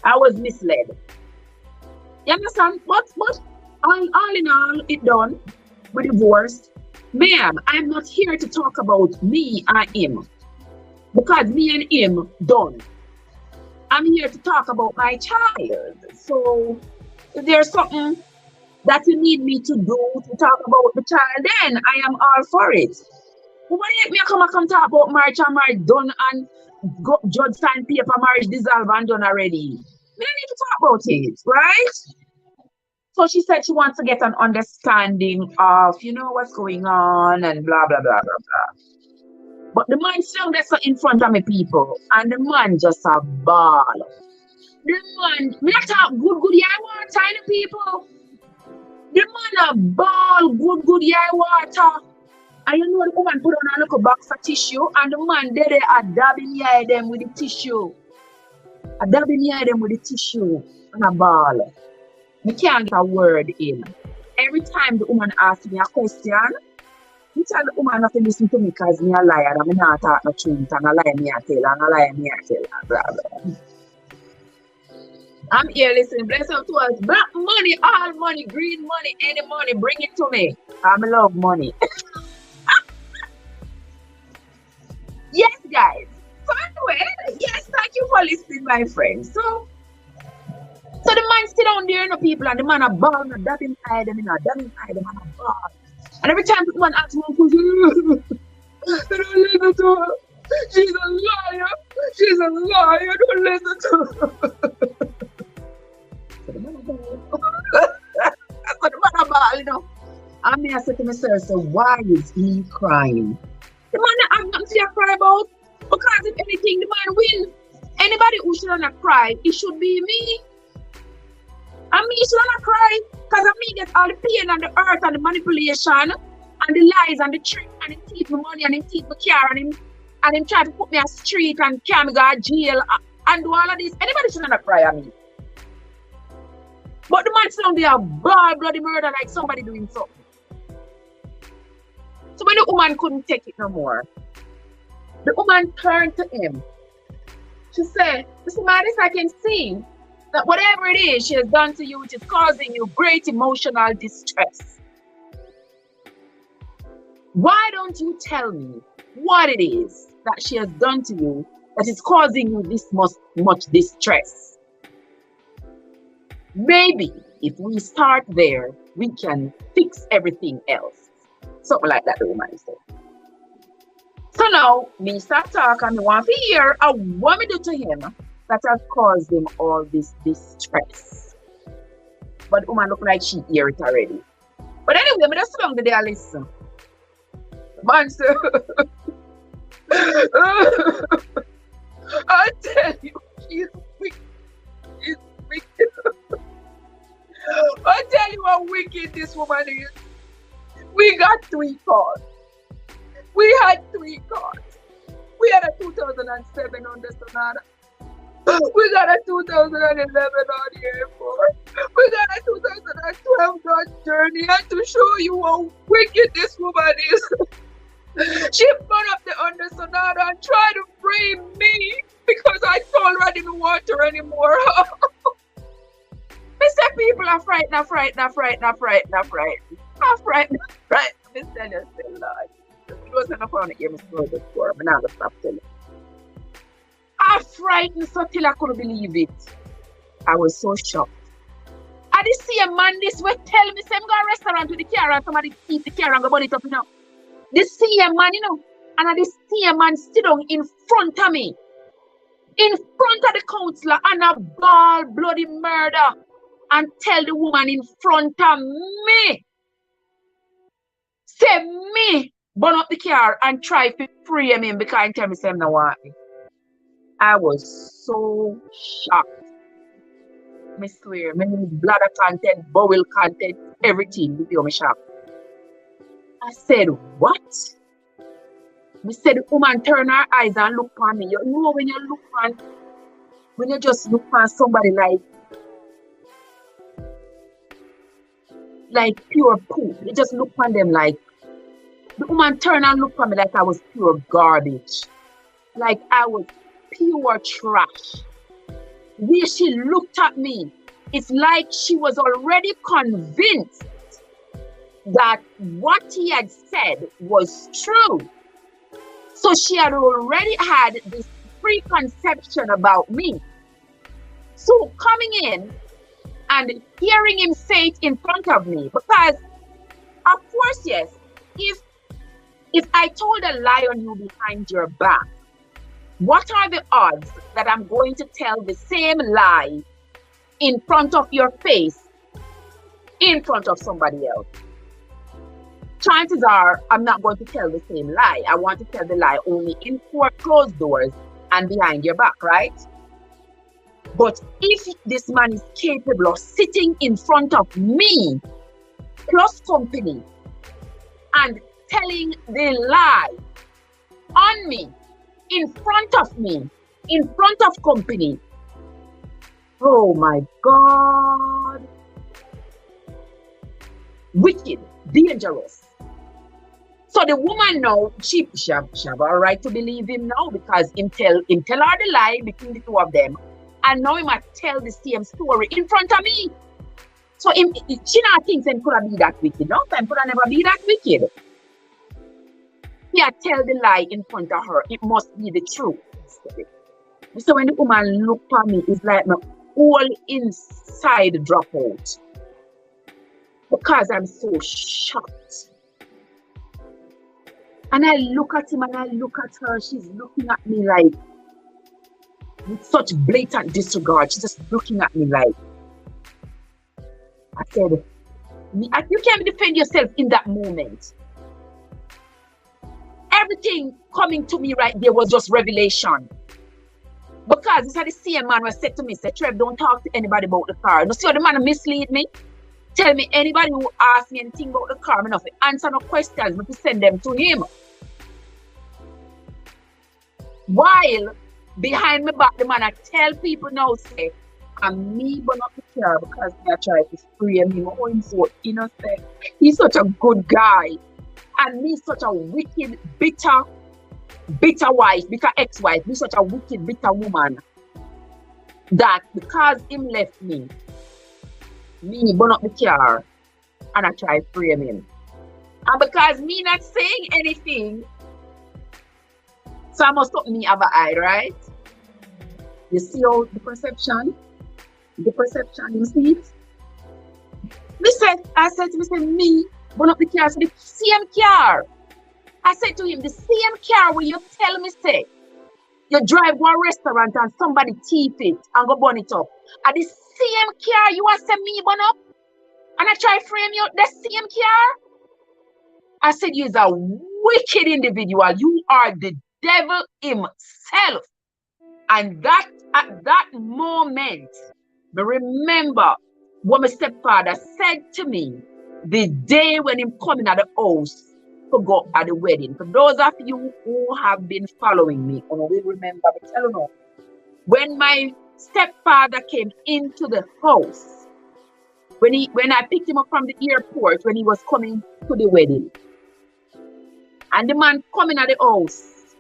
I was misled. You understand? But all in all, it done. We divorced. Ma'am, I'm not here to talk about me and him. Because me and him done. I'm here to talk about my child. So if there's something that you need me to do to talk about the child, then I am all for it. But when you come talk about marriage and marriage done and go, judge sign paper, marriage dissolved and done already. We don't need to talk about it, right? So she said she wants to get an understanding of, what's going on and blah, blah, blah, blah, blah. But the man still that's in front of me, people, and the man just a ball. The man, me not talk good, yeah, water, tiny people. The man a ball, good, yeah, water. And you know the woman put on a little box of tissue, and the man there a dabbing near them with the tissue. A dabbing near them with the tissue and a ball. We can't get a word in. Every time the woman asks me a question, I tell the woman not to listen to me because me a liar and me not talk no truth and a lie me a tell and a lie me a tell and blah blah. I'm here listening, bless up to us. Black money, all money, green money, any money, bring it to me. I love money. Yes, guys. So anyway, yes, thank you for listening, my friends. So the man still down there, people, and the man a ball, and that inside them, that inside them, and a ball. And every time the woman asks me, don't listen to her. She's a liar. She's a liar. Don't listen to her. So the man a ball. So the man a ball, And me I said to myself, so why is he crying? The man have nothing to cry about. Because if anything, the man win. Anybody who should not cry, it should be me. And me should not cry. Because me get all the pain and the hurt and the manipulation and the lies and the trick and him take my money and him take my car and him try to put me on the street and carry me go to jail and do all of this. Anybody should not cry at me. But the man still on there ball bloody murder like somebody doing something. So when the woman couldn't take it no more, the woman turned to him. She said, Mr. Madis, I can see that whatever it is she has done to you, it is causing you great emotional distress. Why don't you tell me what it is that she has done to you that is causing you this much distress? Maybe if we start there, we can fix everything else. Something like that, the woman said. So now, me start talking, and me want to hear what me do to him that has caused him all this distress. But the woman look like she hear it already. But anyway, me just sit down there and listen. The man said, I tell you, she's wicked. She's wicked. I tell you how wicked this woman is. We got 3 cars. We had 3 cars. We had a 2007 Honda Sonata. We got a 2011 Audi A4. We got a 2012 Dodge Journey. And to show you how wicked this woman is, she burned up the Honda Sonata and tried to frame me because I told her I didn't want her anymore. Mr. People are frightened. Not frightened. Miss Daniel still Lord. It wasn't a phone that gave me story before, but now I stop telling. I frightened so till I couldn't believe it. I was so shocked. I did see a man this way tell me, say, I'm going to a restaurant with the car and somebody keep the car and go burn it up, This see a man, and I did see a man sit down in front of me. In front of the counselor and a ball bloody murder and tell the woman in front of me. Say me burn up the car and try to free him because he tell me him not want me. I was so shocked. I swear, my bladder content, bowel content, everything with me shocked. I said, what? I said the woman turn her eyes and look on me. You know when you just look on somebody like pure poop. You just look on them like, the woman turned and looked at me like I was pure garbage. Like I was pure trash. Where she looked at me, it's like she was already convinced that what he had said was true. So she had already had this preconception about me So coming in and hearing him say it in front of me, because of course, yes, if I told a lie on you behind your back, what are the odds that I'm going to tell the same lie in front of your face, in front of somebody else? Chances are I'm not going to tell the same lie. I want to tell the lie only in closed doors and behind your back, right? But if this man is capable of sitting in front of me, plus company, and telling the lie on me, in front of me, in front of company, oh my God. Wicked, dangerous. So the woman now, she have a right to believe him now, because him tell her the lie between the two of them. And now he might tell the same story in front of me. So she not thinks him could be that wicked. No time could never be that wicked. He tell the lie in front of her. It must be the truth. So when the woman look at me, it's like my whole inside drop out. Because I'm so shocked. And I look at him and I look at her. She's looking at me like, with such blatant disregard. She's just looking at me like, I said, you can't defend yourself in that moment. Everything coming to me right there was just revelation. Because it's like the same man was said to me, said, Trev, don't talk to anybody about the car. You see how the man mislead me? Tell me anybody who asks me anything about the car, I'm not answer no questions, but to send them to him. While behind my back, the man I tell people now say, I'm me but not the car, because I try to free him. Oh, he's so innocent. He's such a good guy. And me such a wicked, bitter wife, bitter ex-wife, me such a wicked, bitter woman, that because him left me burn up the car and I try to frame him. And because me not saying anything, so I must stop me have an eye, right? You see how the perception, you see it? I said to him, me burn up the car, so the same car. I said to him, the same car where you tell me, say, you drive one restaurant and somebody thief it and go burn it up. And the same car you want to say me burn up? And I try to frame you the same car? I said, you is a wicked individual. You are the devil himself. And that at that moment, I remember what my stepfather said to me the day when him coming at the house to go at the wedding. For those of you who have been following me, and will remember, I tell you, when my stepfather came into the house, when I picked him up from the airport, when he was coming to the wedding, and the man coming at the house,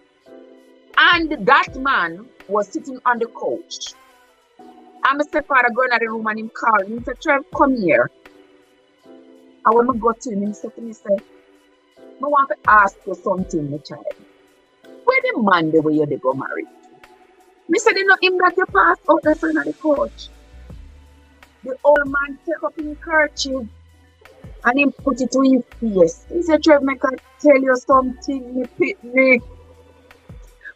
and that man was sitting on the couch. And my stepfather going at the room and him called me. He said, Trev, come here. And when I got to him, he said to me, I want to ask you something, my child. Where the man the way you go married? Me said, you know him that you passed out the front of the couch. The old man take up his kerchief and him put it to his face. He said, Trev, make I tell you something, me pit me.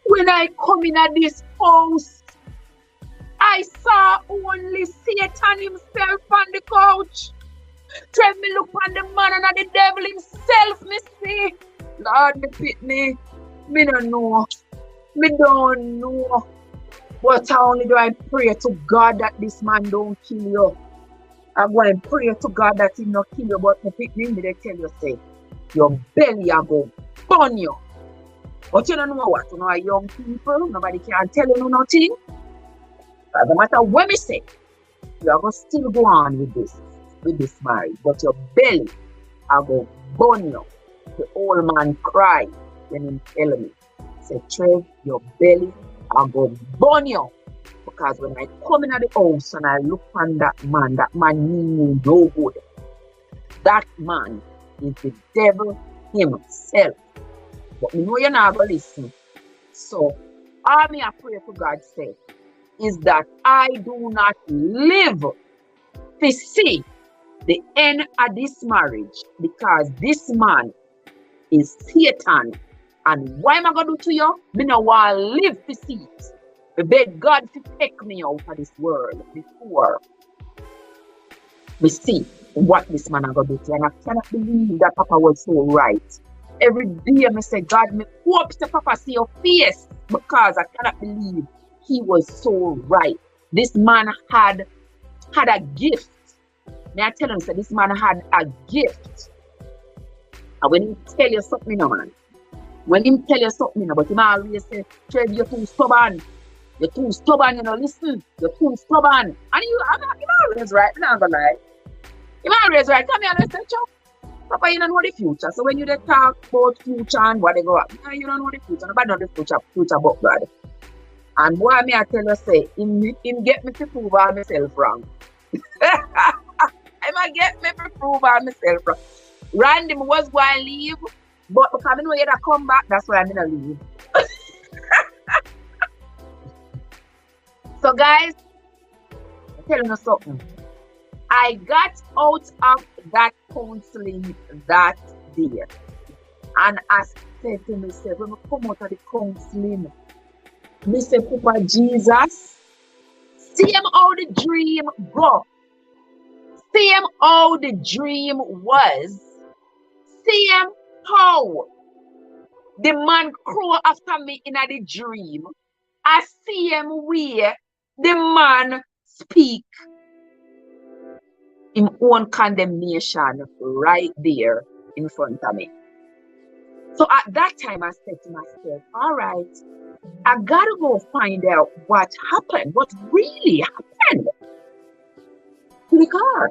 When I come in at this house, I saw only Satan himself on the couch. Trev, me look on the man and the devil himself, me see. Lord, me pit me. Me don't know. Me don't know. But only do I pray to God that this man don't kill you. I go and pray to God that he not kill you, but me pit me, they tell you, say, your belly are going to burn you. But you don't know what, you know, young people, nobody can tell you nothing. But no matter what me say, you are going to still go on with this marriage. But your belly are going to burn you. The old man cried when he tell me, say, Trev, your belly are going to burn you. Because when I come in at the house and I look on that man mean me no good. That man is the devil himself. But me know you're not going to listen. So, all me I pray for God say, is that I do not live to see the end of this marriage because this man is Satan. And why am I going to do to you? Me no want to live to see it. I beg God to take me out of this world before we see what this man is going to do. And I cannot believe that Papa was so right. Every day I say, God, me hope to Papa see your face because I cannot believe he was so right. This man had a gift. May I tell him, so this man had a gift. And when he tell you something, no man. When him tell you something, but him always say, Trev, you're too stubborn. You're too stubborn, you know, listen. You're too stubborn. And I'm always right, I'm not gonna lie. I'm always right. Come here and say, Papa, you don't know the future. So when you talk about future and what they go up, you don't know the future. Nobody know the future but God. And boy, me I tell you, say, him get me to prove all myself wrong. I might get me to prove all myself wrong. Random was going to leave, but because I know you to come back, that's why I'm going to leave. So guys, I'm telling you something. I got out of that counseling that day. And I said to myself, when I come out of the counseling, I said, Papa Jesus, see him how the dream go. See him how the dream was. See him how the man crow after me in the dream. I see him where the man speak his own condemnation right there in front of me. So at that time I said to myself, all right, I gotta go find out what happened, what really happened to the car.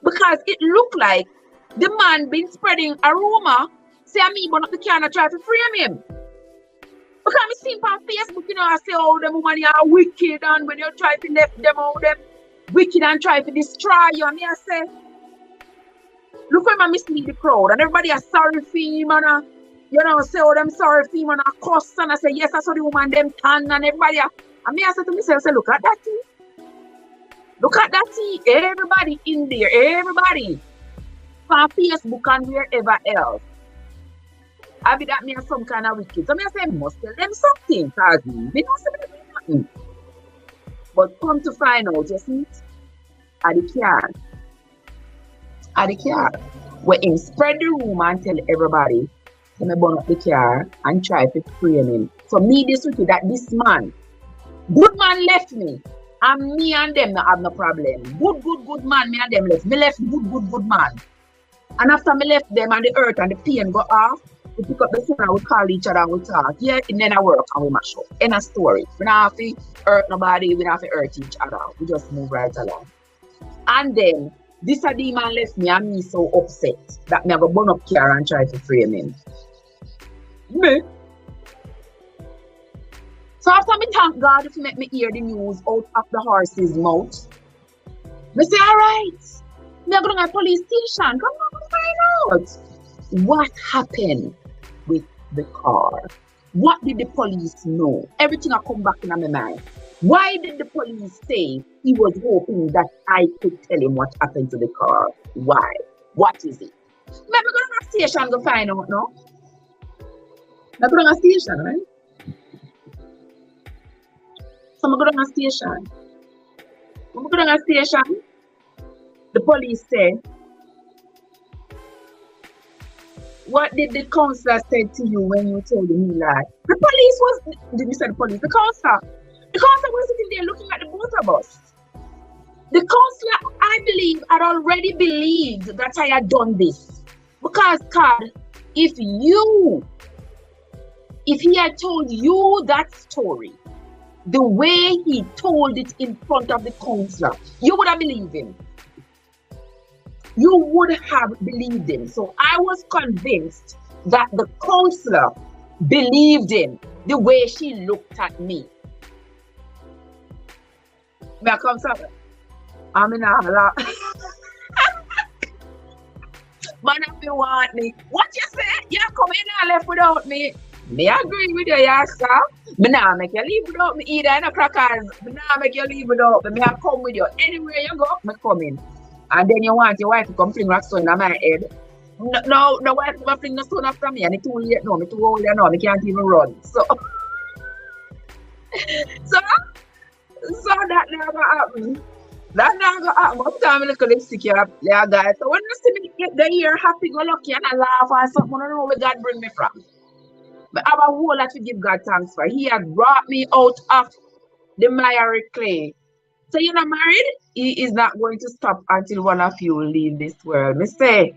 Because it looked like the man been spreading a rumor, say me but not the car and try to frame him. Because I see him on Facebook, you know, I say, oh, them women are wicked, and when you try to left them out, them wicked and try to destroy you. And me I say, look how I mislead the crowd, and everybody are sorry for him, and you know, say, oh, them sorry for him, and I cuss, and I say, yes, I saw the woman, them tan, and everybody are, and me I say to myself, say, look at that thing. Look at that thing. Everybody in there, everybody. On Facebook and wherever else. I be that me have some kind of wicked. So me I say, must tell them something, because me don't say nothing. But come to find out, you see, at the car, where him spread the rumor and tell everybody, so me burn up the car and try to frame him. So me this wicked that this man, good man left me, and me and them not have no problem. Good man, me and them left. Me left good man. And after me left them and the hurt and the pain go off, we pick up the phone and we call each other and we talk. Yeah, and then I work and we mash up. End of story. We don't have to hurt nobody, we don't have to hurt each other. We just move right along. And then, this a demon left me and me so upset that me have a burn up car and try to frame him. Me. So after me thank God if you make me hear the news out of the horse's mouth, me say, all right, me are going to the police station. Come on, find out what happened with the car. What did the police know? Everything I come back in my mind. Why did the police say he was hoping that I could tell him what happened to the car? Why? What is it? Maybe go to the station to find out, no? Maybe go to the station, right? So I go to the station. When I go to the station, the police said, what did the counselor say to you when you told him he lied? The police was, didn't you say the police? The counselor. The counselor was sitting there looking at the both of us. The counselor, I believe, had already believed that I had done this. Because, God, if he had told you that story, the way he told it in front of the counselor, you would have believed him. You would have believed him. So I was convinced that the counselor believed him the way she looked at me. May I come, sir? I'm in a holla. Man, if you want me, what you say? You come in and left without me. Me agree with you, yes, sir. Me nah make you leave without me either in a crackers. Me nah make you leave without me. Me I come with you. Anywhere you go, me coming. And then you want your wife to come fling rock stone on my head. No wife come fling the stone after me. And it's too late now. Me too old now. Me can't even run. So that never happen. That never happen. One time I look at lipstick here, yeah, guys. So when you see me get the year happy, go lucky, and I laugh or something, I don't know where God bring me from. But I have a whole lot to give God thanks for. He had brought me out of the miry clay. So you're not married? He is not going to stop until one of you leave this world. Me say.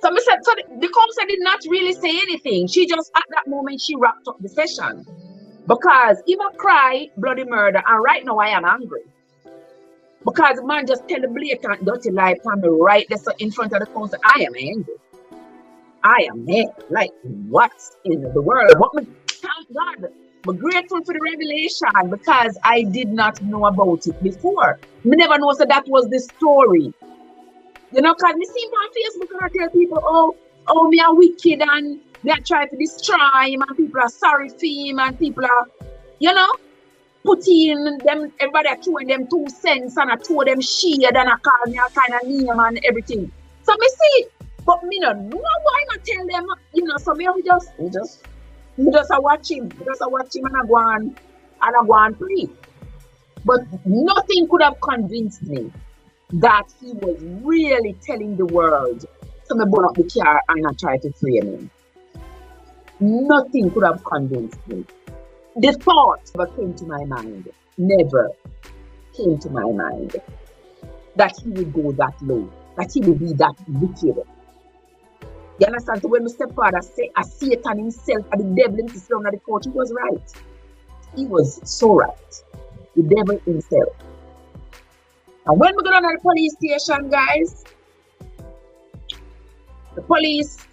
So me said, so the counsel did not really say anything. She just at that moment she wrapped up the session. Because if I cry bloody murder, and right now I am angry. Because the man just tell the blatant dirty lie from me right there in front of the council. I am angry. I am mad. Like, what in the world? What me, thank God. I'm grateful for the revelation because I did not know about it before. Me never know so that was the story. You know, because me see him on Facebook and I tell people, oh, me are wicked and they are trying to destroy him and people are sorry for him and people are, you know, putting them, everybody are throwing them 2 cents and I throw them shade and I call me a kind of name and everything. So me see, but me no know why not tell them, you know, so me just watch him. Just watch him and I go and pray. But nothing could have convinced me that he was really telling the world to me burn up the car and I try to frame him. Nothing could have convinced me. The thought never came to my mind, never came to my mind that he would go that low, that he would be that wicked. You understand? So when my stepfather say a Satan himself and the devil himself on the couch, he was right. He was so right. The devil himself. And when we go down to the police station, guys, the police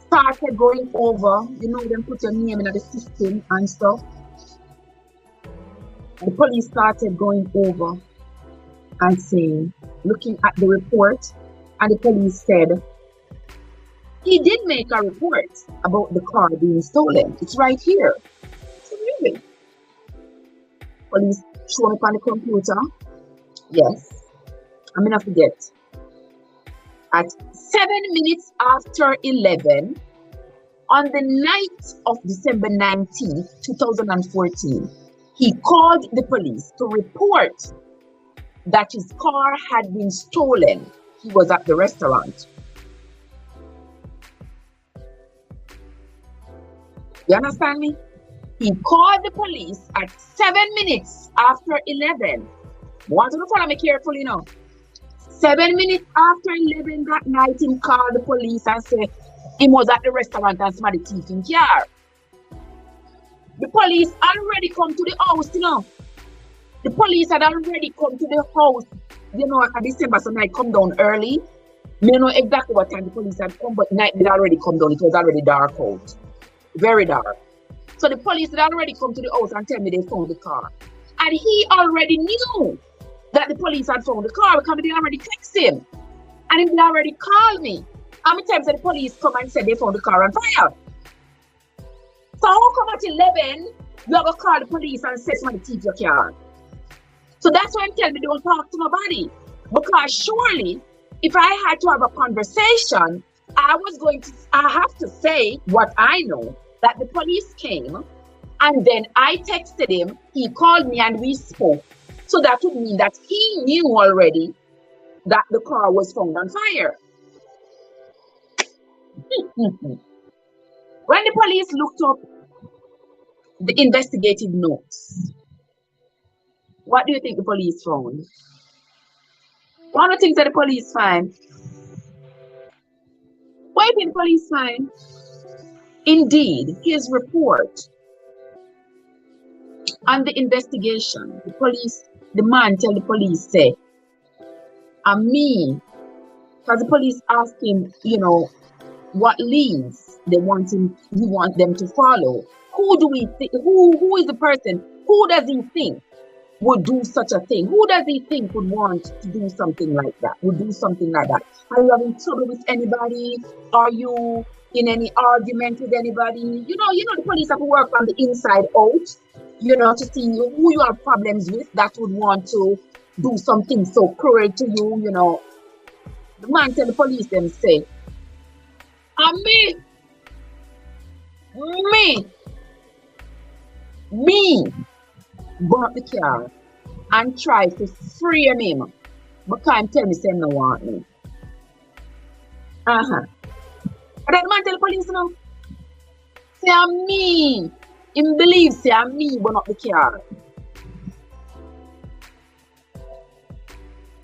started going over, you know, them put your name in the system and stuff. And the police started going over and saying, looking at the report, and the police said, he did make a report about the car being stolen. It's right here. So really? Police show up on the computer. Yes. I'm gonna forget. At 7 minutes after 11, on the night of December 19th, 2014, he called the police to report that his car had been stolen. He was at the restaurant. You understand me? He called the police at 7 minutes after 11. Want to follow me carefully now. 7 minutes after 11 that night, he called the police and said he was at the restaurant and somebody thief in car. The police already come to the house, you know. The police had already come to the house, you know, at December, so night come down early. Me know exactly what time the police had come, but night did already come down. It was already dark out. Very dark. So the police had already come to the house and tell me they found the car. And he already knew that the police had found the car because they already text him. And he already called me. How many times did the police come and said they found the car on fire? So how come at 11, you have to call the police and say somebody thief your car? So that's why I'm telling me don't talk to nobody. Because surely, if I had to have a conversation, I have to say what I know, that the police came, and then I texted him, he called me and we spoke. So that would mean that he knew already that the car was found on fire. When the police looked up the investigative notes, what do you think the police found? One of the things that the police find. What do you think the police find? Indeed, his report on the investigation, the man tell the police, say, and me, because the police asked him, you know, what leads he want them to follow. Who do we think, who is the person? Who does he think would do such a thing? Who does he think would want to do something like that? Would do something like that? Are you having trouble with anybody? Are you in any argument with anybody? You know, the police have to work on the inside out, to see who you have problems with that would want to do something so cruel to you, The man tell the police them say, and me, burn up the car and try to frame him because him tell me say him no want me. And then the man tell the police say I'm me. Him believe say I'm me burn up the car.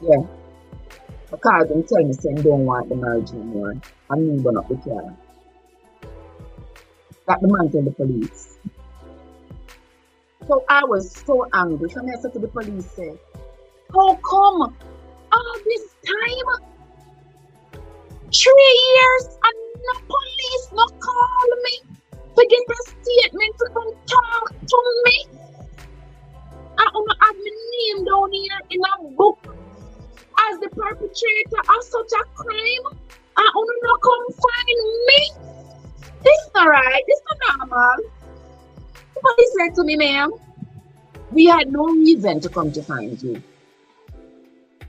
Yeah. Because him tell me say him don't want the marriage anymore. And me burn up the car. That the man tell the police. So I was so angry. So I said to the police, say, how come all this time, 3 years, and no police no call me to get a statement to come talk to me? I only have my name down here in a book as the perpetrator of such a crime. I only not come find me. This not right. This not normal. The police said to me, ma'am, we had no reason to come to find you.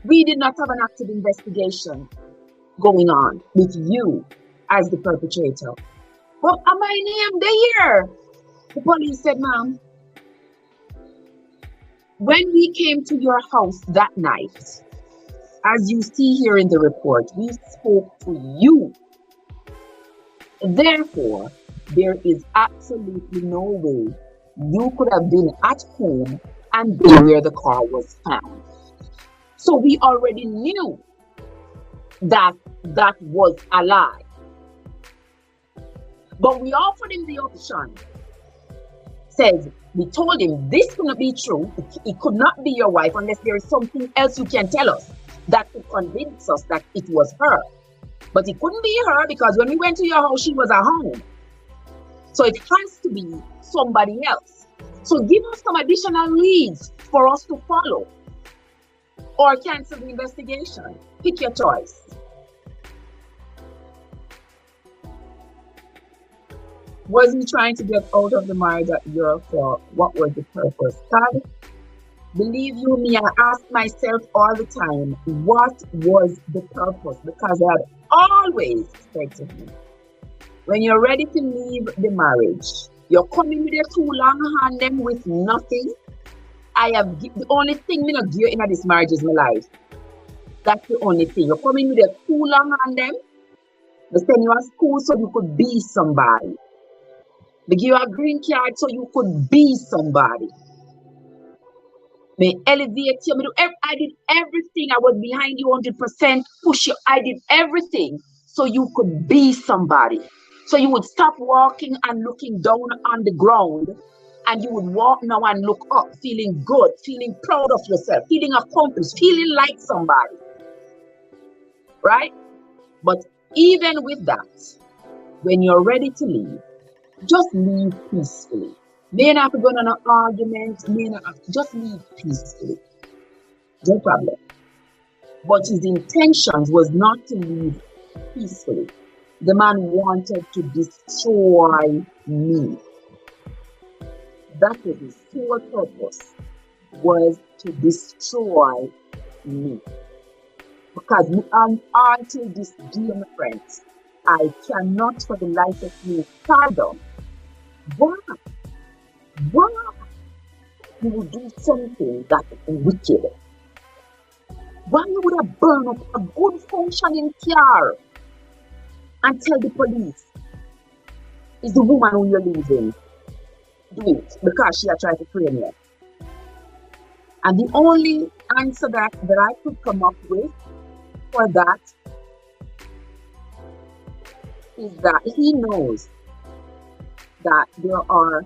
We did not have an active investigation going on with you as the perpetrator. But my name there. The police said, ma'am, when we came to your house that night, as you see here in the report, we spoke to you. Therefore, there is absolutely no way you could have been at home and been where the car was found. So we already knew that that was a lie. But we offered him the option. Says, we told him this could not be true. It could not be your wife unless there is something else you can tell us that could convince us that it was her. But it couldn't be her because when we went to your house, she was at home. So it has to be somebody else. So give us some additional leads for us to follow or cancel the investigation. Pick your choice. Was he trying to get out of the marriage at your fault? What was the purpose? God, believe you me, I ask myself all the time, what was the purpose? Because I had always said to him, when you're ready to leave the marriage, you're coming with your too long hand them with nothing. The only thing me not give in this marriage is my life. That's the only thing. You're coming with your too long hand them. They send you to school so you could be somebody. They give you a green card so you could be somebody. They elevate you. I did everything. I was behind you 100%, push you. I did everything so you could be somebody. So you would stop walking and looking down on the ground, and you would walk now and look up, feeling good, feeling proud of yourself, feeling accomplished, feeling like somebody. Right? But even with that, when you're ready to leave, just leave peacefully. May not have to go on an argument, just leave peacefully. No problem. But his intentions was not to leave peacefully. The man wanted to destroy me. That was his sole purpose, was to destroy me. Because until this day, my friends, I cannot for the life of me fathom why you would do something that is wicked. Why you would have burned up a good functioning car and tell the police it's the woman who you're leaving. Do it because she had tried to frame you. And the only answer that I could come up with for that is that he knows that there are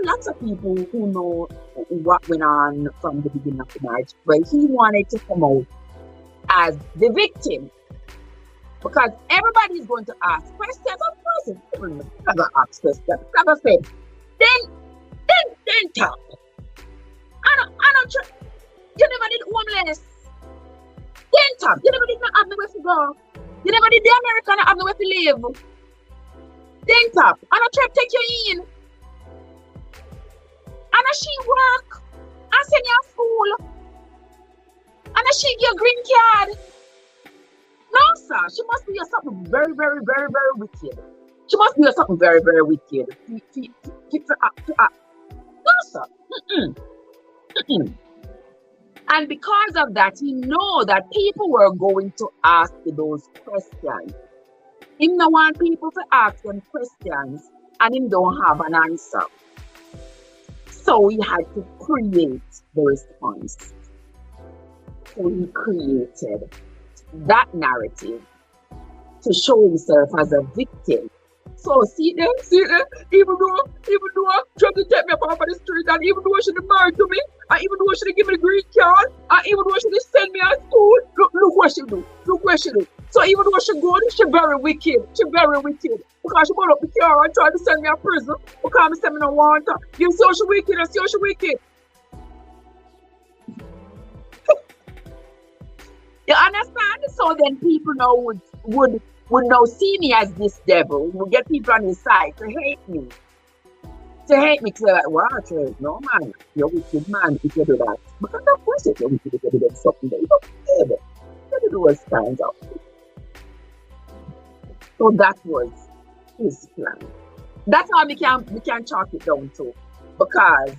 lots of people who know what went on from the beginning of the marriage, but he wanted to come out as the victim. Because everybody is going to ask questions. Of course, it's never ask questions. Never say, then talk. I You never did homeless. Then top, you never did not have nowhere to go. You never did the American have nowhere to live. Then top, and I try to take you in. And she work and send you to school. And she give green card. No, sir. She must be something very, very, very, very wicked. She must be something very, very wicked. No, sir. And because of that, he know that people were going to ask those questions. He don't want people to ask them questions and he don't have an answer. So he had to create the response. So he created that narrative to show himself as a victim. So see them, even though trying to take me up off of the street, and even though she didn't marry to me, and even though she didn't give me the green card, and even though she didn't send me to school, look what she do. Look what she do. So even though she good, she very wicked. She very wicked. Because she brought up the car and tried to send me to prison because I said me no want her. You see how she wicked, and see how she wicked. You understand? So then people now would now see me as this devil, would get people on his side to hate me. To hate me, to say like, wow, no man, you're wicked man if you do that. Because of course you're wicked if you do something that you don't do. You do those kinds of things. So that was his plan. That's how we can chalk it down to. Because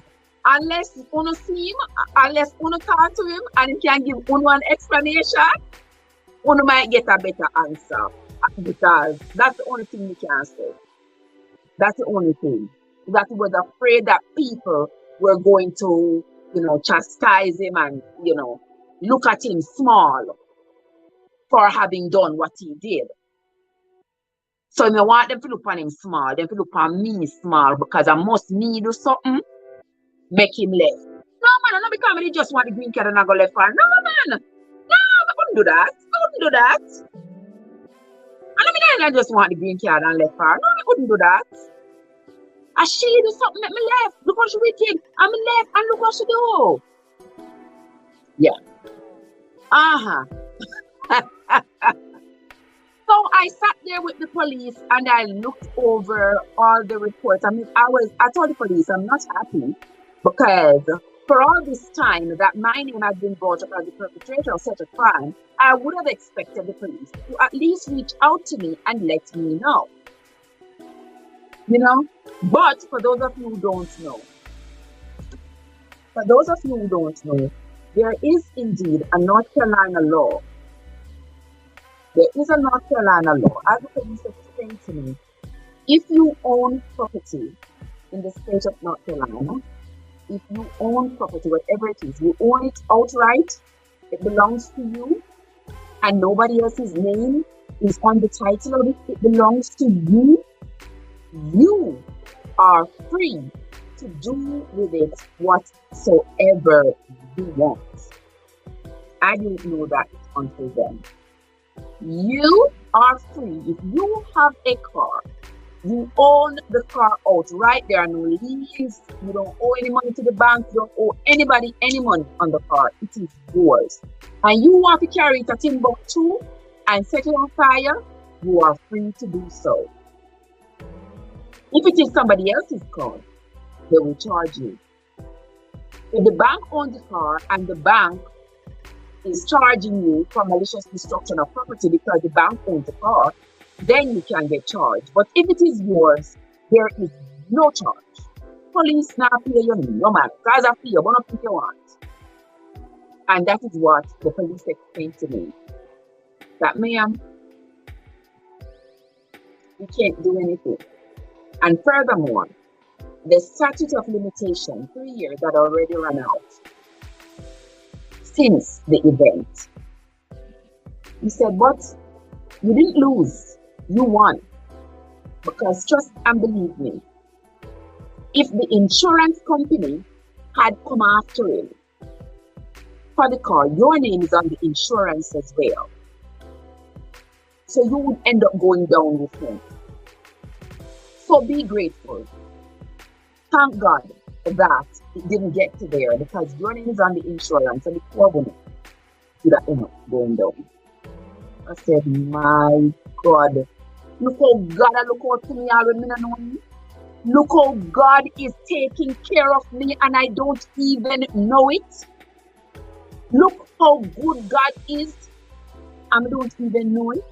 unless you see him, unless you talk to him and he can give one explanation, one might get a better answer. Because that's the only thing we can say. That's the only thing. That he was afraid that people were going to, chastise him and, look at him small for having done what he did. So I want them to look on him small, them to look on me small because I must me do something, make him left. No man, not because I just want the green card and I go left for. No man. No, I wouldn't do that. I wouldn't do that. And I just want the green card and left for. No, I couldn't do that. And she do something, make me left. Look what she wicked. I'm left and look what she do. Yeah. So I sat there with the police and I looked over all the reports. I told the police I'm not happy because for all this time that my name has been brought up as the perpetrator of such a crime, I would have expected the police to at least reach out to me and let me know. But for those of you who don't know, there is indeed a North Carolina law. There is a North Carolina law. As the police explained to me, if you own property in the state of North Carolina, if you own property, whatever it is, you own it outright, it belongs to you, and nobody else's name is on the title of it, it belongs to you, you are free to do with it whatsoever you want. I didn't know that until then. You are free. If you have a car, you own the car outright. There are no liens. You don't owe any money to the bank. You don't owe anybody any money on the car. It is yours. And you want to carry it to Timbuktu and set it on fire, you are free to do so. If it is somebody else's car, they will charge you. If the bank owns the car and the bank is charging you for malicious destruction of property because the bank owns the car, then you can get charged. But if it is yours, there is no charge. Police now pay you no matter. Guys are pay you, but not if you want. And that is what the police explained to me. That ma'am, you can't do anything. And furthermore, the statute of limitation, 3 years, had already run out since the event. He said, but you didn't lose, you won. Because trust and believe me, if the insurance company had come after him for the car, your name is on the insurance as well. So you would end up going down with him. So be grateful. Thank God that it didn't get to there because your name is on the insurance and the poor woman would have ended up going down. I said, my God, look how God look out to me already, me no know me. Look how God is taking care of me and I don't even know it. Look how good God is and I don't even know it.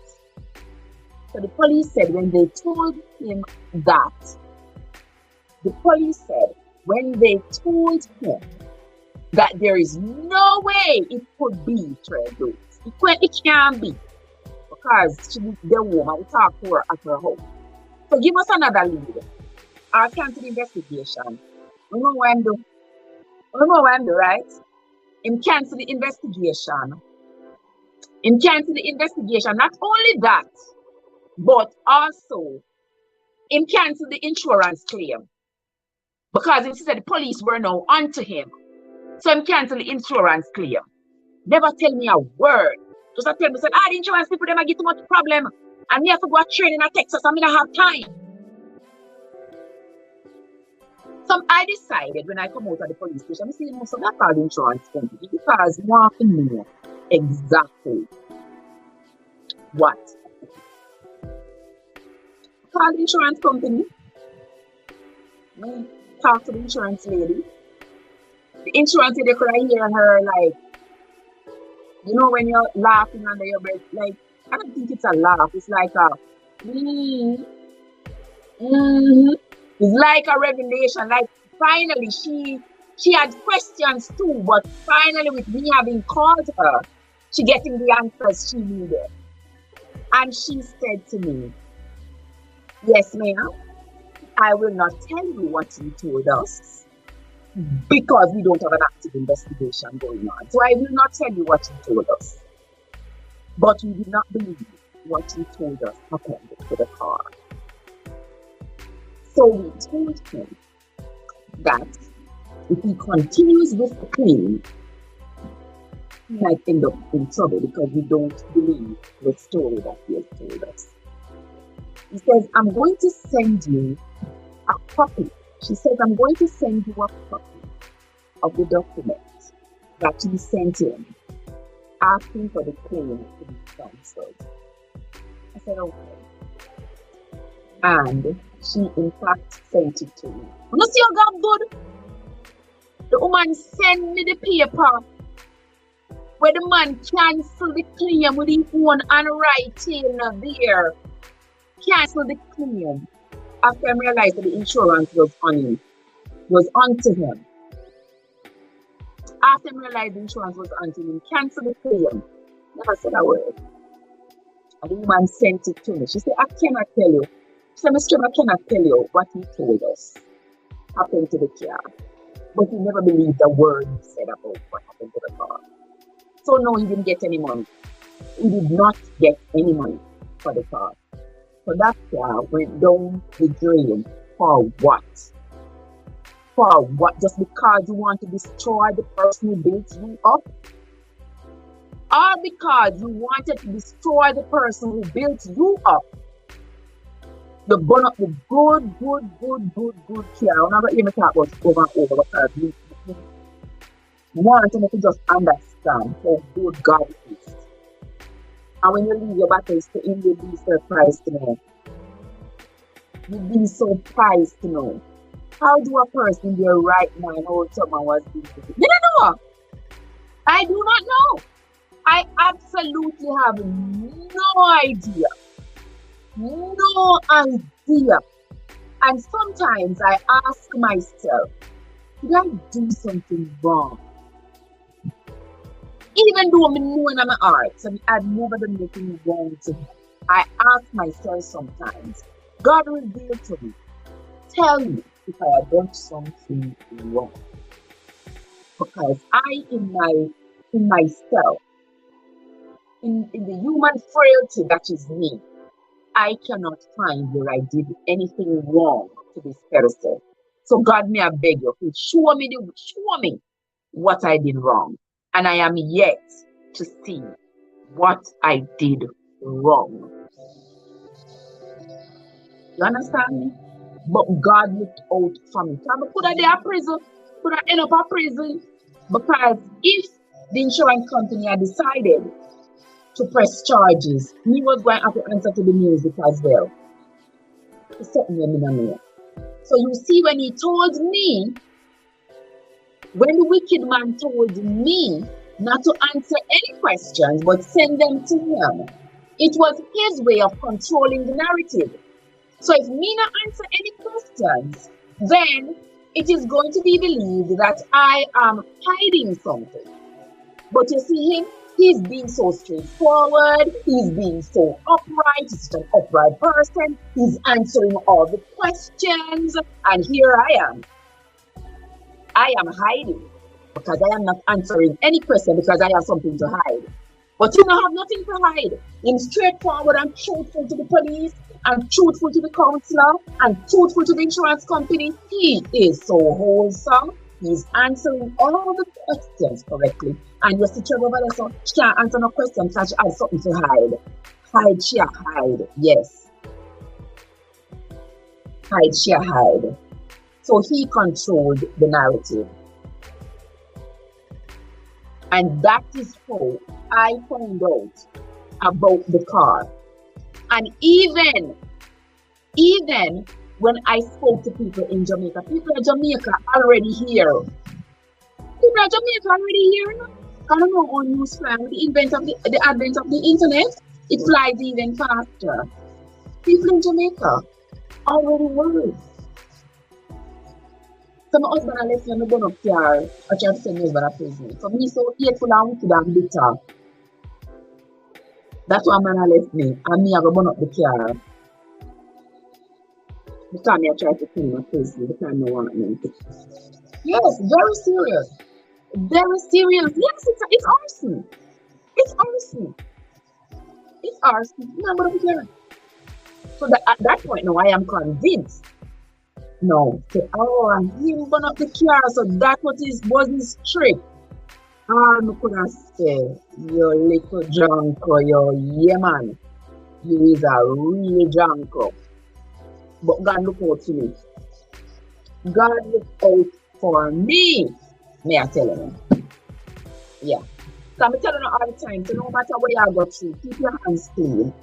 So the police said when they told him that, there is no way it could be Trey Dukes. It can't be. Because the woman, we talk to her at her home. So give us another lead. I'll cancel the investigation. You know what I'm doing? Right? Him cancel the investigation. Not only that, but also him cancel the insurance claim. Because he said the police were now onto him. So him cancel the insurance claim. Never tell me a word. Just tell me, the insurance people, them get too much problem. And me have to go a training in Texas, and me don't have time. So I decided when I come out of the police station, I see so that's all the insurance company because you want to know exactly what. Call the insurance company. Talk to the insurance lady. The insurance lady could hear her like, you know, when you're laughing under your breath, like, I don't think it's a laugh. It's like a, It's like a revelation. Like, finally, she had questions too, but finally, with me having called her, she getting the answers she needed. And she said to me, yes, ma'am, I will not tell you what you told us because we don't have an active investigation going on. So I will not tell you what you told us. But we did not believe what you told us happened to the car. So we told him that if he continues with the claim, he might end up in trouble because we don't believe the story that he has told us. He says, I'm going to send you a copy. She says, I'm going to send you a copy of the document that he sent in asking for the claim to be cancelled. I said, okay. And she in fact sent it to me. You see how God good? The woman sent me the paper where the man cancelled the claim with his own handwriting there. Cancelled the claim after I realized that the insurance was on him, was onto him. After I realized the insurance was onto him, cancelled the claim. Never said a word. And the woman sent it to me. She said, I cannot tell you. She said, Mr. I cannot tell you what he told us happened to the car. But he never believed a word he said about what happened to the car. So no, he didn't get any money. He did not get any money for the car. So that car went down the drain for what? For what? Just because you want to destroy the person who built you up? Or because you wanted to destroy the person who built you up? You burn up the good car. I'm not going to even talk about it over and over because you want to just understand how good God is. And when you leave your battles to him, you'll be surprised to know. You'll be surprised to know. How do a person in their right mind hold someone was doing it? You don't know. I do not know. I absolutely have no idea. No idea. And sometimes I ask myself, did I do something wrong? Even though I know in my heart, so I've never done anything wrong to him. I ask myself sometimes, God reveal to me, tell me if I have done something wrong. Because I, in myself, in the human frailty that is me, I cannot find where I did anything wrong to this person. So God, may I beg you, please show me what I did wrong. And I am yet to see what I did wrong. You understand me? But God looked out for me. So I could have there prison, could have end up a prison. Because if the insurance company had decided to press charges, me was going to have to answer to the music as well. It's something that me not know. So you see, when he told me, when the wicked man told me not to answer any questions but send them to him, it was his way of controlling the narrative. So if me not answer any questions, then it is going to be believed that I am hiding something. But you see him, he's being so straightforward, he's being so upright, he's such an upright person, he's answering all the questions, and here I am. I am hiding because I am not answering any question because I have something to hide. But you don't have nothing to hide. I'm straightforward and truthful to the police, and truthful to the counselor, and truthful to the insurance company. He is so wholesome. He's answering all the questions correctly. And you see Trevor Vanessa, she can't answer no question because she has something to hide. Hide, she hide. Yes. Hide, she hide. So he controlled the narrative. And that is how I found out about the car. And even when I spoke to people in Jamaica, people in Jamaica already here. People in Jamaica already here. I don't know on news fly with the advent of the internet, it flies even faster. People in Jamaica already worried. So my husband and left me on the gun up car. I try to send me over to prison. So me so hateful and wicked and bitter. That's why man left me. And me I go burn up the car. The time I try to clean my prison, the time I want me. Yes, very serious. Very serious. Yes, it's arson. It's arson. It's arson. No, but okay. So that at that point now I am convinced. No, say, oh, him burn up the car, so that was his trick. And I could have said, you little junko, yeah man, you is a real junko. But God look out for me. God look out for me. May I tell you? Yeah. So I'm telling you all the time, so no matter what you go through, keep your hands clean.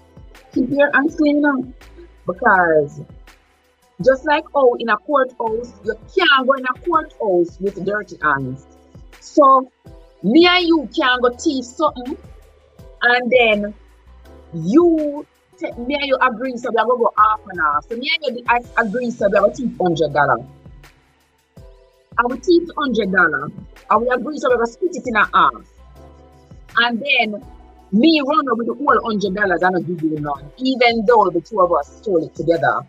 Keep your hands clean now. Because just like how in a courthouse, you can't go in a courthouse with dirty hands. So me and you can go thief something, and then me and you agree, so we are going to go half and half. So me and you agree, so we are going to thief $100. I will thief $100, and we agree, so we are going to split it in a half. And then me run with the whole $100 and I give you none, even though the two of us stole it together.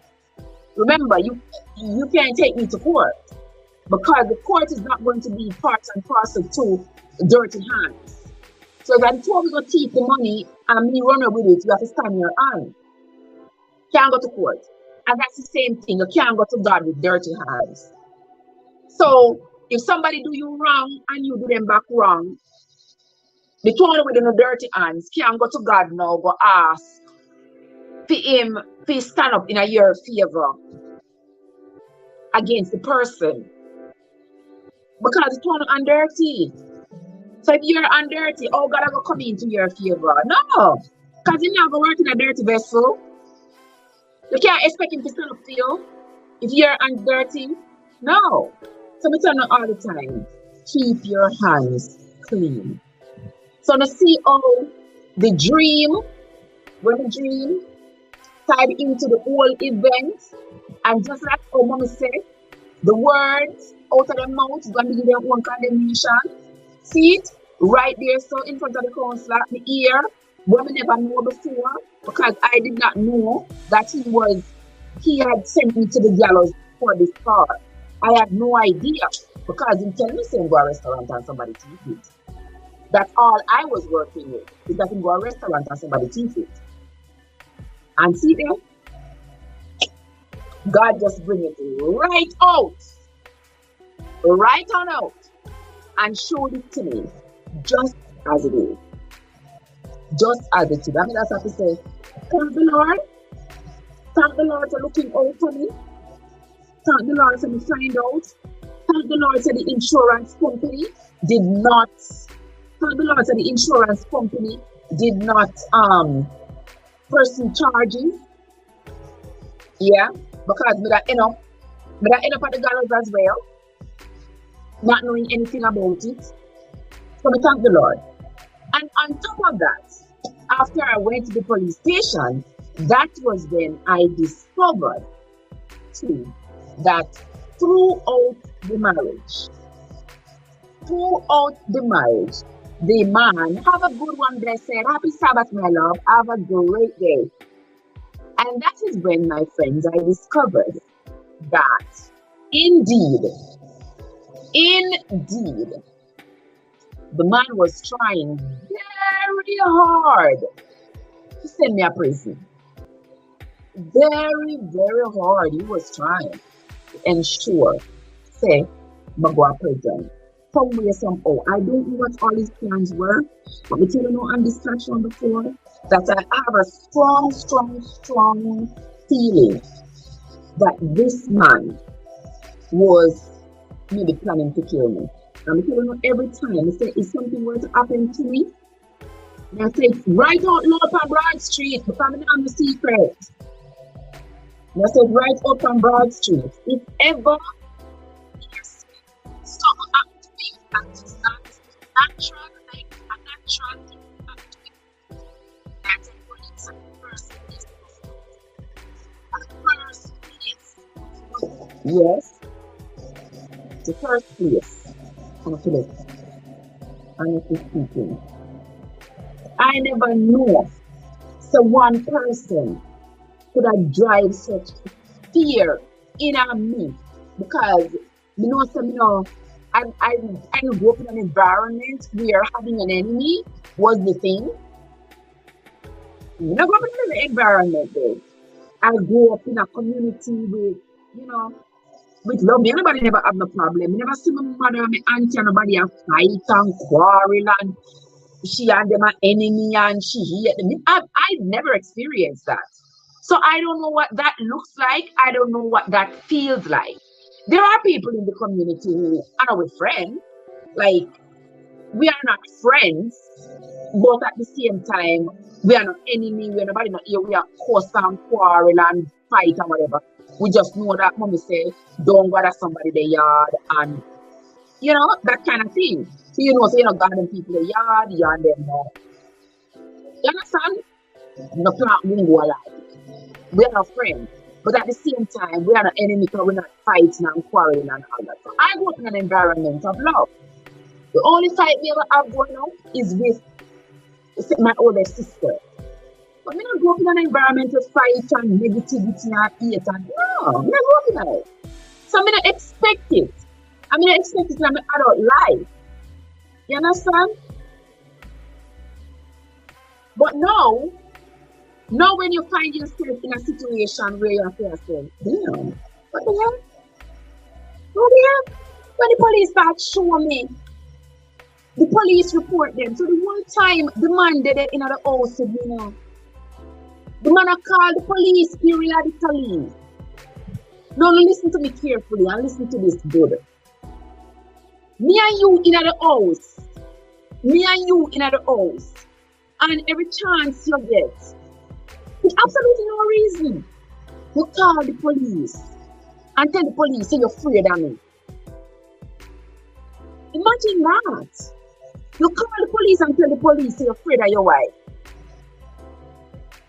Remember, you can't take me to court because the court is not going to be part and parcel to dirty hands. So if I'm told we go thief the money and me run with it, you have to stand your hand. Can't go to court. And that's the same thing. You can't go to God with dirty hands. So if somebody do you wrong and you do them back wrong, the one with the dirty hands can't go to God now, go ask for him to stand up in your favor against the person. Because it's one and dirty. So if you're undirty, oh God, I go come into your favor. No, because you never work in a dirty vessel. You can't expect him to stand up for you if you're undirty. No. So I tell you all the time, keep your hands clean. So to see how the dream, when the dream tied into the whole event, and just like how Mommy said, the words out of their mouth is going to give them one condemnation. See it right there, so in front of the counselor, the ear, what we never know before, because I did not know that he had sent me to the gallows for this car. I had no idea because he tell me to go to a restaurant and somebody teeth it. That's all I was working with, is that he go to a restaurant and somebody teeth it. And see there, God just bring it right out, right on out, and showed it to me just as it is. Just as it is. I mean, that's what to say. Thank the Lord. Thank the Lord for looking out for me. Thank the Lord said we find out. Thank the Lord said the insurance company did not. Thank the Lord said the insurance company did not pursue charges. Yeah, because me that end up at the gallows as well, not knowing anything about it. So we thank the Lord. And on top of that, after I went to the police station, that was when I discovered too that throughout the marriage, the man, have a good one, blessed, happy Sabbath, my love, have a great day. And that is when, my friends, I discovered that indeed, the man was trying very hard to send me a prison. Very, very hard. He was trying to ensure, say, I go to prison. Somewhere, somehow. I don't know what all his plans were, but I tell you know on this platform before that I have a strong feeling that this man was maybe planning to kill me. And I tell you know every time I say if something were to happen to me, and I say right out loud on Broad Street, because I'm not the secret. And I said right up on Broad Street, if ever something happened to me, that is not natural thing, a natural thing happened to me. That's a police person is the first place. Yes. The first place. Honestly speaking. I never know so one person could have drive such fear in me because I grew up in an environment where having an enemy was the thing. I grew up in an environment though. I grew up in a community with, with love. Anybody never have no problem. I never see my mother and my auntie and nobody a fight and quarrel and she and them an enemy and she hate them. I never experienced that. So I don't know what that looks like. I don't know what that feels like. There are people in the community who are with friends. Like, we are not friends, but at the same time, we are not enemy. We are nobody not here. We are cuss and quarrel and fight and whatever. We just know that mommy say, don't bother somebody in the yard and, that kind of thing. So, so you're not guarding people in the yard, you and them now. You understand? No plant won't go alive. We are not friends. But at the same time, we are not enemies because we're not fighting and quarreling and all that. So I grew up in an environment of love. The only fight we ever have going on is with my older sister. But we don't grow up in an environment of fight and negativity and hate and no, we don't grow up in that. So I don't expect it. I don't expect it in my adult life. You understand? But now when you find yourself in a situation where you have to say, damn, what the hell? What the hell? When the police start showing me, the police report them. So the one time the man did it in the house, the man called the police periodically. Now listen to me carefully and listen to this good. Me and you in the house. And every chance you get, with absolutely no reason, you call the police and tell the police say you're afraid of me. Imagine that. You call the police and tell the police say you're afraid of your wife.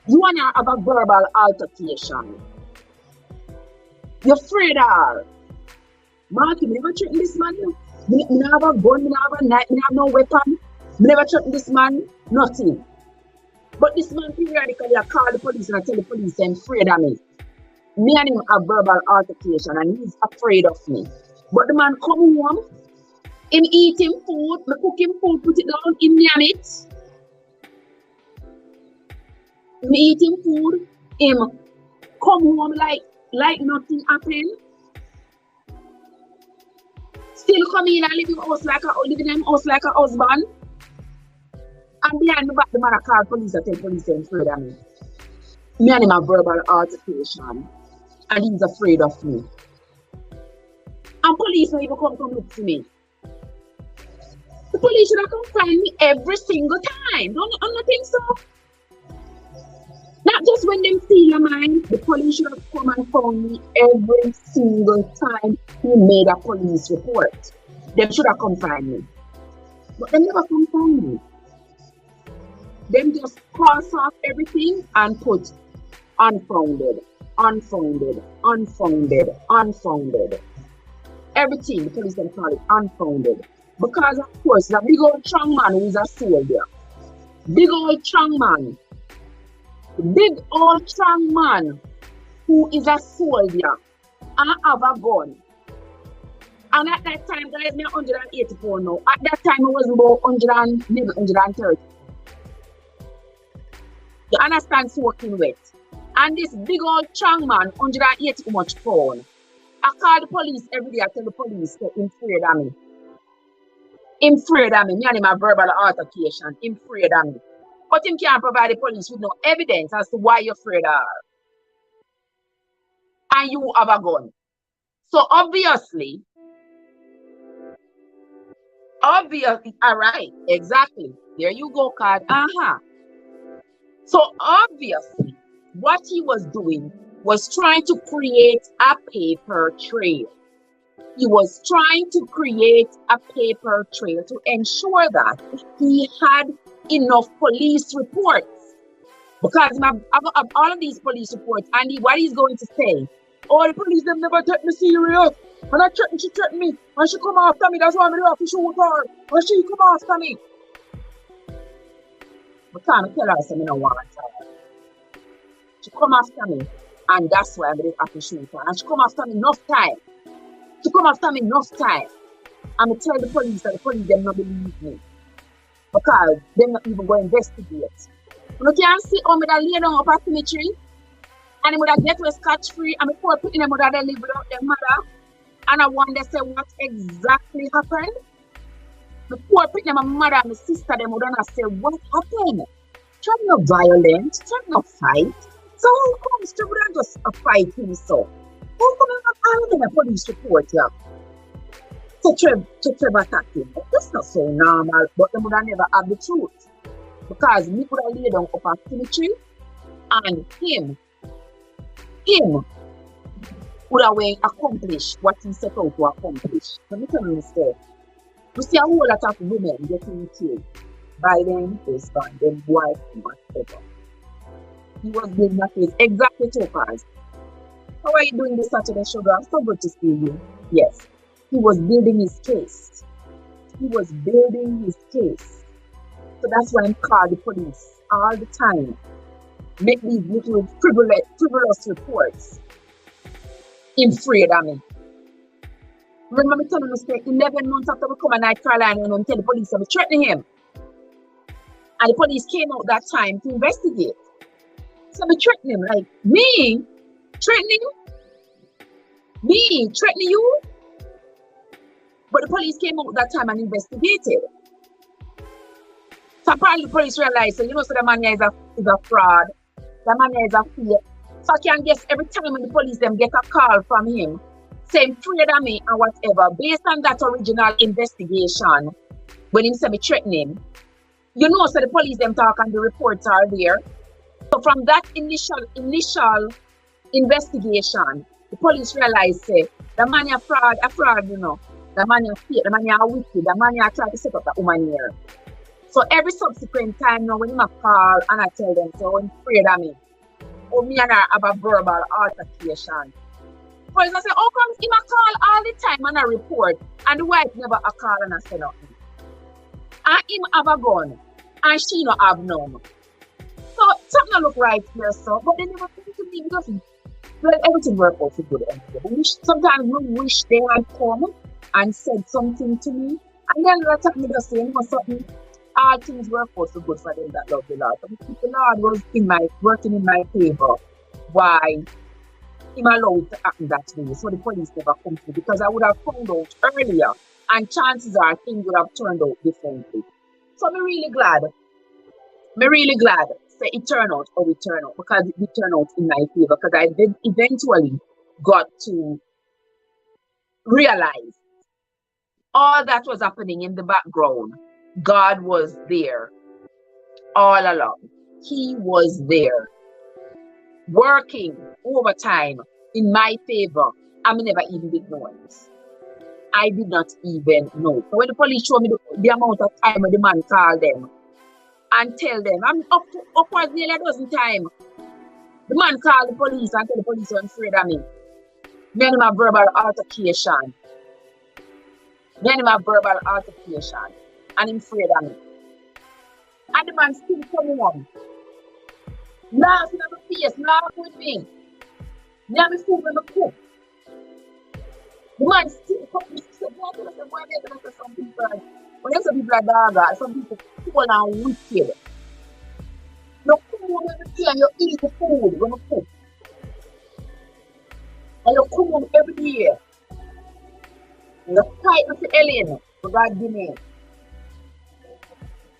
You want to have a verbal altercation. You're afraid of her. Mark, you never threaten this man. You never have a gun, you never have a knife, you never have no weapon. You never threaten this man, nothing. But this man periodically I call the police and I tell the police I'm afraid of me. Me and him have verbal altercation and he's afraid of me. But the man come home, him eat him food, me cook him food, put it down, him name it. Me eat him food, him come home like nothing happened. Still come in and live in him house like a husband. And behind the back, the man called police and tell police they're afraid of me. Me and him have verbal altercation. And he's afraid of me. And police don't even come look for me. The police should have come find me every single time. Don't you think so? Not just when them steal a mine, the police should have come and found me every single time he made a police report. Them should have come find me. But they never come find me. Them just cross off everything and put unfounded, unfounded, unfounded, unfounded. Everything, the police them call it unfounded. Because of course, the big old strong man who is a soldier. Big old strong man. Big old strong man who is a soldier and have a gun. And at that time, guys, me 184 now. At that time, I was about 100, maybe 130. You understand, soaking wet. And this big old strong man, 180 much pound. I call the police every day. I tell the police that him afraid of me. Him afraid of me. Me and him a verbal altercation. Him afraid of me. But him can't provide the police with no evidence as to why you're afraid of her. And you have a gun. So obviously, all right, exactly. There you go, card. So obviously, what he was doing was trying to create a paper trail. He was trying to create a paper trail to ensure that he had enough police reports. Because I've all of these police reports, and what he's going to say, oh, the police them never take me serious. When I threaten, she threatened me. When she come after me, that's why I'm have to shoot her. When she come after me. But can't tell her something I want her. She come after me, and that's why I'm going to have to shoot her. And she come after me enough time. She come after me enough time. I'm going to tell the police that the police them not believe me. Because they're not even going to investigate. You can see how I lay down up at cemetery, and I would get to scotch free, and before putting them would have live without their mother. And I wonder say what exactly happened. Before putting my mother and my sister, them would have say what happened. Try no violence, try no fight. So how comes to would just fight him so? How come I have them a police report here? To Trevor attack him. That's not so normal, but they would have never have the truth. Because me could have laid down up a cemetery, and him would have accomplished what he set out to accomplish. Let me tell you instead. We see a whole lot of women getting killed by them husband, them wife, whatever. He was building a case exactly to cause. How are you doing this Saturday, Sugar? So good to see you. Yes. He was building his case. He was building his case. So that's why I call the police all the time. Make these little frivolous reports. Him afraid of me. Remember me telling you, 11 months after we come to North Carolina and tell the police that we threatening him. And the police came out that time to investigate. So we threatening him, like, me? Threatening you? Me? Threatening you? But the police came out that time and investigated. So apparently the police realized, so the man here is a fraud. The man here is a fake. So I can guess every time when the police them get a call from him, saying afraid of me and whatever, based on that original investigation, when him say me threatening, so the police them talk and the reports are there. So from that initial investigation, the police realized say the man a fraud, the man a fake, the man a wicked, the man a try to set up that woman here. So every subsequent time now when him a call and I tell them, so I'm afraid of me. Or me and her have a verbal altercation. Police I say, how come him a call all the time and a report and the wife never a call and a say nothing? And him have a gun and she not have none. So something look right here, so but they never come to me because everything work out for good anyway. Sometimes we wish they had come and said something to me. And then the time me just say, something, all things work out for good for them that love the Lord. So if the Lord was working in my favor, why him allowed to happen that way? So the police never come to me because I would have found out earlier and chances are things would have turned out differently. So I'm really glad. Say it turned out how it turned out because it did turn out in my favor because I eventually got to realize all that was happening in the background, God was there all along. He was there working overtime in my favor. I never even did know it. I did not even know. When the police showed me the amount of time the man called them and tell them, I'm upwards nearly a dozen times. The man called the police and tell the police were afraid of me. Me and him have verbal altercation. And him afraid of me. And the man still come home. Laughing at my face, laugh with me. Me and my food when I cook. The man still come to me. Some people, when you say people are dog, some people cool and wicked. You come home every day and you eat the food when you cook. And you come home every day. And you fight with the alien for God give me.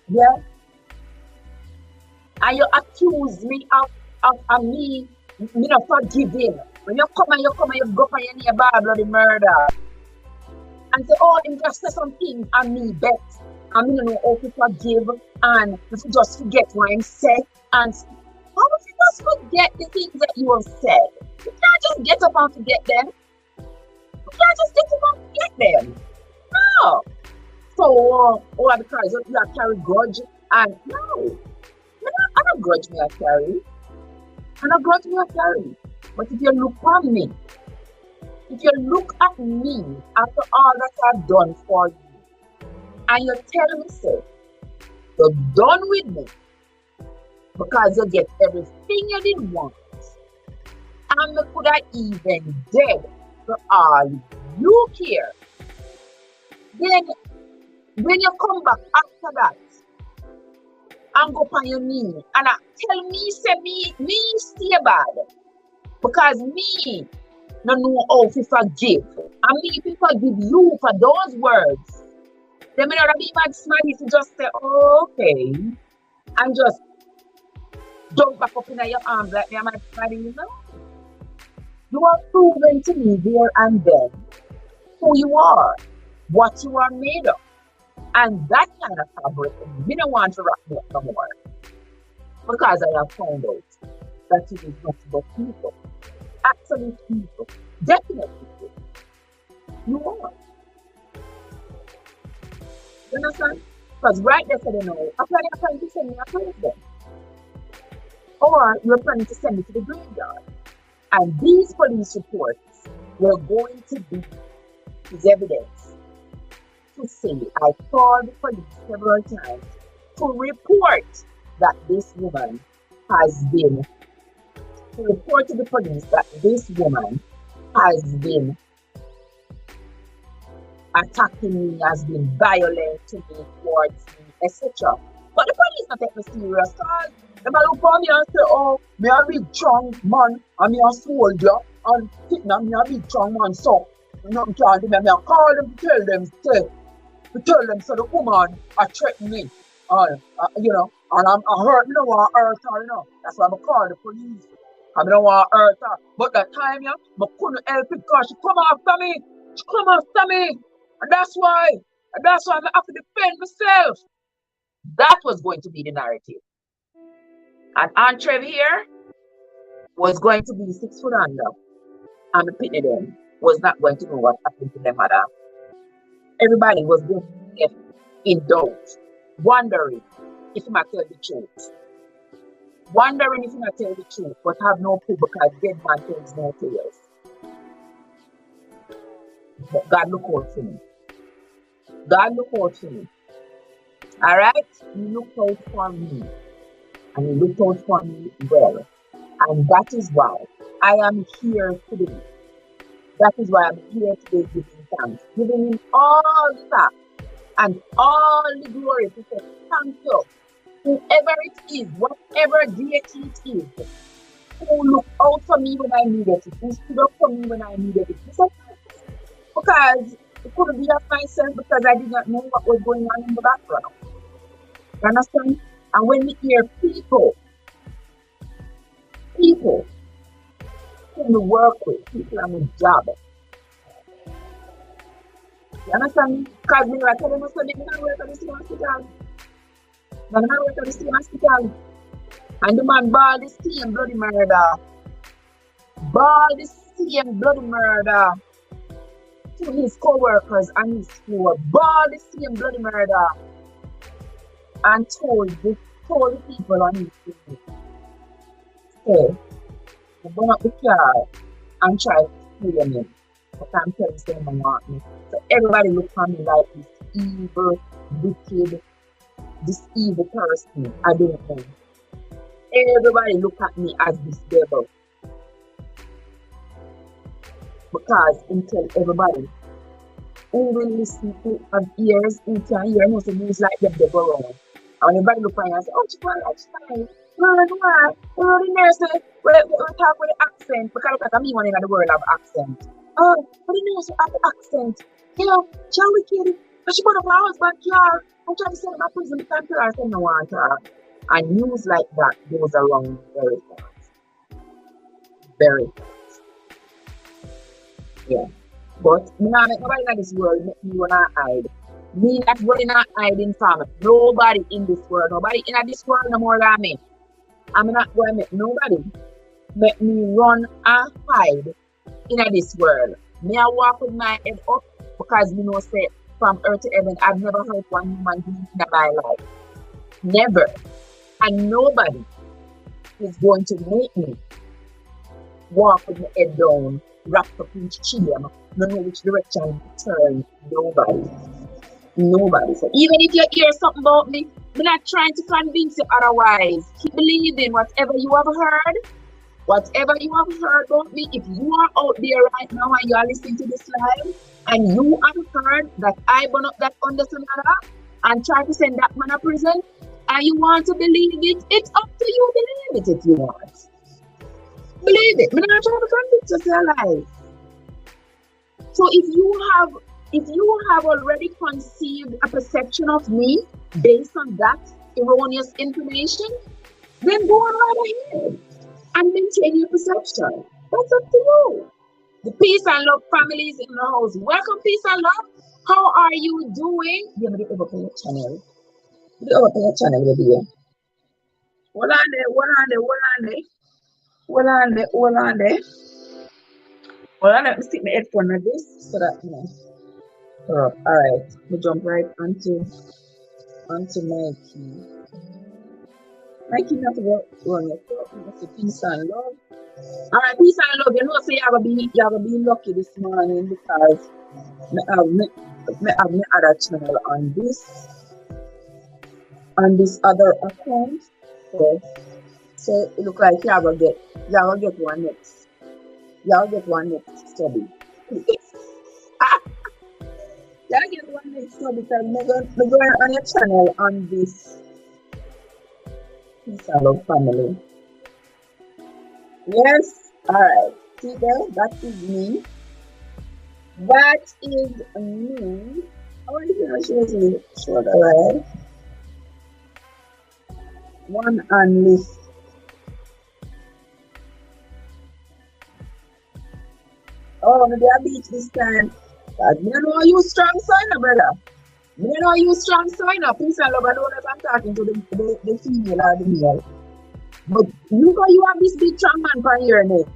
Yeah? And you accuse me of me not forgiving. When you come and you go for your neighbor bloody murder. And say, oh, him just say something and me bet. And me don't know how to forgive and if you just forget what him said. And how if you just forget the things that you have said? You can't just get up and forget them. You can't just get up and forget them. No. So, because you have carried grudge and no. I don't grudge me I carry. I don't grudge me I carry. But if you look at me, if you look at me after all that I've done for you, and you tell me so, you're done with me because you get everything you didn't want, and you could have even dead for all you care. Then, when you come back after that, and go on your knee, and tell me, say me stay bad, because me don't know how to forgive. And me to forgive you for those words. They may not be mad smart if you just say, oh, okay, and just jump back up in your arms like me, I'm mad smart, you know? You are proven to me there and then who you are, what you are made of. And that kind of fabric, we don't want to wrap me up no more. Because I have found out that it is not about people. Absolute people. Definite people. You are. You understand? Because right there, they know, I'm planning to send me a president. Or you're planning to send me to the graveyard. And these police reports were going to be his evidence to say, I called the police several times to report that this woman has been, to report to the police that this woman has been attacking me, has been violent to me, towards me, etc. But the police not take me serious because they look for me and say, oh, me a big strong man, and me a soldier, and sitting and me a big strong man, so nothing can do me. I call them to tell them so the woman threaten me, you know, and I'm hurt, you know, want to hurt her, you know. That's why I call the police. I don't want to hurt her. But that time, yeah, I couldn't help it because she come after me. She come after me. And that's why I have to defend myself. That was going to be the narrative. And Aunt Trev here was going to be 6 foot under. And the Pitney them was not going to know what happened to their mother. Everybody was going to be left in doubt, wondering if he might tell the truth. Wondering if he might tell the truth, but have no proof because dead man tells no tales. But God look out for me. God look out for me. Alright? He looked out for me. And he looked out for me well. And that is why I am here today. That is why I'm here today giving thanks. Giving him all the thanks and all the glory to say thank you. Whoever it is, whatever deity it is, who looked out for me when I needed it, who stood up for me when I needed it. Because it couldn't be of myself because I did not know what was going on in the background. You understand? And when we hear people who we work with, people on the job, You understand? Because me I tell them so they don't work at the same hospital. They don't work at the same hospital. And the man ball the same bloody murder. Ball the same bloody murder to his co-workers and his school. Ball the same bloody murder. And told the people on his school. So, I burn up the car and try to steal me. But I'm telling them I want me. So everybody look at me like this evil, wicked, this evil person. I don't know. Everybody look at me as this devil. Because he tell everybody who will listen to have ears, who can hear most of news like them they go around. And everybody look at me and say, oh, it's fine. The nurse we talk with the accent because look at me one in the world of accent. Oh, but the nurse have the accent. You know, shall we kid? But she put up her husband car. I'm trying to send my prison because I said no want her. And news like that goes around very fast. Very fast. Yeah. But nobody in this world make me wanna hide. Me not running not hiding from nobody in this world. Nobody in this world no more than me. I'm not going to make nobody make me run and hide in this world. Me I walk with my head up because me know say from earth to heaven I've never heard one human being in my life. Never. And nobody is going to make me walk with my head down, wrapped up in shame, no know which direction to turn. Nobody. Nobody. So even if you hear something about me, I'm not trying to convince you otherwise. Keep believing whatever you have heard. Whatever you have heard about me, if you are out there right now and you are listening to this live and you have heard that I burn up that under Sonata and try to send that man to prison and you want to believe it, it's up to you to believe it if you want. Believe it. I'm not trying to convince you to alive. So if you have already conceived a perception of me based on that erroneous information, then go on right ahead and maintain your perception. That's up to you. The Peace and Love families in the house. Welcome, Peace and Love. How are you doing? Give me the overplay channel. The overplay channel will be here. Hold on there. Hold on, let me stick my headphone like this so that, you know. All right, we jump right onto Mikey. Mikey, not about run your talk. It's Peace and Love. All right, Peace and Love. You know, say you have be lucky this morning because I have my other channel on this other account. So it look like you will get one next. Y'all get one next study. Y'all get one next study because we're going on your channel on this Peace and Love family. Yes, alright. See there? That is me. That is me. I want to show you short alright. One on list. Oh, maybe I beat this time. But me know you strong sign, brother. Me know you strong sign. Peace and Love. I know that I'm talking to the female or the male. But look how you have this big strong man on your neck.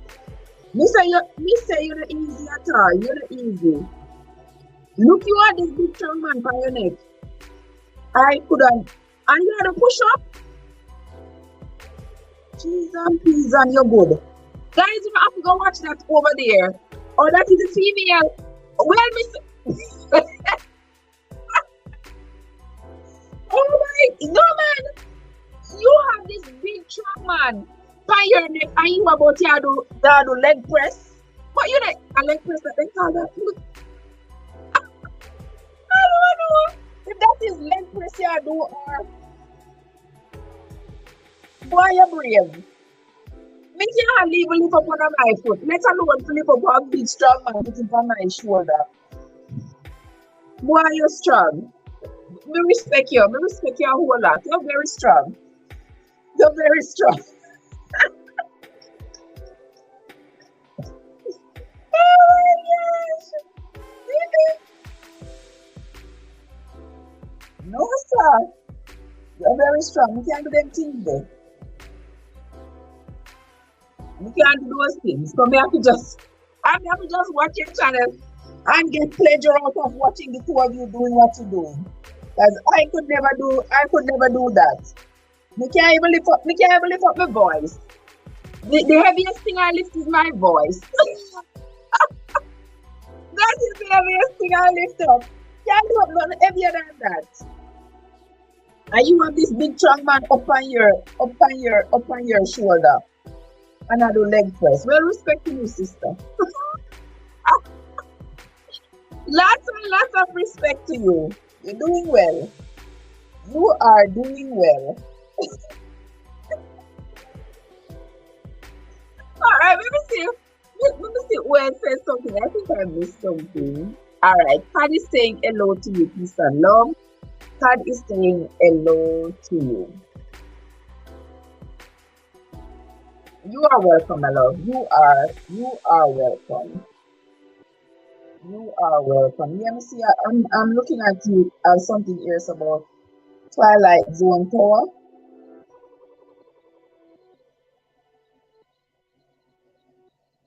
Me say you're not easy at all. You're not easy. Look, you have this big strong man on your neck. I couldn't. And you had to push up. Cheese and peas and you're good. Guys, you have to go watch that over there. Oh, that is a female. Well, Miss. Oh my, no man. You have this big strong man by your neck and you about to do leg press. What you like? A leg press that they call that? I don't know if that is leg press you do or boy you're brave. Me can't leave a lift up on my foot. Let alone to lift up a big strong man sitting on my shoulder. Boy, you're strong. Me respect you. Me respect you a whole lot. You're very strong. You're very strong. Oh my gosh. very strong. We can't do them things there. We can't do those things. So I have to just watch your channel and get pleasure out of watching the two of you doing what you're doing. Because I could never do that. Me can't even lift up my voice. The heaviest thing I lift is my voice. That is the heaviest thing I lift up. Can't do nothing heavier than that. And you have this big strong man up on your shoulder. And I do leg press. Well, respect to you, sister. Lots and lots of respect to you. You're doing well. You are doing well. Alright, let me see where it says something. I think I missed something. Alright, Todd is saying hello to you, peace and love. Todd is saying hello to you. You are welcome, my love. You are welcome. You are welcome. Yeah, me see. I'm looking at you as something else about Twilight Zone Tower.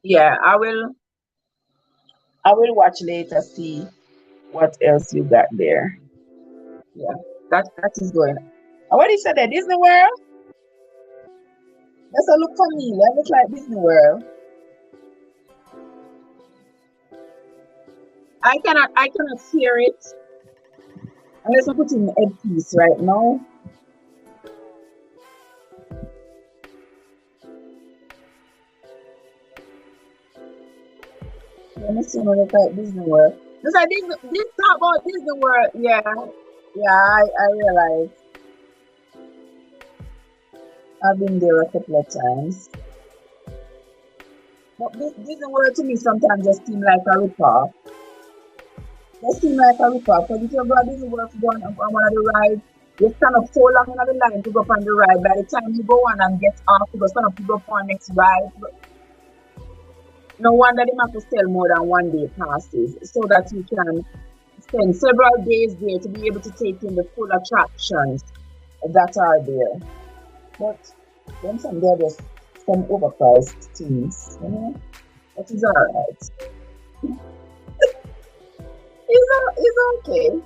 Yeah, I will watch later, see what else you got there. Yeah, that is going. What you said there, Disney World? That's a look for me. That looks like Disney World. I cannot hear it unless I put in the headpiece right now. Let me see what it's like Disney World. This talk about Disney World. Yeah, I realize. I've been there a couple of times. But Disney World to me sometimes just seems like a ripoff. Because if you go to Disney World to go on one of the rides, you stand up so long in the line to go up on the ride. By the time you go on and get off, you go stand up to go up on the next ride. No wonder they have to sell more than 1 day passes so that you can spend several days there to be able to take in the full attractions that are there. But then they're just some overpriced things, you know? That is alright. It's okay.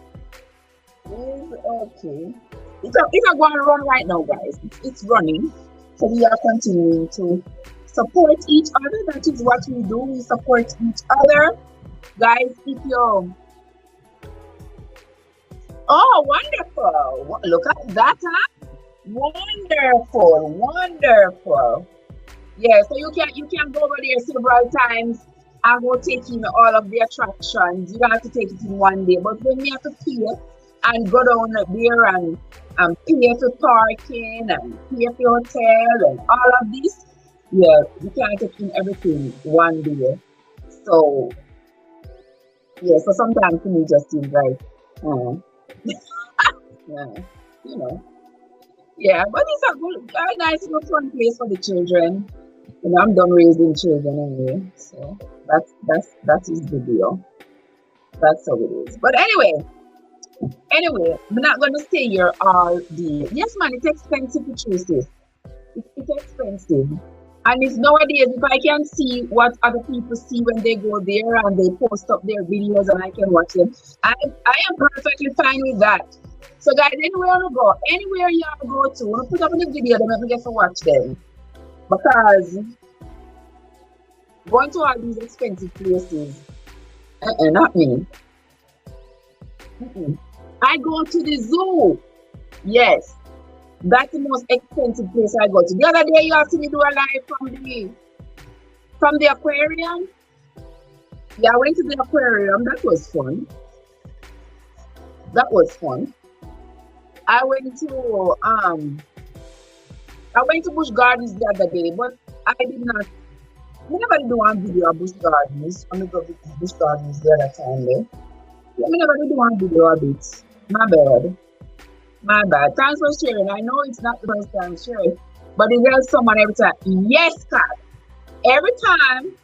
It's okay. It's going to run right now, guys. It's running. So we are continuing to support each other. That is what we do. We support each other. Guys, if you... Oh, wonderful. Look at that, huh? Wonderful. Yeah, so you can go over there several times and go take in all of the attractions. You don't have to take it in 1 day. But when you have to pay and go down there and pay for parking and pay for hotel and all of this, yeah, you can't take in everything 1 day. So yeah, so sometimes to me just seems like yeah, you know. Yeah, but it's a nice little fun place for the children. You know, I'm done raising children anyway, so that is the deal. That's how it is. But anyway, I'm not going to stay here all day. Yes, man, it's expensive to choose this. It's expensive. And it's nowadays, if I can see what other people see when they go there and they post up their videos and I can watch them, I am perfectly fine with that. So guys, anywhere you go, anywhere you go to, when I put up in the video, they make me get to watch them. Because going to all these expensive places, not me. I go to the zoo. Yes, that's the most expensive place I go to. The other day, you asked me to do a live from the aquarium. Yeah, I went to the aquarium. That was fun. I went to Busch Gardens the other day, but I did not. We never do one video of Busch Gardens. I'm gonna go to Busch Gardens the other time there. Yeah, we never do one video of it. My bad. Thanks for sharing. I know it's not the first time sharing, but it tells someone every time. Yes, Kat. Every time,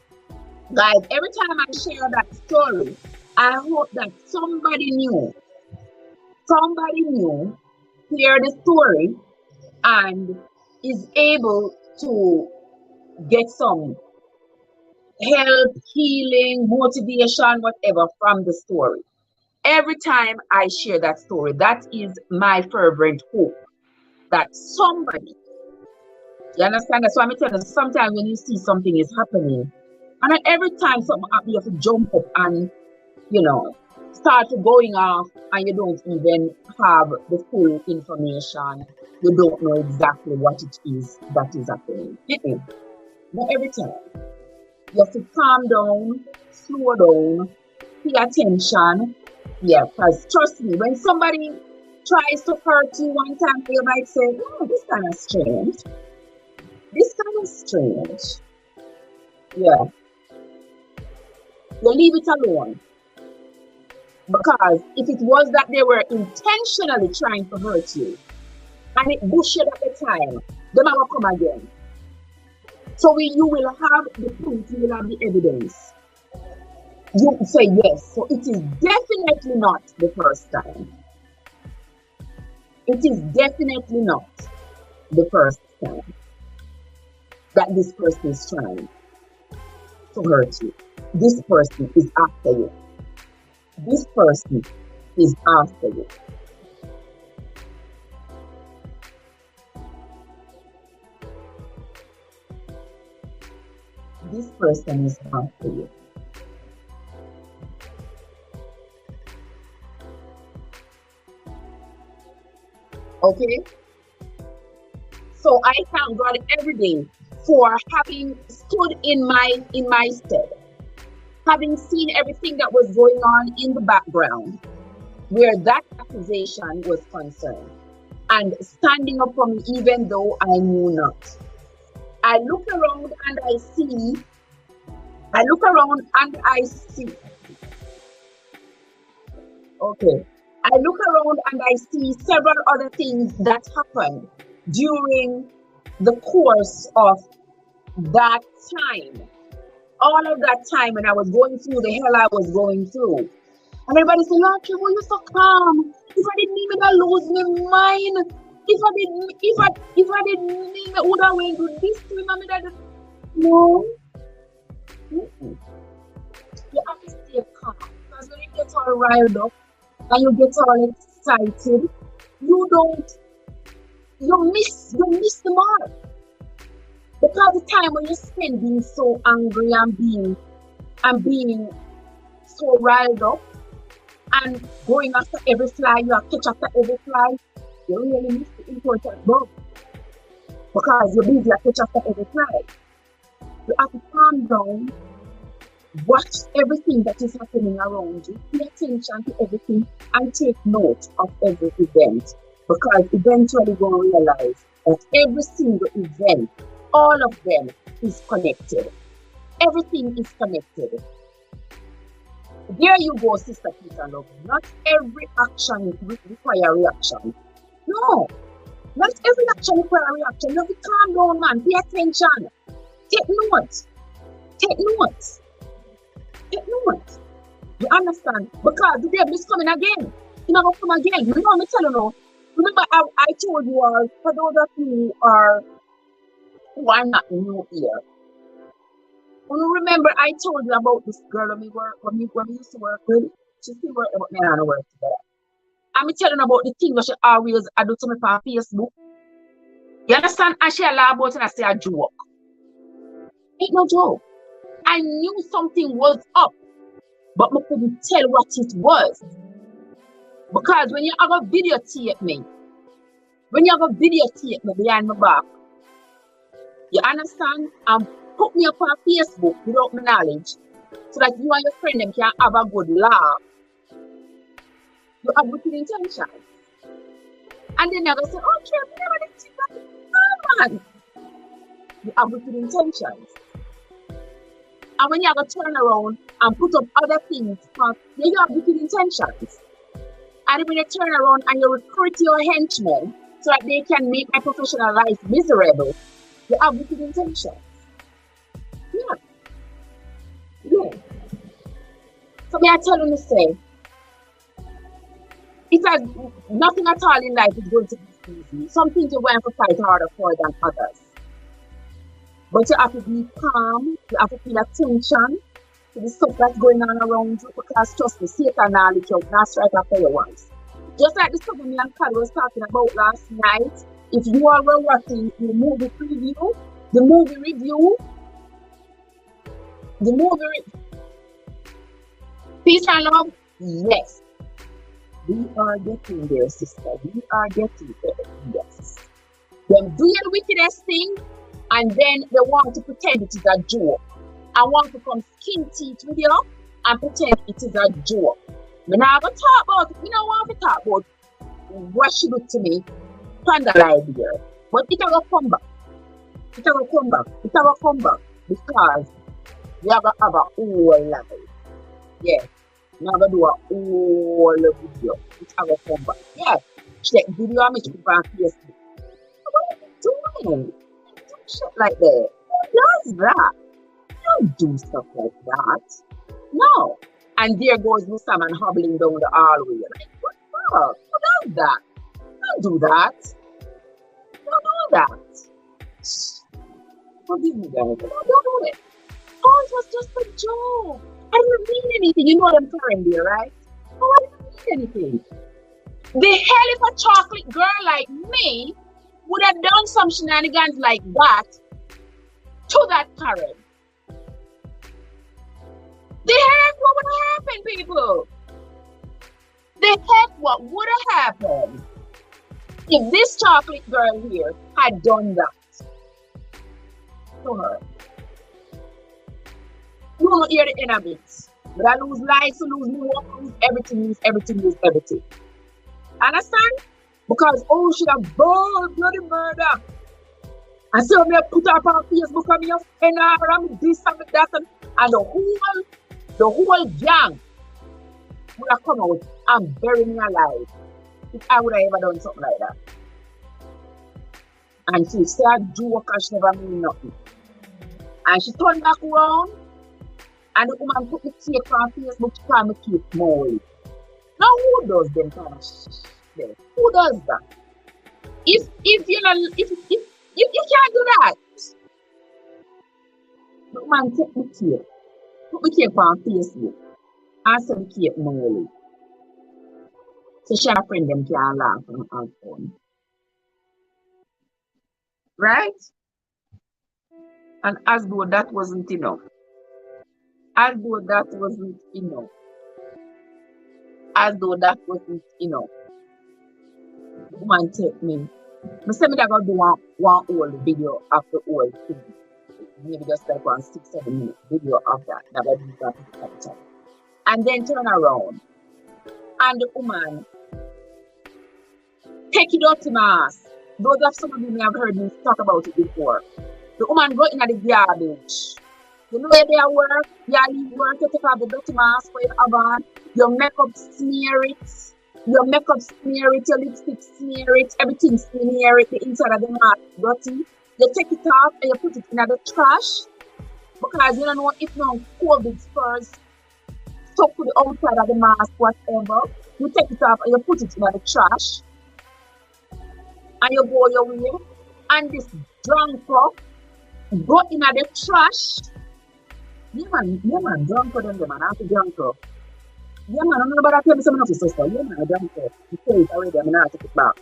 guys, every time I share that story, I hope that somebody knew hear the story and is able to get some help, healing, motivation, whatever from the story. Every time I share that story, that is my fervent hope that somebody, you understand? That's why I'm telling you, sometimes when you see something is happening, and then every time something happens, you have to jump up and, start going off, and you don't even have the full information. You don't know exactly what it is that is happening. Not every time. You have to calm down, slow down, pay attention. Yeah, because trust me, when somebody tries to hurt you one time, you might say, oh, this kind of strange. This kind of strange. Yeah. You leave it alone. Because if it was that they were intentionally trying to hurt you, and it bushed at the time, they might come again. So you will have the proof, you will have the evidence. You say yes. So it is definitely not the first time. It is definitely not the first time that this person is trying to hurt you. This person is after you. This person is after you. This person is after you. Okay? So I thank God every day for having stood in my stead, having seen everything that was going on in the background where that accusation was concerned, and standing up for me even though I knew not. I look around and I see. Okay. I look around and I see several other things that happened during the course of that time. All of that time when I was going through the hell I was going through. And everybody said, "Oh, Trevor, you're so calm. If I didn't even lose my mind. If I didn't mean I would have went to this to remember that." No. Mm-mm. You have to stay calm. Because when you get all riled up and you get all excited, you miss the mark. Because the time when you spend being so angry and being so riled up and going after every fly, you have to catch after every fly, you really miss the important bug. Because you're busy at catch after every fly. You have to calm down, watch everything that is happening around you, pay attention to everything, and take note of every event. Because eventually you're going to realize that every single event, all of them is connected. Everything is connected. There you go, Sister Peter Love. Not every action requires a reaction. No. Not every action requires a reaction. You have to calm down, man. Pay attention. Take notes. Take notes. Take notes. You understand? Because the devil is coming again. He's not going to come again. You know what I'm telling you? Remember, I told you all, for those of you who are not new here. You remember I told you about this girl when we used to work with? She still work about me and I work together. I'm telling you about the thing that she always do to me on Facebook. You understand? And she allow about it and I say a joke. Ain't no joke. I knew something was up, but I couldn't tell what it was. Because when you have a videotape me behind my back, you understand? And put me up on Facebook without my knowledge, so that you and your friend them can have a good laugh. You have wicked intentions. And then you're going to say, "Oh, Trevor, never did think that." No, man. You have wicked intentions. And when you're going to turn around and put up other things, you have wicked intentions. And when you turn around and you recruit your henchmen so that they can make my professional life miserable, you have wicked intentions. Yeah. So may I tell you to say, it has nothing at all in life is going to be easy. Some things you're going to fight harder for than others. But you have to be calm, you have to feel attention to the stuff that's going on around you, because trust me, Satan now look out, not strike after your once. Just like the stuff me and Carl was talking about last night, if you all were watching the movie preview, the movie review, peace and love, yes. We are getting there, sister. We are getting there, yes. They're doing the wickedest thing, and then they want to pretend it is a joke. I want to come skin teeth with you and pretend it is a joke. We not going to talk about it. We don't want to talk about what she did to me. Panda live here. But it will come back. It will come back. It will come back. Because we have to have a whole life. Yeah. We have to do a whole video. It will come back. Yeah. Check video and make people on Facebook. What are you doing? You do shit like that. Who does that? Don't do stuff like that. No. And there goes Miss Salmon hobbling down the hallway. Like, what the fuck? Who does that? Don't do that. Don't do that. Forgive me, guys. Don't do it. Oh, it was just a joke. I didn't mean anything. You know them current there, right? Oh, I didn't mean anything. The hell if a chocolate girl like me would have done some shenanigans like that to that Karen? The heck what would have happened, people? The heck what would have happened if this chocolate girl here had done that to her? You won't hear the end of it. But I lose lives, lose more, lose everything. Understand? Because she have bold bloody murder. And so me put up on Facebook and me and I'm this and that and the whole gang would have come out and bury me alive if I would have ever done something like that. And she said joke and she never mean nothing. And she turned back around and the woman put the cake on Facebook to call me cake moldy. Now who does them kind of shit? Who does that? If you know if you can't do that. The woman take the cake. Put the cake on Facebook and say the cake moldy. So she and a friend them can laugh and have fun. Right? And as though that wasn't enough. As though that wasn't enough. The woman take me. I said me gonna do one old video of the old thing. Maybe just like 6-7 minute video of that. That I do that. And then turn around. And the woman take it out to my ass. Those of some of you may have heard me talk about it before. The woman go in the garbage. You know where they work? You leave work, you take off the dirty mask for your oven, your makeup smear it, your lipstick smear it, everything smear it, the inside of the mask dirty. You take it off and you put it in the trash because you don't know if no COVID spurs stuck to the outside of the mask, whatever. You take it off and you put it in the trash and you go your way. And this drunker go in the trash. Yeah man, drunker than them, man. I'm a drunker. Yeah man, I'm not about to tell me something else, sister. Yeah man, drunker. You say it already, I'm not take it back.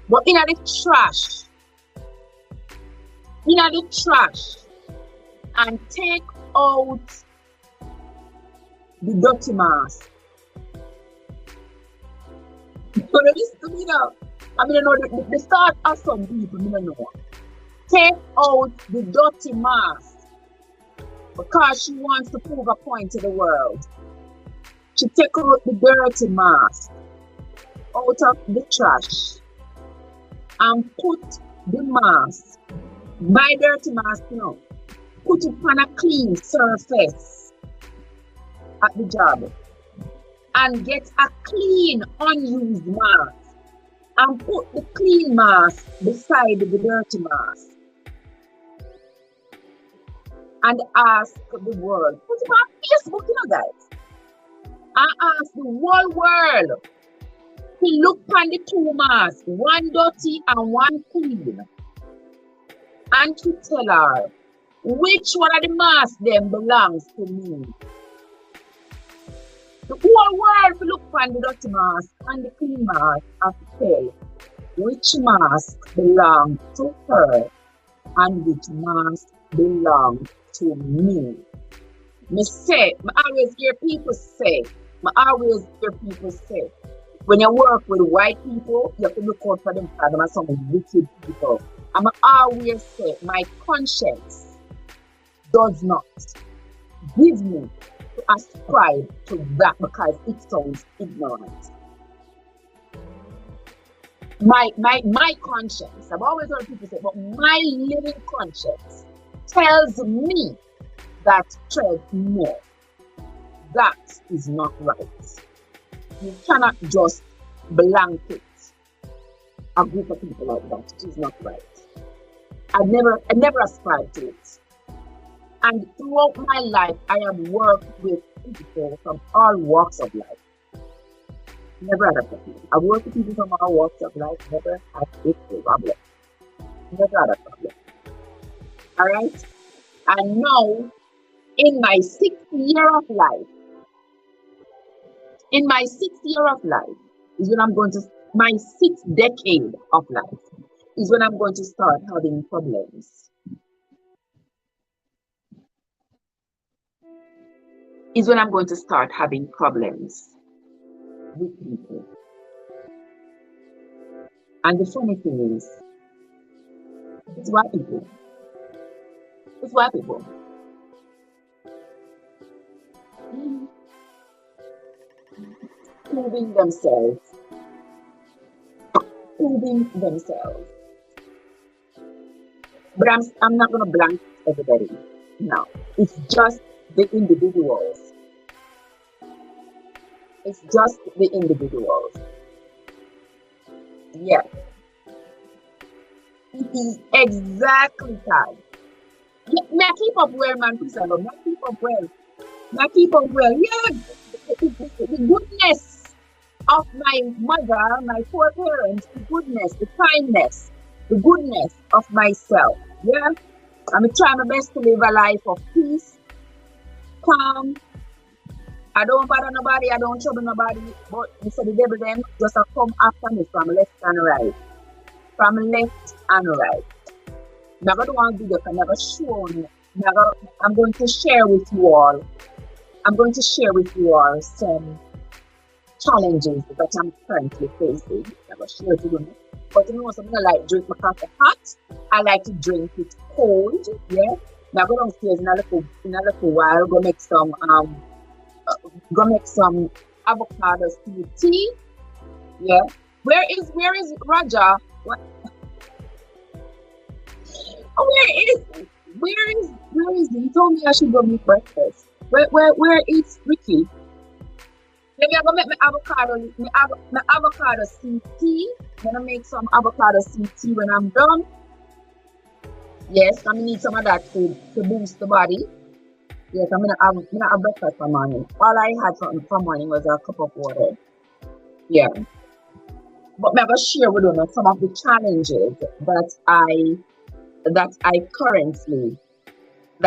But in the trash. And take out the dirty mask. You know, listen to me now. I mean, the start of some people, you know. Take out the dirty mask because she wants to prove a point to the world. She take out the dirty mask out of the trash and put the mask, my dirty mask, you know, put it on a clean surface at the job and get a clean, unused mask and put the clean mask beside the dirty mask and ask the world, put it on Facebook, you know, guys, and ask the whole world He looked upon the two masks, one dirty and one clean, and to tell her, which one of the masks them belongs to me. The whole world look upon the dirty mask and the clean mask and to tell which mask belongs to her and which mask belongs to me. Me say, I always hear people say, when you work with white people, you have to look out for them because they are some wicked people. And I always say, my conscience does not give me to ascribe to that because it sounds ignorant. My conscience, I've always heard people say, but my living conscience tells me that Trev, no, that is not right. You cannot just blanket a group of people like that. It is not right. I never aspired to it. And throughout my life, I have worked with people from all walks of life. Never had a problem. I've worked with people from all walks of life, never had a problem. Never had a problem. All right? And now, in my 6th year of life, is when I'm going to, my 6th decade of life, is when I'm going to start having problems. Is when I'm going to start having problems with people. And the funny thing is, it's white people. It's white people. Proving themselves. But I'm not gonna blank everybody. No. It's just the individuals. It's just the individuals. Yeah. It is exactly time. May I keep up well, man, please. May I keep up well. Yeah. The goodness of my mother, my poor parents, the goodness, the kindness, the goodness of myself. Yeah. I'm trying my best to live a life of peace, calm. I don't bother nobody, I don't trouble nobody, but you say the devil them just come after me from left and right. From left and right. Never do one video, I never show me. I'm going to share with you all. Some challenges that I'm currently facing. Never share it with you. But you know something, I like drink my coffee hot. I like to drink it cold. Yeah. Now go downstairs in a little while, go make some avocado seed tea. Yeah. Where is Roger? What? Where is he? He told me I should go make breakfast. Where is Ricky? Maybe I'm gonna make my avocado seed tea. I'm gonna make some avocado seed tea when I'm done. Yes, I'm gonna need some of that to boost the body. Yes, I'm gonna have breakfast for morning. All I had for morning was a cup of water. Yeah. But I'm gonna share with you some of the challenges that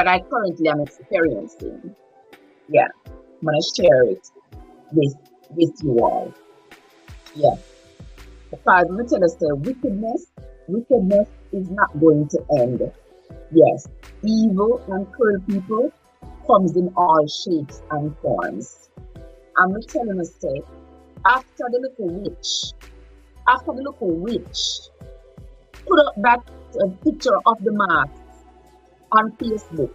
I currently am experiencing. Yeah. I'm gonna share it with you all. Yeah. Because let me tell us wickedness is not going to end. Yes. Evil and cruel people comes in all shapes and forms. I'm telling us say, after the little witch put up that picture of the mask on Facebook.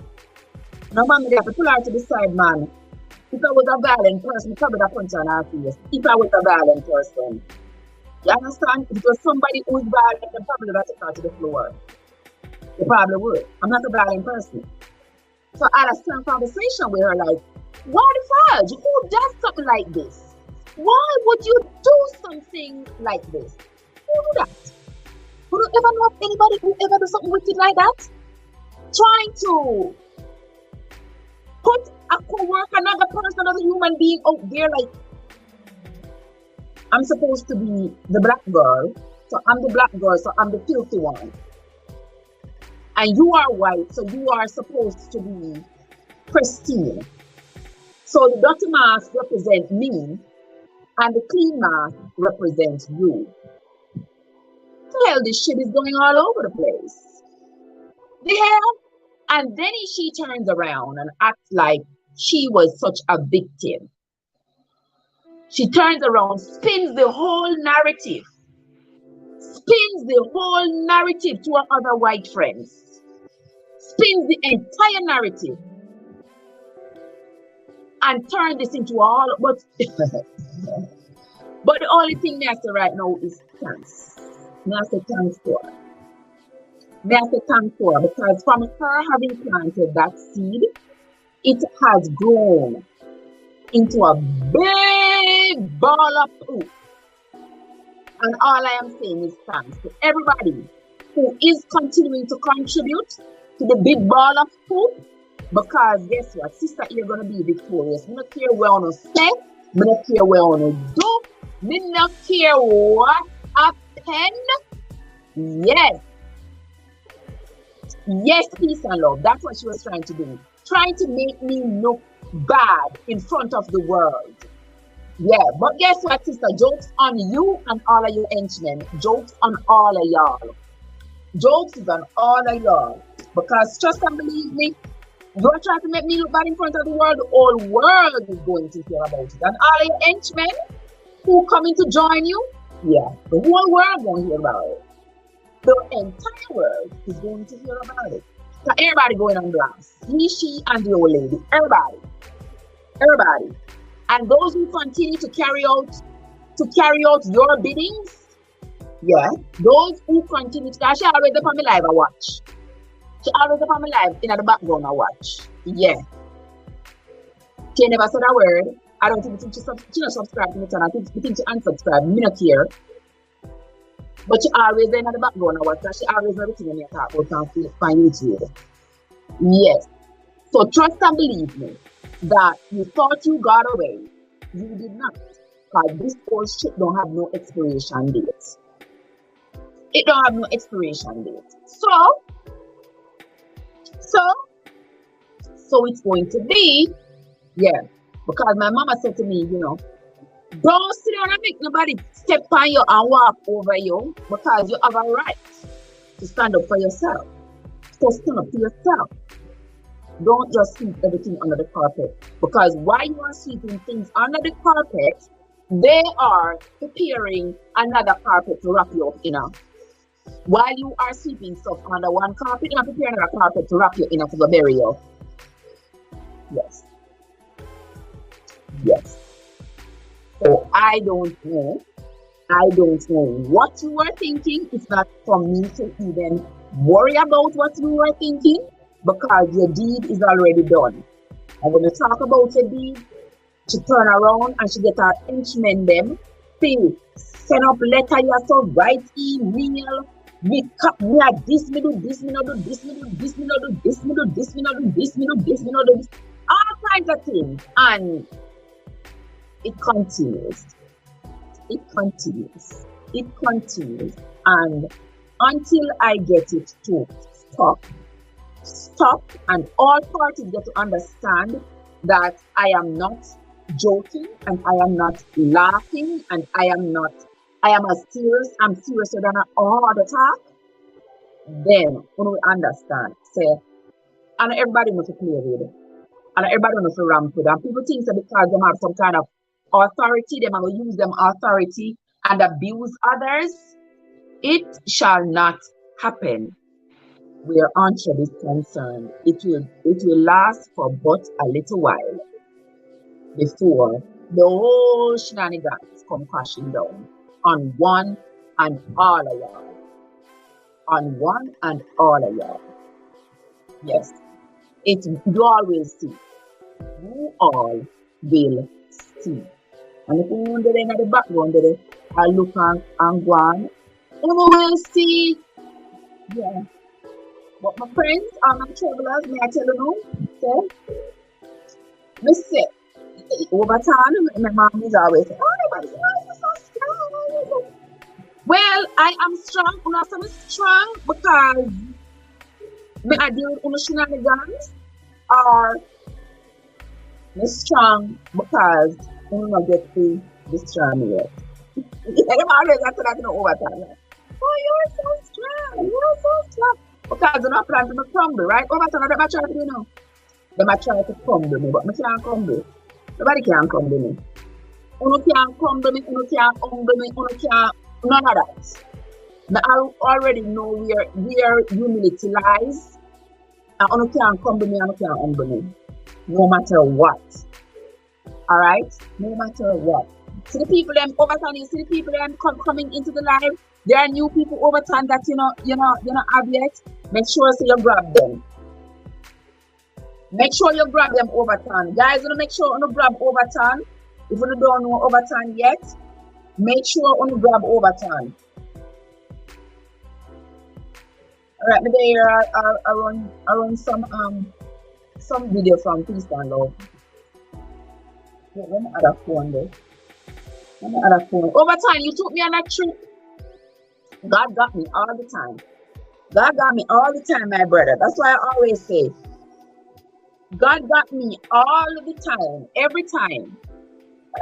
Now, mommy, they have to pull her to the side, man. If I was a violent person, I would have punched her on her face. If I was a violent person. You understand? If it was somebody who is violent, they probably would have taken her to the floor. They probably would. I'm not a violent person. So I had a strong conversation with her, like, what the fudge? Who does something like this? Why would you do something like this? Who do that? Who do ever know of anybody who ever do something wicked like that? Trying to put a co-worker, another person, another human being out there, like, I'm supposed to be the black girl. So I'm the black girl, so I'm the filthy one. And you are white, so you are supposed to be pristine. So the dirty mask represents me, and the clean mask represents you. The hell, this shit is going all over the place. The hell? And then she turns around and acts like she was such a victim. She turns around, spins the whole narrative to her other white friends, spins the entire narrative, and turn this into all. But but the only thing I say right now is thanks. I say thanks for her. I say thanks for her, because from her having planted that seed, it has grown into a big ball of poop. And all I am saying is thanks to everybody who is continuing to contribute to the big ball of poop. Because guess what? Sister, you're going to be victorious. I don't care where on say, I don't care where on do, I don't care what happened. Yes. Yes, peace and love. That's what she was trying to do. Trying to make me look bad in front of the world. Yeah, but guess what, sister? Jokes on you and all of your henchmen. Jokes on all of y'all. Jokes is on all of y'all. Because trust and believe me, you're trying to make me look bad in front of the world. The whole world is going to hear about it. And all of your henchmen who coming to join you, yeah, the whole world won't hear about it. The entire world is going to hear about it. So everybody going on blast. He, she, and the old lady. Everybody. Everybody. And those who continue to carry out your biddings, yeah, those who continue to, she always up on my live I watch. She always up on my live in the background I watch. Yeah. She never said a word. I don't think she not subscribe to me channel. I think she unsubscribe. Me not care. But she always in the background I watch. She always everything when you talk about on YouTube. Yes. So trust and believe me that you thought you got away. You did not. Because this whole shit don't have no expiration date. It don't have no expiration date. So it's going to be, yeah. Because my mama said to me, you know, don't sit down and make nobody step on you and walk over you, because you have a right to stand up for yourself. So stand up for yourself. Don't just sweep everything under the carpet. Because while you are sweeping things under the carpet, they are preparing another carpet to wrap you up in. While you are sweeping stuff under one carpet, they are preparing another carpet to wrap you in to go bury you. Yes. Yes. So I don't know what you were thinking. It's not for me to even worry about what you were thinking, because your deed is already done. And when you talk about your deed, she turn around and she get her henchmen them, see, send up letter yourself, write email, me a this, me do this, me no do this, me do this, me no do this, me do this, me no do this, me do this, me no do this, all kinds of things. And it continues. It continues. It continues. And until I get it to stop, and all parties get to understand that I am not joking and I am not laughing and I am I'm seriouser than all the talk, then when we understand, say, and everybody must play with it. And everybody must ramp with it. And people think that because they have some kind of authority, they will use them authority and abuse others. It shall not happen where Anshed is concerned. It will last for but a little while before the whole shenanigans come crashing down on one and all of y'all. On one and all of y'all. Yes. You all will see. You all will see. And if you wonder in the background there, I look and go on, you will see. Yeah. But my friends and my travelers, may I tell you now, me say, over time, my mom is always saying, oh, everybody, why are you so Well, I am strong. I'm not strong because I deal with shenanigans, or I'm strong because I'm not get to destroy me yet. I'm always after that in overtime. Like, oh, you're so strong. You're so strong. Because I'm not planning to crumble, right? Overtime, I'm trying to do now. They might try to crumble me, but I can't crumble. Nobody can crumble me. You can't crumble me, you can't humble me, you can't, none of that. Now, I already know where humility lies. And you can't crumble me and you can't humble me. No matter what. Alright? No matter what. See the people them over time, you see the people them coming into the live. There are new people over time that you not have yet. Make sure so you grab them. Make sure you grab them over time. Guys, make sure you grab over time. If you don't know over time yet, make sure you grab over time. Alright, me there I run some video from Peace and Love. Let me add a phone there. Let me add a phone. Over time, you took me on that trip. God got me all the time. God got me all the time, my brother. That's why I always say, God got me all the time, every time.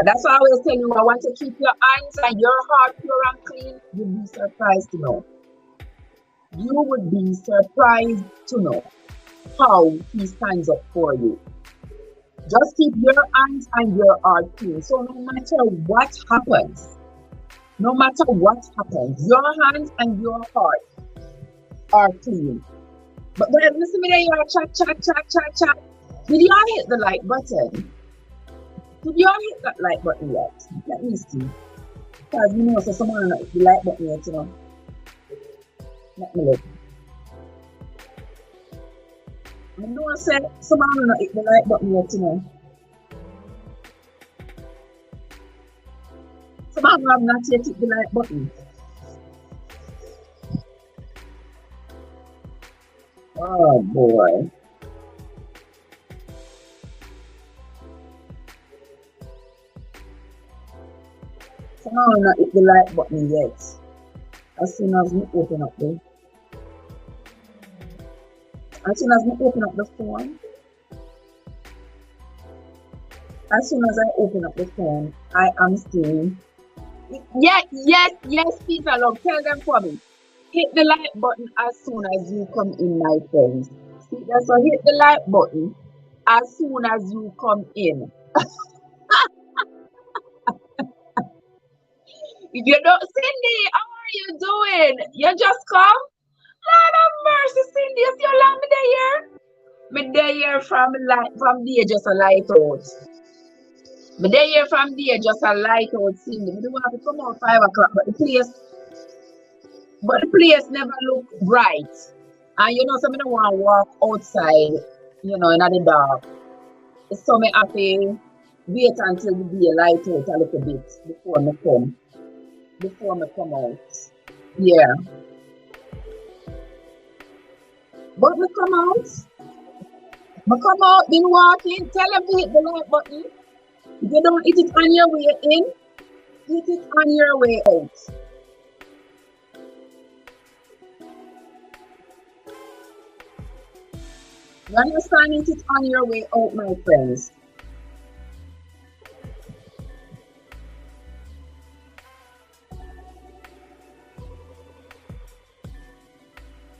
That's why I always tell you, I want to keep your hands and your heart pure and clean. You'd be surprised to know. You would be surprised to know how He stands up for you. Just keep your hands and your heart clean. So no matter what happens, your hands and your heart are clean. But then listen to me there, chat. Did y'all hit the like button? Did y'all hit that like button yet? Let me see. Because you know, so someone not hit the like button yet, you know. Let me look. I know I said someone not hit the like button yet, you know. Someone have not yet hit the like button. Oh boy. Someone not hit the like button yet. As soon as we open up the phone, I am seeing. Yes, Peter Love, tell them for me. Hit the like button as soon as you come in, my friends. See, so hit the like button as soon as you come in. If you don't, Cindy, how are you doing? You just come? Lord of mercy, Cindy, is your long day here? Me day here from there just a light out. Me day here from there just a light out, Cindy. Me don't have to come out 5 o'clock, but the place never look bright. And you know, so me don't want to walk outside, you know, in the dark. So me have to wait until the day light out a little bit before me come out. Yeah. But me come out, been walking, tell them to hit the like button. If you don't hit it on your way in, hit it on your way out. You understand? Hit it on your way out, my friends.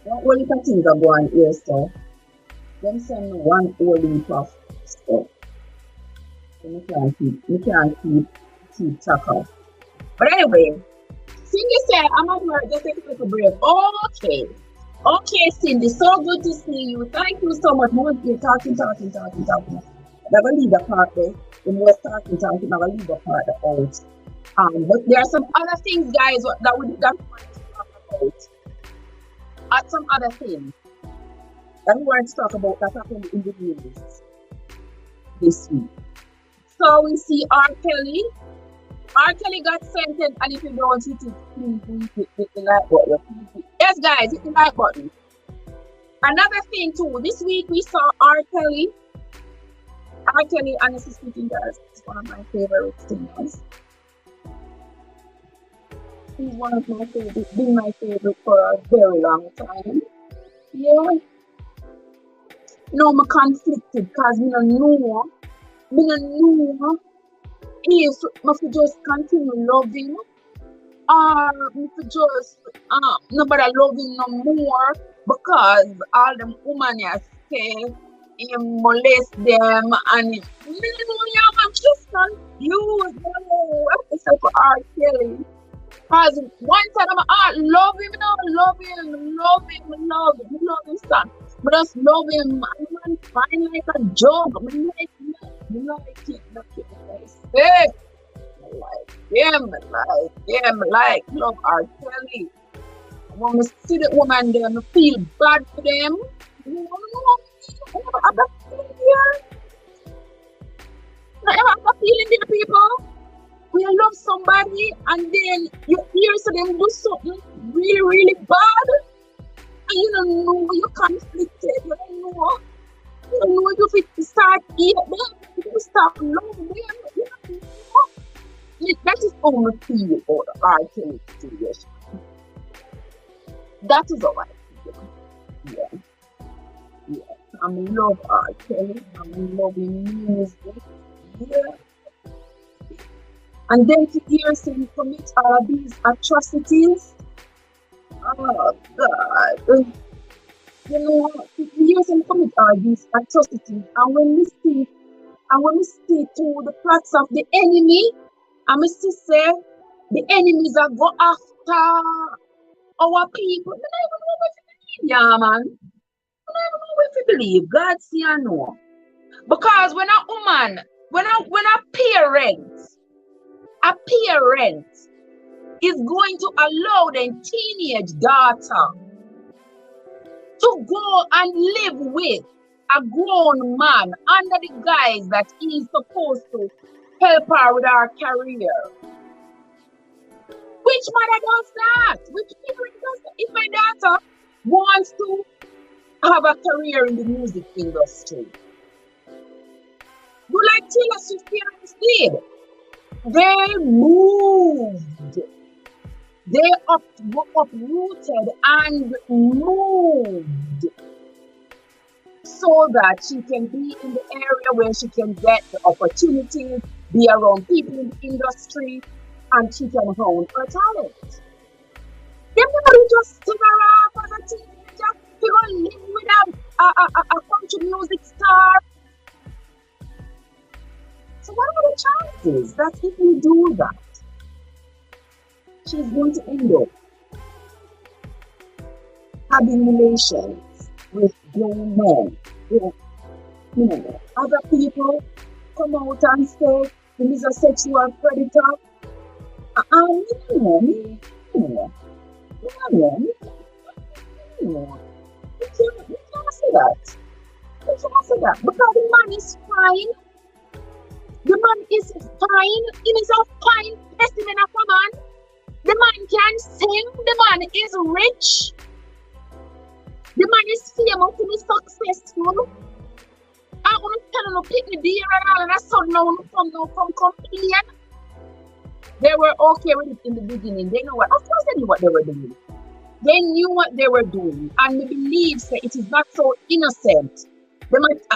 What whole heap of things are going here, so them send me one whole heap of stuff. So we can't keep track of. But anyway, Cindy said, I'm at work, just take a little break. Okay, Cindy, so good to see you. Thank you so much. You're talking. I'm gonna leave the part there. The more talking, I'm gonna leave the part out. But there are some other things, guys, that we want to talk about. Some other things that we want to talk about that happened in the news this week. So we see R. Kelly. R. Kelly got sentenced, and if you don't hit it, please hit the like button. Yes, guys, hit the like button. Another thing too, this week we saw R. Kelly. R. Kelly, honestly speaking, guys, is one of my favorite singers. He's one of my favorite, been my favorite for a very long time. Yeah. No, I'm conflicted because I don't know. I don't know if I should just continue loving or if I just nobody loving no more because all them women here say him molest them and me don't know I'm just confused. No, it's like R. Kelly. Because one time I'm love him now, love him, son. But just love him, man, fine like a joke. I like it, hey, like love R. Kelly. When I see the woman there, I feel bad for them. You know, I have that feeling here. I have that feeling there, people. When you love somebody and then you hear them do something really, really bad, and you don't know you're conflicted, you don't know if you start eating them, if you start loving them, you don't know. That is how I feel about the R. Kelly situation. That is how I feel. Yeah. I love R. Kelly, I'm loving music. Yeah. And then to hear him commit all these atrocities, oh God, you know, to hear him commit all these atrocities, and when we see to the plots of the enemy, and we see say the enemies are go after our people. I don't even know what to believe, yeah, man. I don't even know what to believe. God see I know, because when a woman, when a parent is going to allow their teenage daughter to go and live with a grown man under the guise that he's supposed to help her with her career. Which mother does that? Which parent does that? If my daughter wants to have a career in the music industry, do like Taylor Swift parents did. They moved. They were uprooted and moved so that she can be in the area where she can get the opportunities, be around people in the industry, and she can hone her talent. They never just take her off as a teenager to go live with a country music star. So what are the chances that if we do that, she's going to end up having relations with grown men? You know, other people come out and say he's a sexual predator. You can't say that. You can't say that because the man is fine. The man is fine. He is a fine specimen of a man. The man can sing. The man is rich. The man is famous to be successful. I want to tell you, pick me there and I saw no come complain. They were okay with it in the beginning. They know what, of course they knew what they were doing. They knew what they were doing. And they believe that it is not so innocent. They might,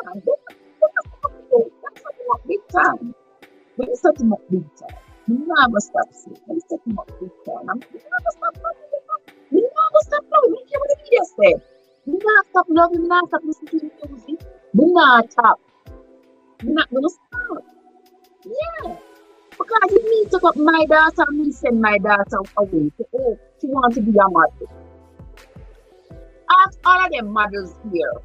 man, that's setting up big time. They set him up big time. You never stop saying. They set him up big time. You never stop loving him. You never stop loving him. You hear what the media said. You never stop loving him. You never stop listening to his music. You never stop. You're not going to stop. Yeah. Because if me took up my daughter and me send my daughter away to, she wants to be a model. Ask all of them models here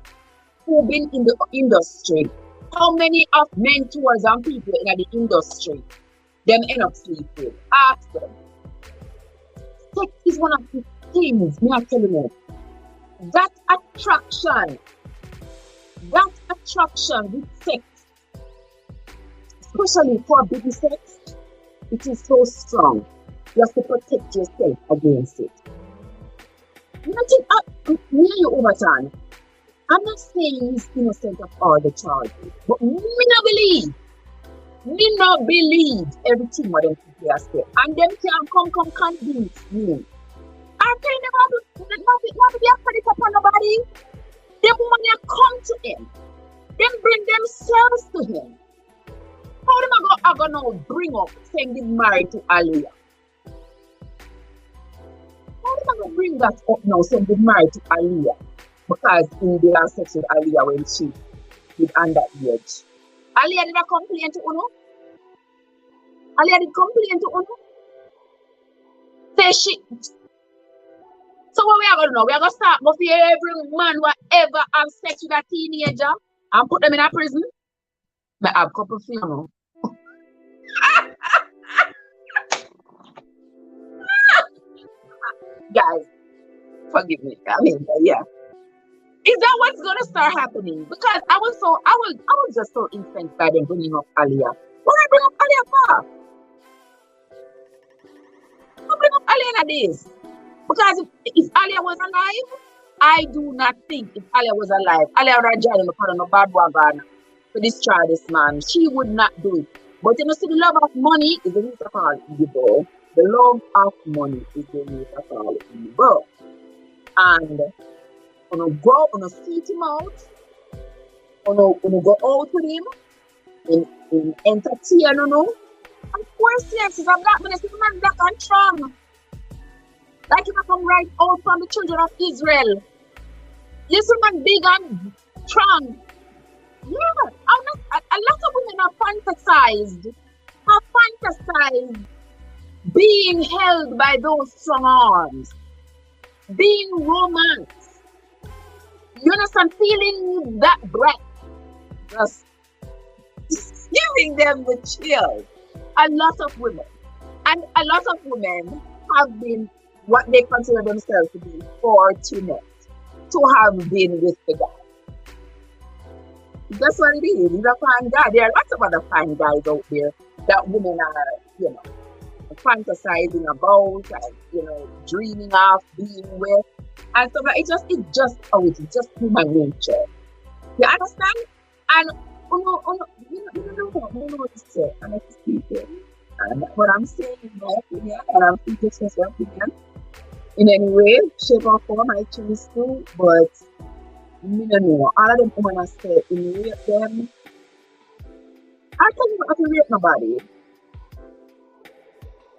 who've been in the industry. How many of mentors and people in the industry them end up sleeping? Ask them. Sex is one of the things, me I tell you, that attraction with sex, especially for baby sex, it is so strong. You have to protect yourself against it. Nothing me and you overturn. I'm not saying he's innocent of all the charges, but me not believe Me not believe everything what them people are saying. And them can come convince me. I tell them not to be a credit upon nobody. Them woman here come to him. Them bring themselves to him. How them I go now bring up saying he's married to Aliyah? How them I go bring that up now saying he's married to Aliyah? Because he did have sex with Aliyah when she was underage. Aliyah did not complain to Uno. Aliyah did complain to Uno. Say she. So what we are gonna do? We are gonna start go for every man who ever have sex with a teenager and put them in a prison. But I have a couple of you know. Guys, forgive me. I mean, yeah. Is that what's gonna start happening? Because I was just so incensed by them bringing up Aliyah. What I bring up Aliyah for? I bring up Aliyah this. Because if Aliyah was alive, I do not think if Aliyah was alive, Aliyah would have joined on a bad wagon to destroy this man. She would not do it. But you know, see, the love of money is the root of all evil. The love of money is the root of all evil. And when you go, when you seek him out, when you go out with him, in entertain, you know. Of course, yes, he's a black man, he's a man black and strong. Like if I come right out from the children of Israel. This man big and strong. Yeah, a lot of women have fantasized being held by those strong arms, being romanced. You understand? Feeling that breath, just giving them the chills. A lot of women have been what they consider themselves to be fortunate to have been with the guy. That's what it is. He's a fine guy. There are lots of other fine guys out there that women are, you know, fantasizing about and, you know, dreaming of being with. And so it's just human nature. You understand? And you know what to say. And I'm speaking. And what I'm saying is my opinion, and I'm speaking just my opinion. In any way, shape or form, I choose to, but you know, all of them women are say in rape them. I tell you not to rape nobody.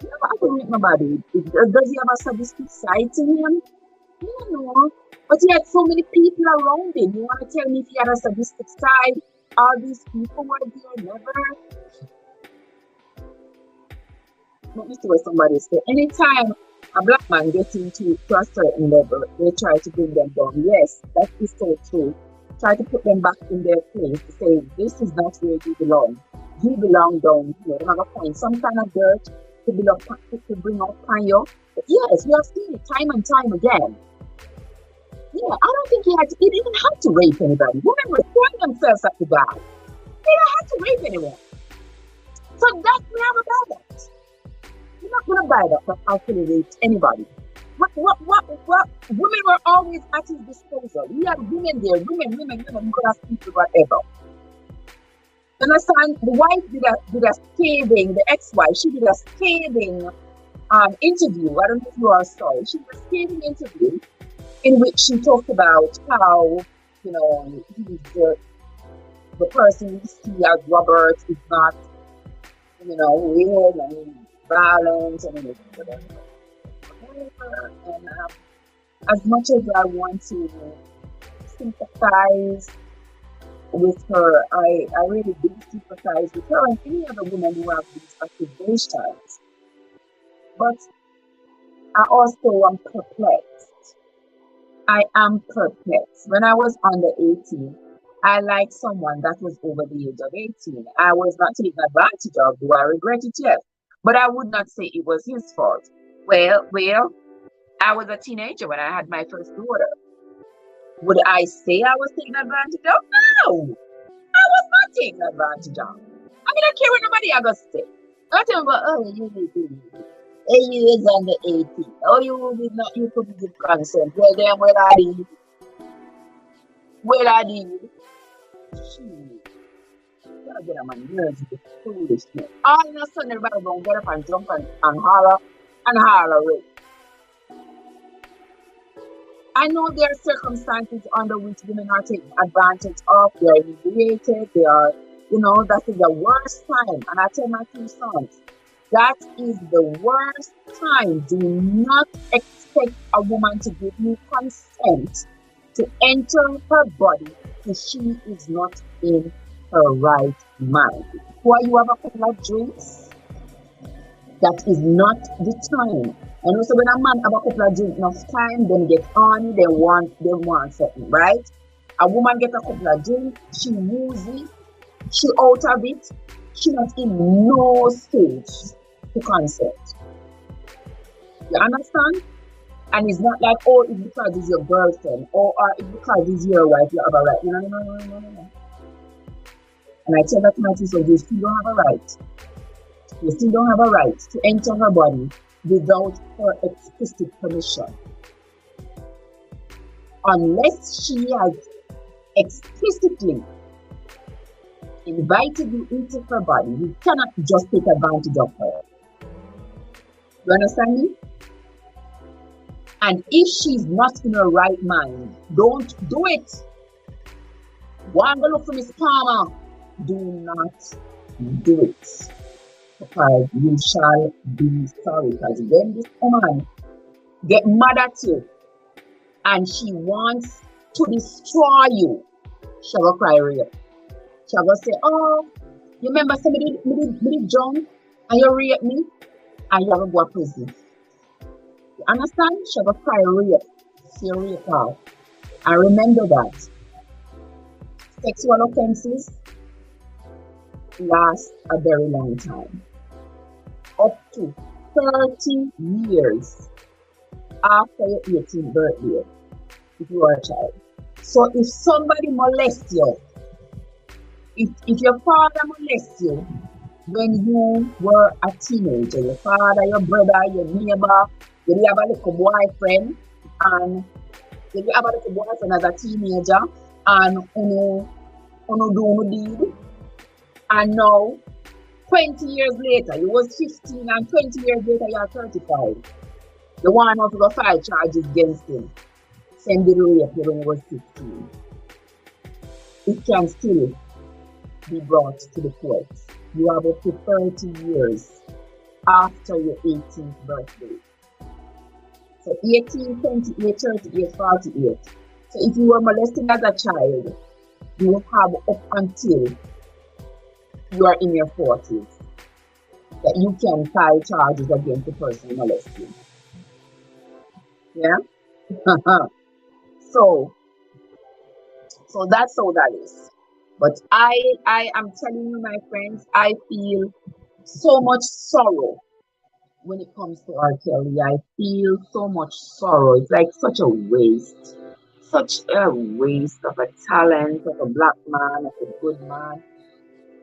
You don't have to rape nobody. Does he have a sadistic side to him? You know. But he had so many people around him. You want to tell me if he had a sadistic side? All these people were there, never. Let me see what somebody said. Anytime a black man gets into a certain level, they try to bring them down. Yes, that is so true. Try to put them back in their place to say, this is not where you belong. You belong down here. They're going to find some kind of dirt to bring up on you. But yes, we have seen it time and time again. Yeah, I don't think he didn't have to rape anybody. Women were throwing themselves at the guy. They didn't have to rape anyone. So that's never about it. You're not gonna buy that actually raped anybody. What women were always at his disposal. He had women there, women who could have speak to whatever. Understand? The wife did a scathing, the ex-wife, she did a scathing interview. I don't know if you all saw it. She did a scathing interview in which she talked about how, you know, he's the person we see as Robert is not, you know, weird and violent and whatever. And as much as I want to sympathize with her, I really do sympathize with her and any other woman who have these accusations. But I also am perplexed. I am perplexed. When I was under 18, I liked someone that was over the age of 18. I was not taken advantage of. Do I regret it? Yes. But I would not say it was his fault. Well, I was a teenager when I had my first daughter. Would I say I was taken advantage of? No. I was not taken advantage of. I don't care what nobody else say. I tell them, oh, you was under 18. Oh, you couldn't give consent. Well, then, where are you? Shoot. Gotta get on my nerves with this foolishness. All of a sudden, everybody gonna get up and jump and holler and holler. I know there are circumstances under which women are taken advantage of. They are humiliated. They are, that is the worst time. And I tell my two sons, that is the worst time. Do not expect a woman to give you consent to enter her body if she is not in her right mind. Why you have a couple of drinks? That is not the time. And also when a man have a couple of drinks enough time, then get on, they want something, right? A woman get a couple of drinks, she woozy, she out of it, she not in no stage to consent. You understand? And it's not like, oh, it's because it's your girlfriend, or it's because it's your wife, you have a right. No. And I tell that to my sister, you still don't have a right. You still don't have a right to enter her body without her explicit permission. Unless she has explicitly invited you into her body, you cannot just take advantage of her. You understand me? And if she's not in her right mind, don't do it. One go look for Miss Palmer. Do not do it. Because you shall be sorry. Because when this woman get mad at you and she wants to destroy you, she will cry rape. She will say, oh, you remember somebody did drunk and you rape me and you have to go to prison. You understand? She will cry rape. She will rape her. And remember that sexual offenses last a very long time. Up to 30 years after your 18th birthday, if you are a child. So if somebody molests you, if your father molests you when you were a teenager, your father, your brother, your neighbor, you have a little boyfriend, and you have a little boyfriend as a teenager, and you do deed, and now 20 years later, you was 15, and 20 years later, you are 35. The one of the 5 charges against him. Same did rape you when you was 15. It can still be brought to the courts. You have up to 30 years after your 18th birthday. So 18, 28, 38, 48. So if you were molested as a child, you have up until you are in your 40s that you can file charges against the person who molested you. Yeah? So that's how that is. But I am telling you, my friends, I feel so much sorrow when it comes to R. Kelly. I feel so much sorrow. It's like such a waste. Such a waste of a talent, of a black man, of a good man.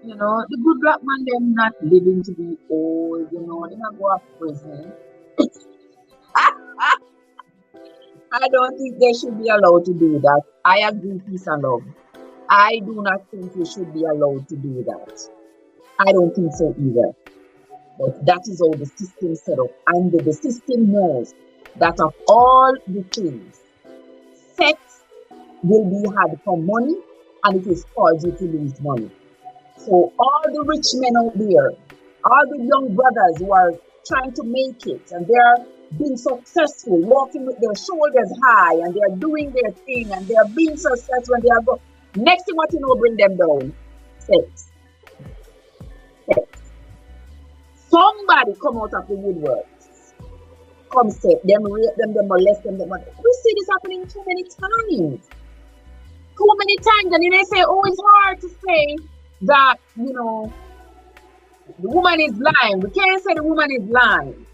You know, the good black man, they're not living to be old, you know, they not go to prison. I don't think they should be allowed to do that. I agree, peace and love. I do not think we should be allowed to do that. I don't think so either. But that is how the system is set up. And the system knows that of all the things, sex will be had for money, and it is caused you to lose money. So all the rich men out there, all the young brothers who are trying to make it, and they're being successful, walking with their shoulders high, and they're doing their thing, and they're being successful, and they are going. Next thing what you know, bring them down. Sex. Somebody come out of the woodworks. Come say, them rape them, them molest them, we see this happening too many times. Too many times, and then they say, oh, it's hard to say that, you know, the woman is lying. We can't say the woman is lying.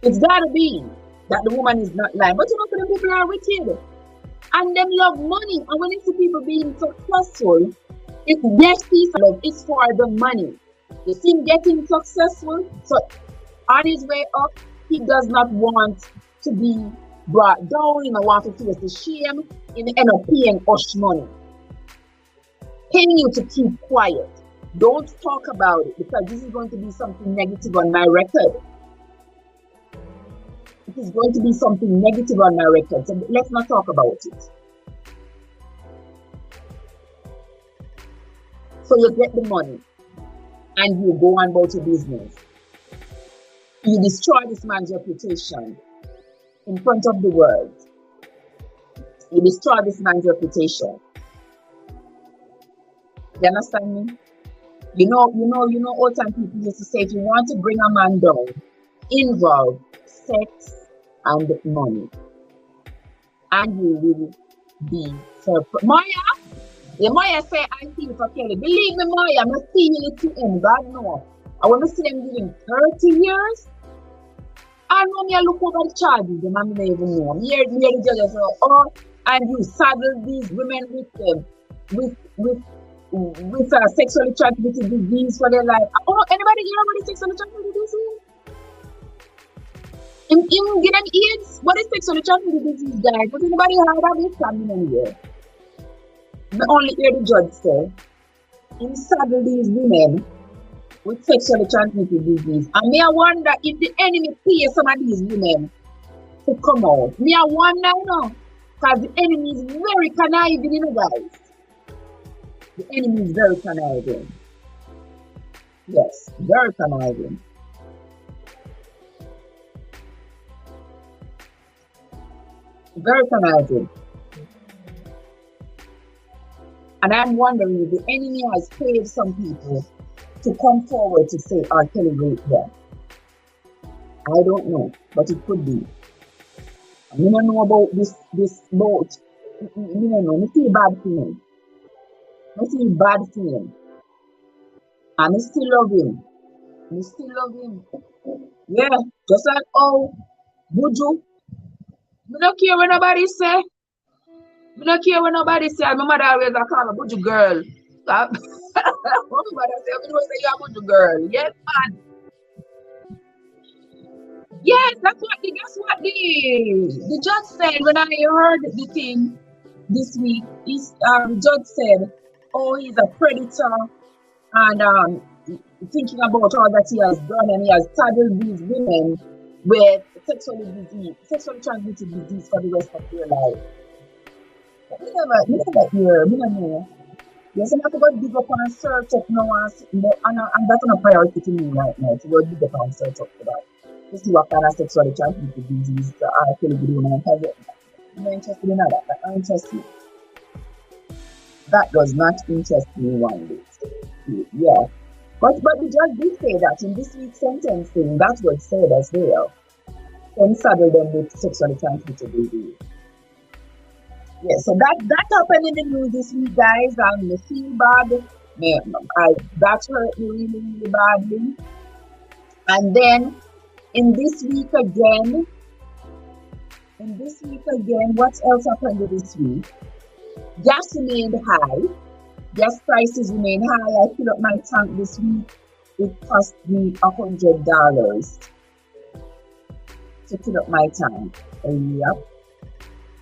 It's gotta be that the woman is not lying. But you know, the people are wicked. And them love money. And when you see people being successful, it's yes, peace and love. It's for the money. You see him getting successful. So on his way up, he does not want to be brought down. He don't want to face the shame. He end up paying hush money. paying you to keep quiet. Don't talk about it because this is going to be something negative on my record. It is going to be something negative on my record. So let's not talk about it. So you get the money and you go on about your business. You destroy this man's reputation in front of the world. You destroy this man's reputation. You understand me? You know, all time people used to say, if you want to bring a man down, involve sex and money. And you will be surprised. Maya? Yeah, Maya say, I feel for Kelly. Believe me, Maya, I'm not seeing it to him. God no. I want to see him giving 30 years. I know me, I look over the charges, them, I don't even know. Here the judges say, oh, and you saddle these women with sexually transmitted disease for their life. Oh, anybody hear about the sexually transmitted disease? Him get them AIDS? What is sexually transmitted disease, guys? Does anybody heard of it? Coming in here. I only hear the judge say, him saddle these women with sexually transmitted disease. And me I wonder if the enemy pay some of these women to come out. Me I wonder, you know, because the enemy is very conniving, you know, guys. The enemy is very conniving. Yes, very conniving. Very conniving. And I'm wondering if the enemy has paid some people to come forward to say R. Kelly raped them. I don't know, but it could be. I don't know about this boat. I don't know. I feel bad for him. I feel bad for him. And I still love him. I still love him. Yeah, just like, oh, Buju. I don't care what nobody say. I don't care what nobody say. My mother always call me Buju girl. My mother say, I don't say you're a Buju girl. Yes, man. Yes, guess what the judge said when I heard the thing this week. The judge said, oh, he's a predator and thinking about all that he has done, and he has saddled these women with sexually transmitted disease for the rest of their life. But we never hear, we don't know. Yes, I'm not going to dig up and search up now, and that's not a priority to me right now, to go dig up and search up for that. To see what kind of sexually transmitted disease are Kelly doing, because I'm not interested in that. That's not interesting. That does not interest me one bit. Yeah. But the judge did say that in this week's sentencing, that was said as well. And saddle them with sexually transmitted disease. Yeah, so that happened in the news this week, guys. And I feel bad. That hurt me really, really badly. And then in this week again, what else happened this week? Gas remained high. Gas prices remained high. I filled up my tank this week. It cost me $100 to fill up my tank. Yep.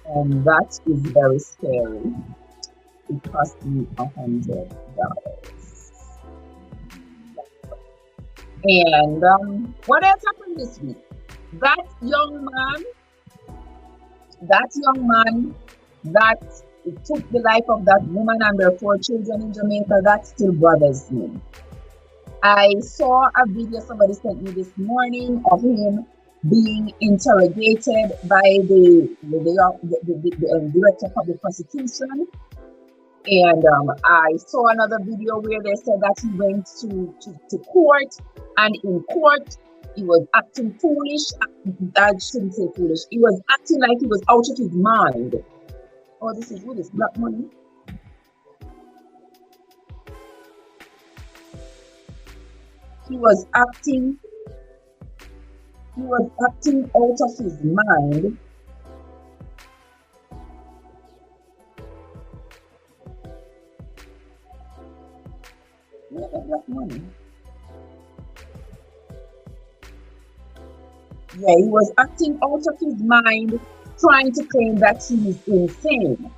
And that is very scary. It cost me $100. And what else happened this week? That young man that took the life of that woman and their 4 children in Jamaica, that still bothers me. I saw a video somebody sent me this morning of him being interrogated by the director of public prosecution. And I saw another video where they said that he went to court, and in court he was acting foolish. I shouldn't say foolish. He was acting like he was out of his mind. Oh, this is what is black money. He was acting out of his mind. Where the black money? Yeah, he was acting out of his mind, trying to claim that he is insane.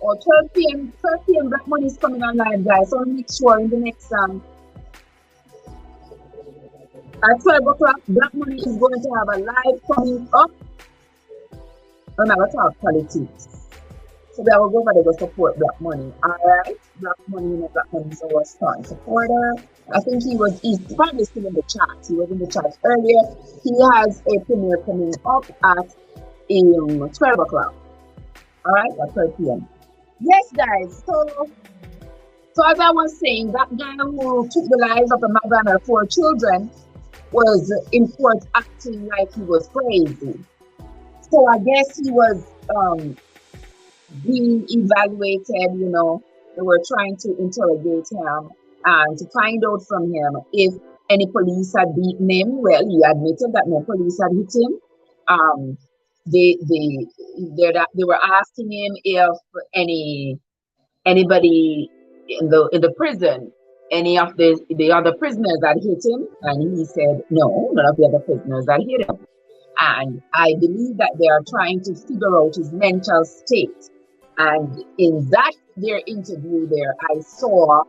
or 12 p.m. 12 p.m. Black Money is coming online, guys. So make sure in the next at 12 o'clock, Black Money is going to have a live coming up. I'm not going to talk politics. So we will go over there to support Black Money. Alright. Black Money, Black Money is our strong supporter. I think he's probably still in the chat. He was in the chat earlier. He has a premiere coming up at 12 o'clock. Alright, at 12 p.m. Yes, guys. So as I was saying, that guy who took the lives of a mother and her 4 children was in court acting like he was crazy. So I guess he was being evaluated, you know. They were trying to interrogate him and to find out from him if any police had beaten him. Well, he admitted that no police had hit him. They were asking him if anybody in the prison, any of the other prisoners that hit him, and he said no, none of the other prisoners that hit him. And I believe that they are trying to figure out his mental state. And in that their interview there, I saw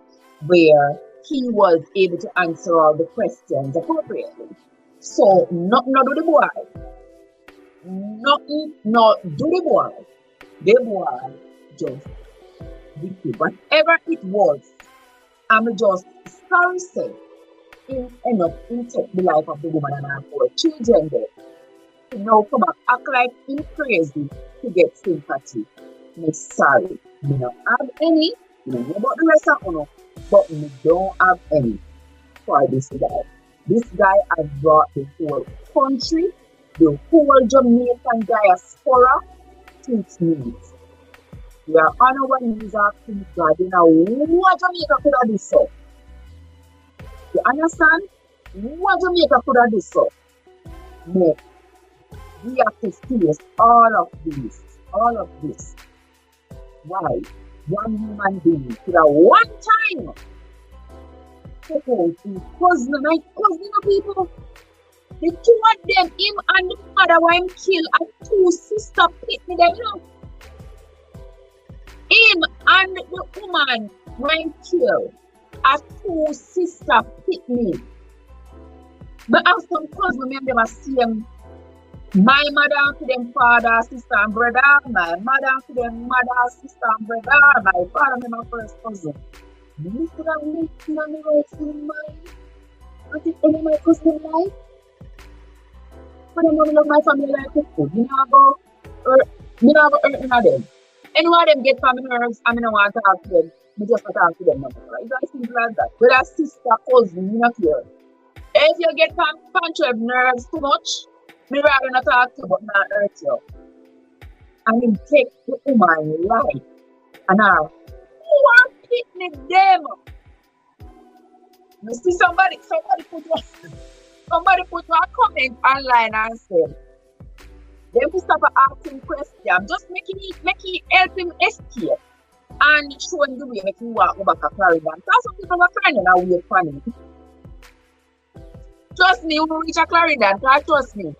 where he was able to answer all the questions appropriately. So nothing do the boy. Nothing not do the boy. The boy just wicked. Whatever it was, I'm just sorry say in enough to take the life of the woman and her 4 children there. To now come and act like him crazy to get sympathy. Me sorry. Me don't have any. Me don't know about the rest of you, but me don't have any for this guy. This guy has brought the whole country, the whole Jamaican diaspora to its knees. We are on our knees asking God, you know, what Jamaica could have done so? You understand? What Jamaica could have done so? No. We have to face all of this. Why? One human being could have one time take out his cousin, my cousin of people. The 2 of them, him and the mother, were him killed, and 2 sisters picked me them, you know. Him and the woman were him killed, and 2 sisters picked me. But I have some cousins, me and them are same. My mother to them father, sister, and brother. My mother to them mother, sister, and brother. My father to my first cousin. You could have lived in the right in mind. What if any of my cousin life? But I don't love my family like people. You know about hurt in them. Any one of them get family nerves, I don't want to talk to them. I just not talk to them no more. It's as simple as that. Whether sister, cousin, you not care. If you get punctured nerves too much, me rather not talk to you, but not hurt you. And him take the woman life. And now, who are picking them? You see somebody put a comment online and said, them to stop asking questions, just make it help him escape. And show him the way, make him walk back to Florida. That's what people are trying to wait for him. Trust me, you will reach a Clarendon, trust me.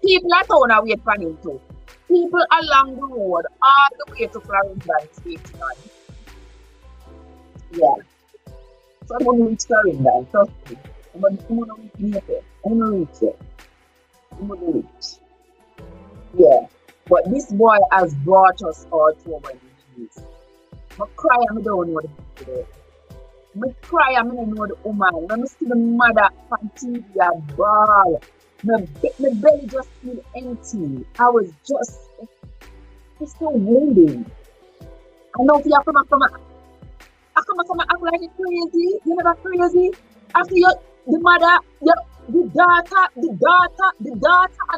People at town are waiting for him too. People along the road, all the way to Clarendon is waiting on him. Yeah. So I'm going to reach Clarendon, trust me. I'm going to reach it. I'm going to reach. Yeah. But this boy has brought us all to our knees. I cry, I don't know the people. I cry, I don't know the woman. When I see the mother Fantasia ball, my belly just feel empty. I was just, it's so wounding. I know if you come and act like it's crazy. You never crazy. After you, the mother, the daughter, and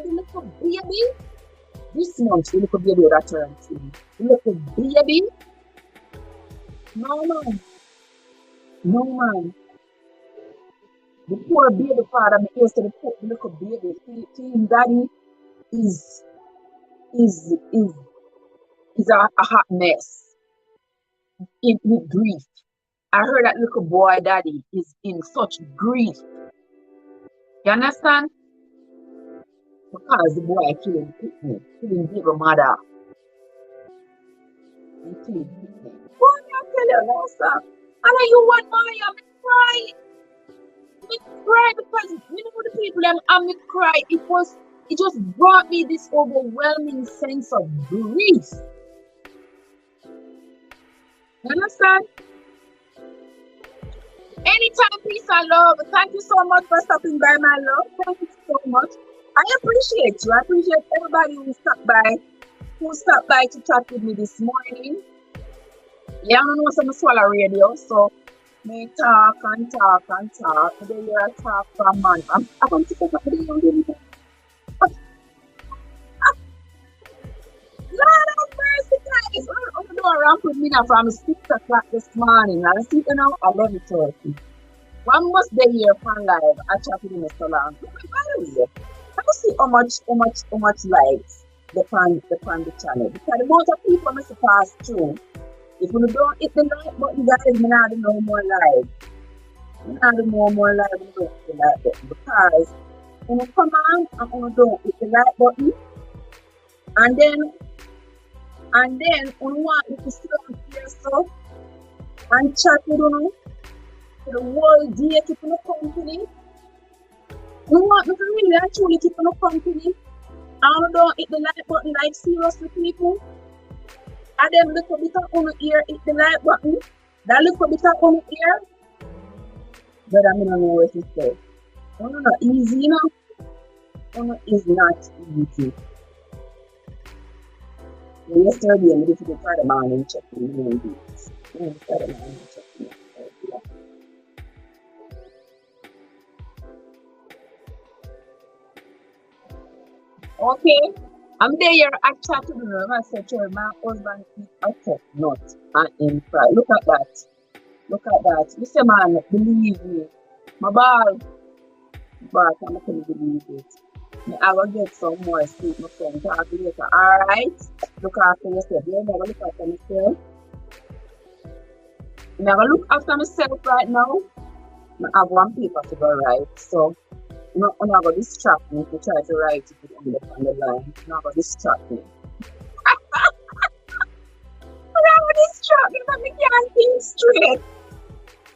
the little baby. This month, the little baby that turned to the little baby. No man. The poor baby father, me used to the little baby, feeling daddy is a hot mess. With grief. I heard that little boy daddy is in such grief. You understand? Because the boy killing baby mother. include me. Boy, I tell you now, sir. And then you want money, I'm cry. Me cry because you know the people and me cry. It just brought me this overwhelming sense of grief. You understand? Anytime, peace and love. Thank you so much for stopping by, my love. Thank you so much. I appreciate you. I appreciate everybody who stopped by to chat with me this morning. Yeah, I know some swallow radio, so me talk and talk and talk. Today you're a talk from man. I'm going to take up the young. Lord of mercy, guys. I'm going to do a ramp with me now from 6 o'clock this morning. I see you know, I love it, Turkey. One must be here for live. I chat with him so long. By the way, I don't see how much likes the channel. Because the amount of people must pass through. If you don't hit the like button, guys, me not no more live. Me not no more live and don't hit the like button. Because when you come on and when you don't hit the like button, and then when you want me to sit on here so and chat with you for the whole day, keep on the company. You want me to really actually keep on the company. And don't hit the like button like seriously, people. And then little bit of on ear hit the like button. That little bit of on ear. But I don't know what to say. Oh, no, not easy, you know. Oh, no, it's not easy. Yesterday, I did the Friday morning checking the movies. Friday morning checking. Okay, I'm there. I chat to them. I said, "Sure, my husband is a tough nut and in pride. Look at that. Look at that. You say, man, believe me. My ball, but I can't believe it. I will get some more sleep. My friend, talk later. All right. Look after yourself. You never look after myself. I never look after myself right now. I have one paper to go write, so. I'm not going to distract me if you try to write it on the line. I'm not going to distract me. I'm not going to distract me, but I can't think straight.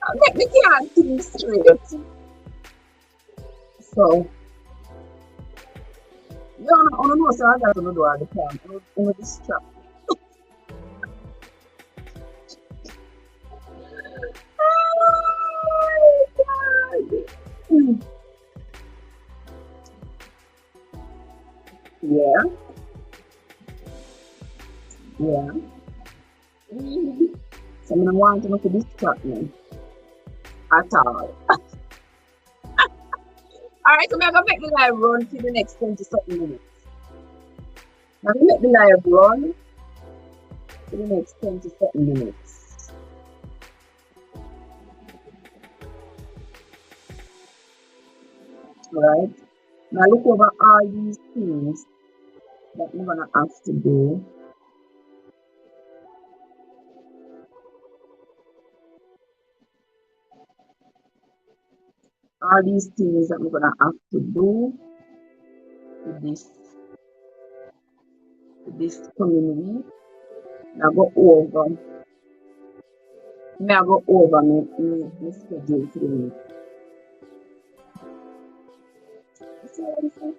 I can't think straight. So, you don't know, so I got to do all the time. I'm going to distract me. Oh, God. Yeah. Yeah. So I don't want to distract me at all. Alright, so I'm going to make the live run for the next 20-something minutes. I'm going to make the live run for the next 20-something minutes. Alright. Now look over all these things that I'm going to have to do. All these things that I'm going to have to do with this coming week. Now go over. Now go over my schedule for the week. See what I say?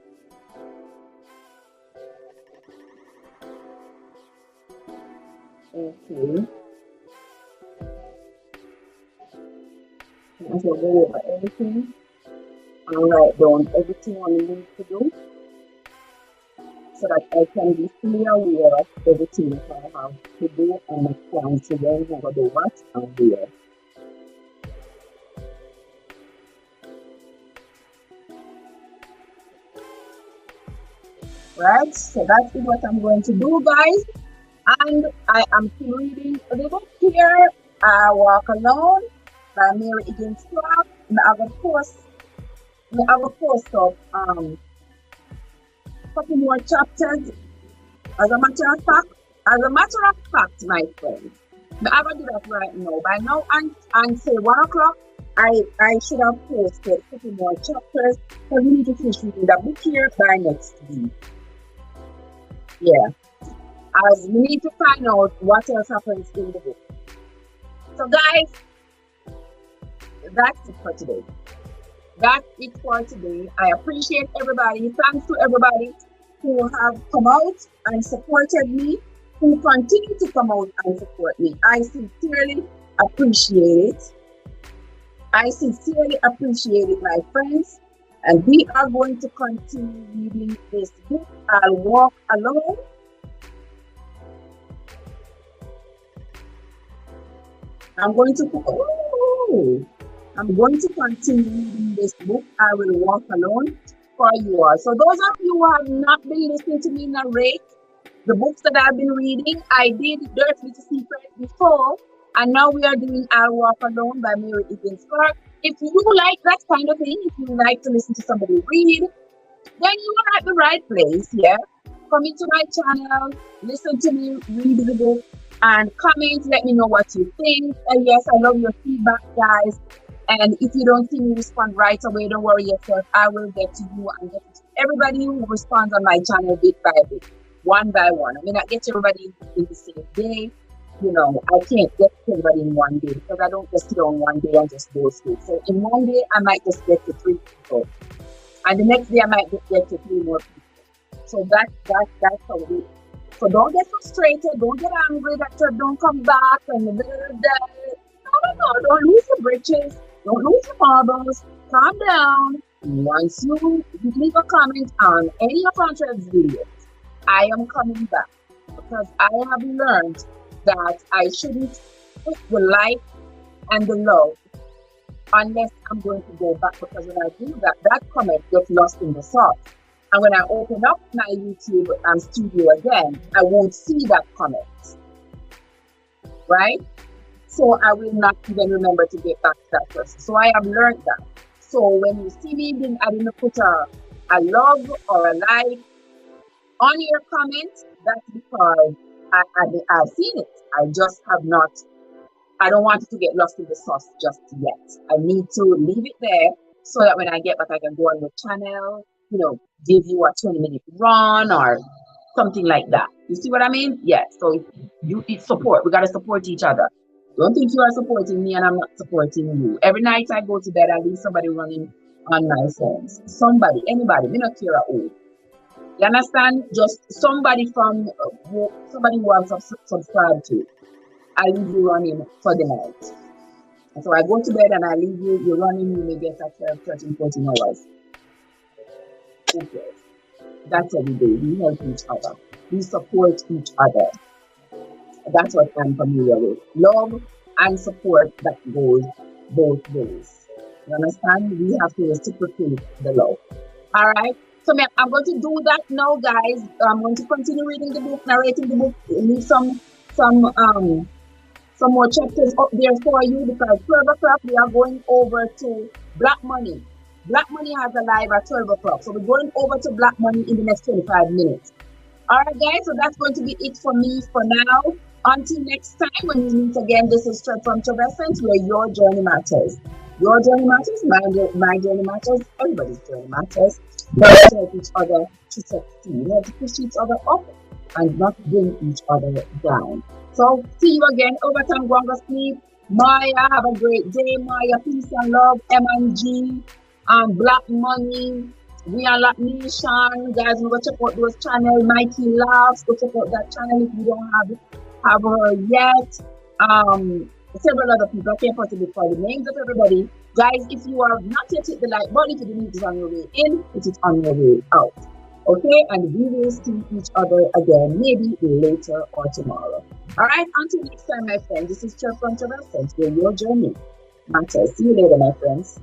Okay. I shall go over everything and write down everything I need to do so that I can be fully aware of everything that I have to do and my plans to learn how to do what and where. Right, so that is what I'm going to do, guys. And I am still reading the book here, I Walk Alone by Mary Higgins Clark. I have a post of a couple more chapters. As a matter of fact, my friends, I will do that right now. By now and say 1 o'clock, I should have posted a couple more chapters because we need to finish reading the book here by next week. Yeah. as we need to find out what else happens in the book. So guys, that's it for today. That's it for today. I appreciate everybody. Thanks to everybody who have come out and supported me, who continue to come out and support me. I sincerely appreciate it. I sincerely appreciate it, my friends. And we are going to continue reading this book, I'll Walk Alone. I'm going to continue reading this book, I Will Walk Alone, for you all. So those of you who have not been listening to me narrate the books that I've been reading, I did Dirty Little Secrets before, and now we are doing I'll Walk Alone by Mary Higgins Clark. If you like that kind of thing, if you like to listen to somebody read, then you are at the right place, yeah? Come into my channel, listen to me read the book, and comment, let me know what you think. And yes, I love your feedback, guys. And if you don't see me respond right away, don't worry yourself. I will get to you and get to everybody who responds on my channel bit by bit, one by one. I may not get to everybody in the same day. You know, I can't get to everybody in one day because I don't just sit on one day and just go through. So in one day, I might just get to 3 people. And the next day, I might just get to 3 more people. So that's how it is. So don't get frustrated. Don't get angry that you don't come back. And no, don't lose your britches. Don't lose your marbles. Calm down. Once you leave a comment on any of Andre's videos, I am coming back because I have learned that I shouldn't put the like and the love unless I'm going to go back, because when I do that, that comment gets lost in the sauce. And when I open up my YouTube studio again, I won't see that comment, right? So I will not even remember to get back to that person. So I have learned that. So when you see me, I didn't put a love or a like on your comment, that's because I've seen it. I just have not, I don't want it to get lost in the sauce just yet. I need to leave it there so that when I get back, I can go on the channel, you know, give you a 20-minute run or something like that. You see what I mean? Yeah. So it's support. We got to support each other. Don't think you are supporting me and I'm not supporting you. Every night I go to bed, I leave somebody running on my phones. Somebody, anybody, me not care who. You understand? Just somebody from somebody who I've subscribed to. I leave you running for the night. And so I go to bed and I leave you, you're running, you may get at 12, 13, 14 hours. Okay. That's every day. We help each other. We support each other. That's what I'm familiar with. Love and support that goes both ways. You understand? We have to reciprocate the love. All right? So I'm going to do that now, guys. I'm going to continue reading the book, narrating the book. Leave some more chapters up there for you because 12 o'clock we are going over to Black Money. Black Money has a live at 12 o'clock. So we're going over to Black Money in the next 25 minutes. All right, guys. So that's going to be it for me for now. Until next time when we meet again, this is Straight from Traversing, where your journey matters. Your journey matters, my journey matters, everybody's journey matters. Let's help each other to succeed. Let's push each other up and not bring each other down. So see you again. Over time, go and sleep. Maya, have a great day. Maya, peace and love. M&G, Black Money, We Unlock Nation. Guys, go check out those channels. Mikey Laughs. Go check out that channel if you don't have her yet. Several other people. I can't possibly call the names of everybody. Guys, if you have not yet hit the like button, if you didn't hit it on your way in, it is on your way out. Okay, and we will see each other again, maybe later or tomorrow. All right, until next time, my friends, this is Straight from Traversing, where your journey matters. See you later, my friends.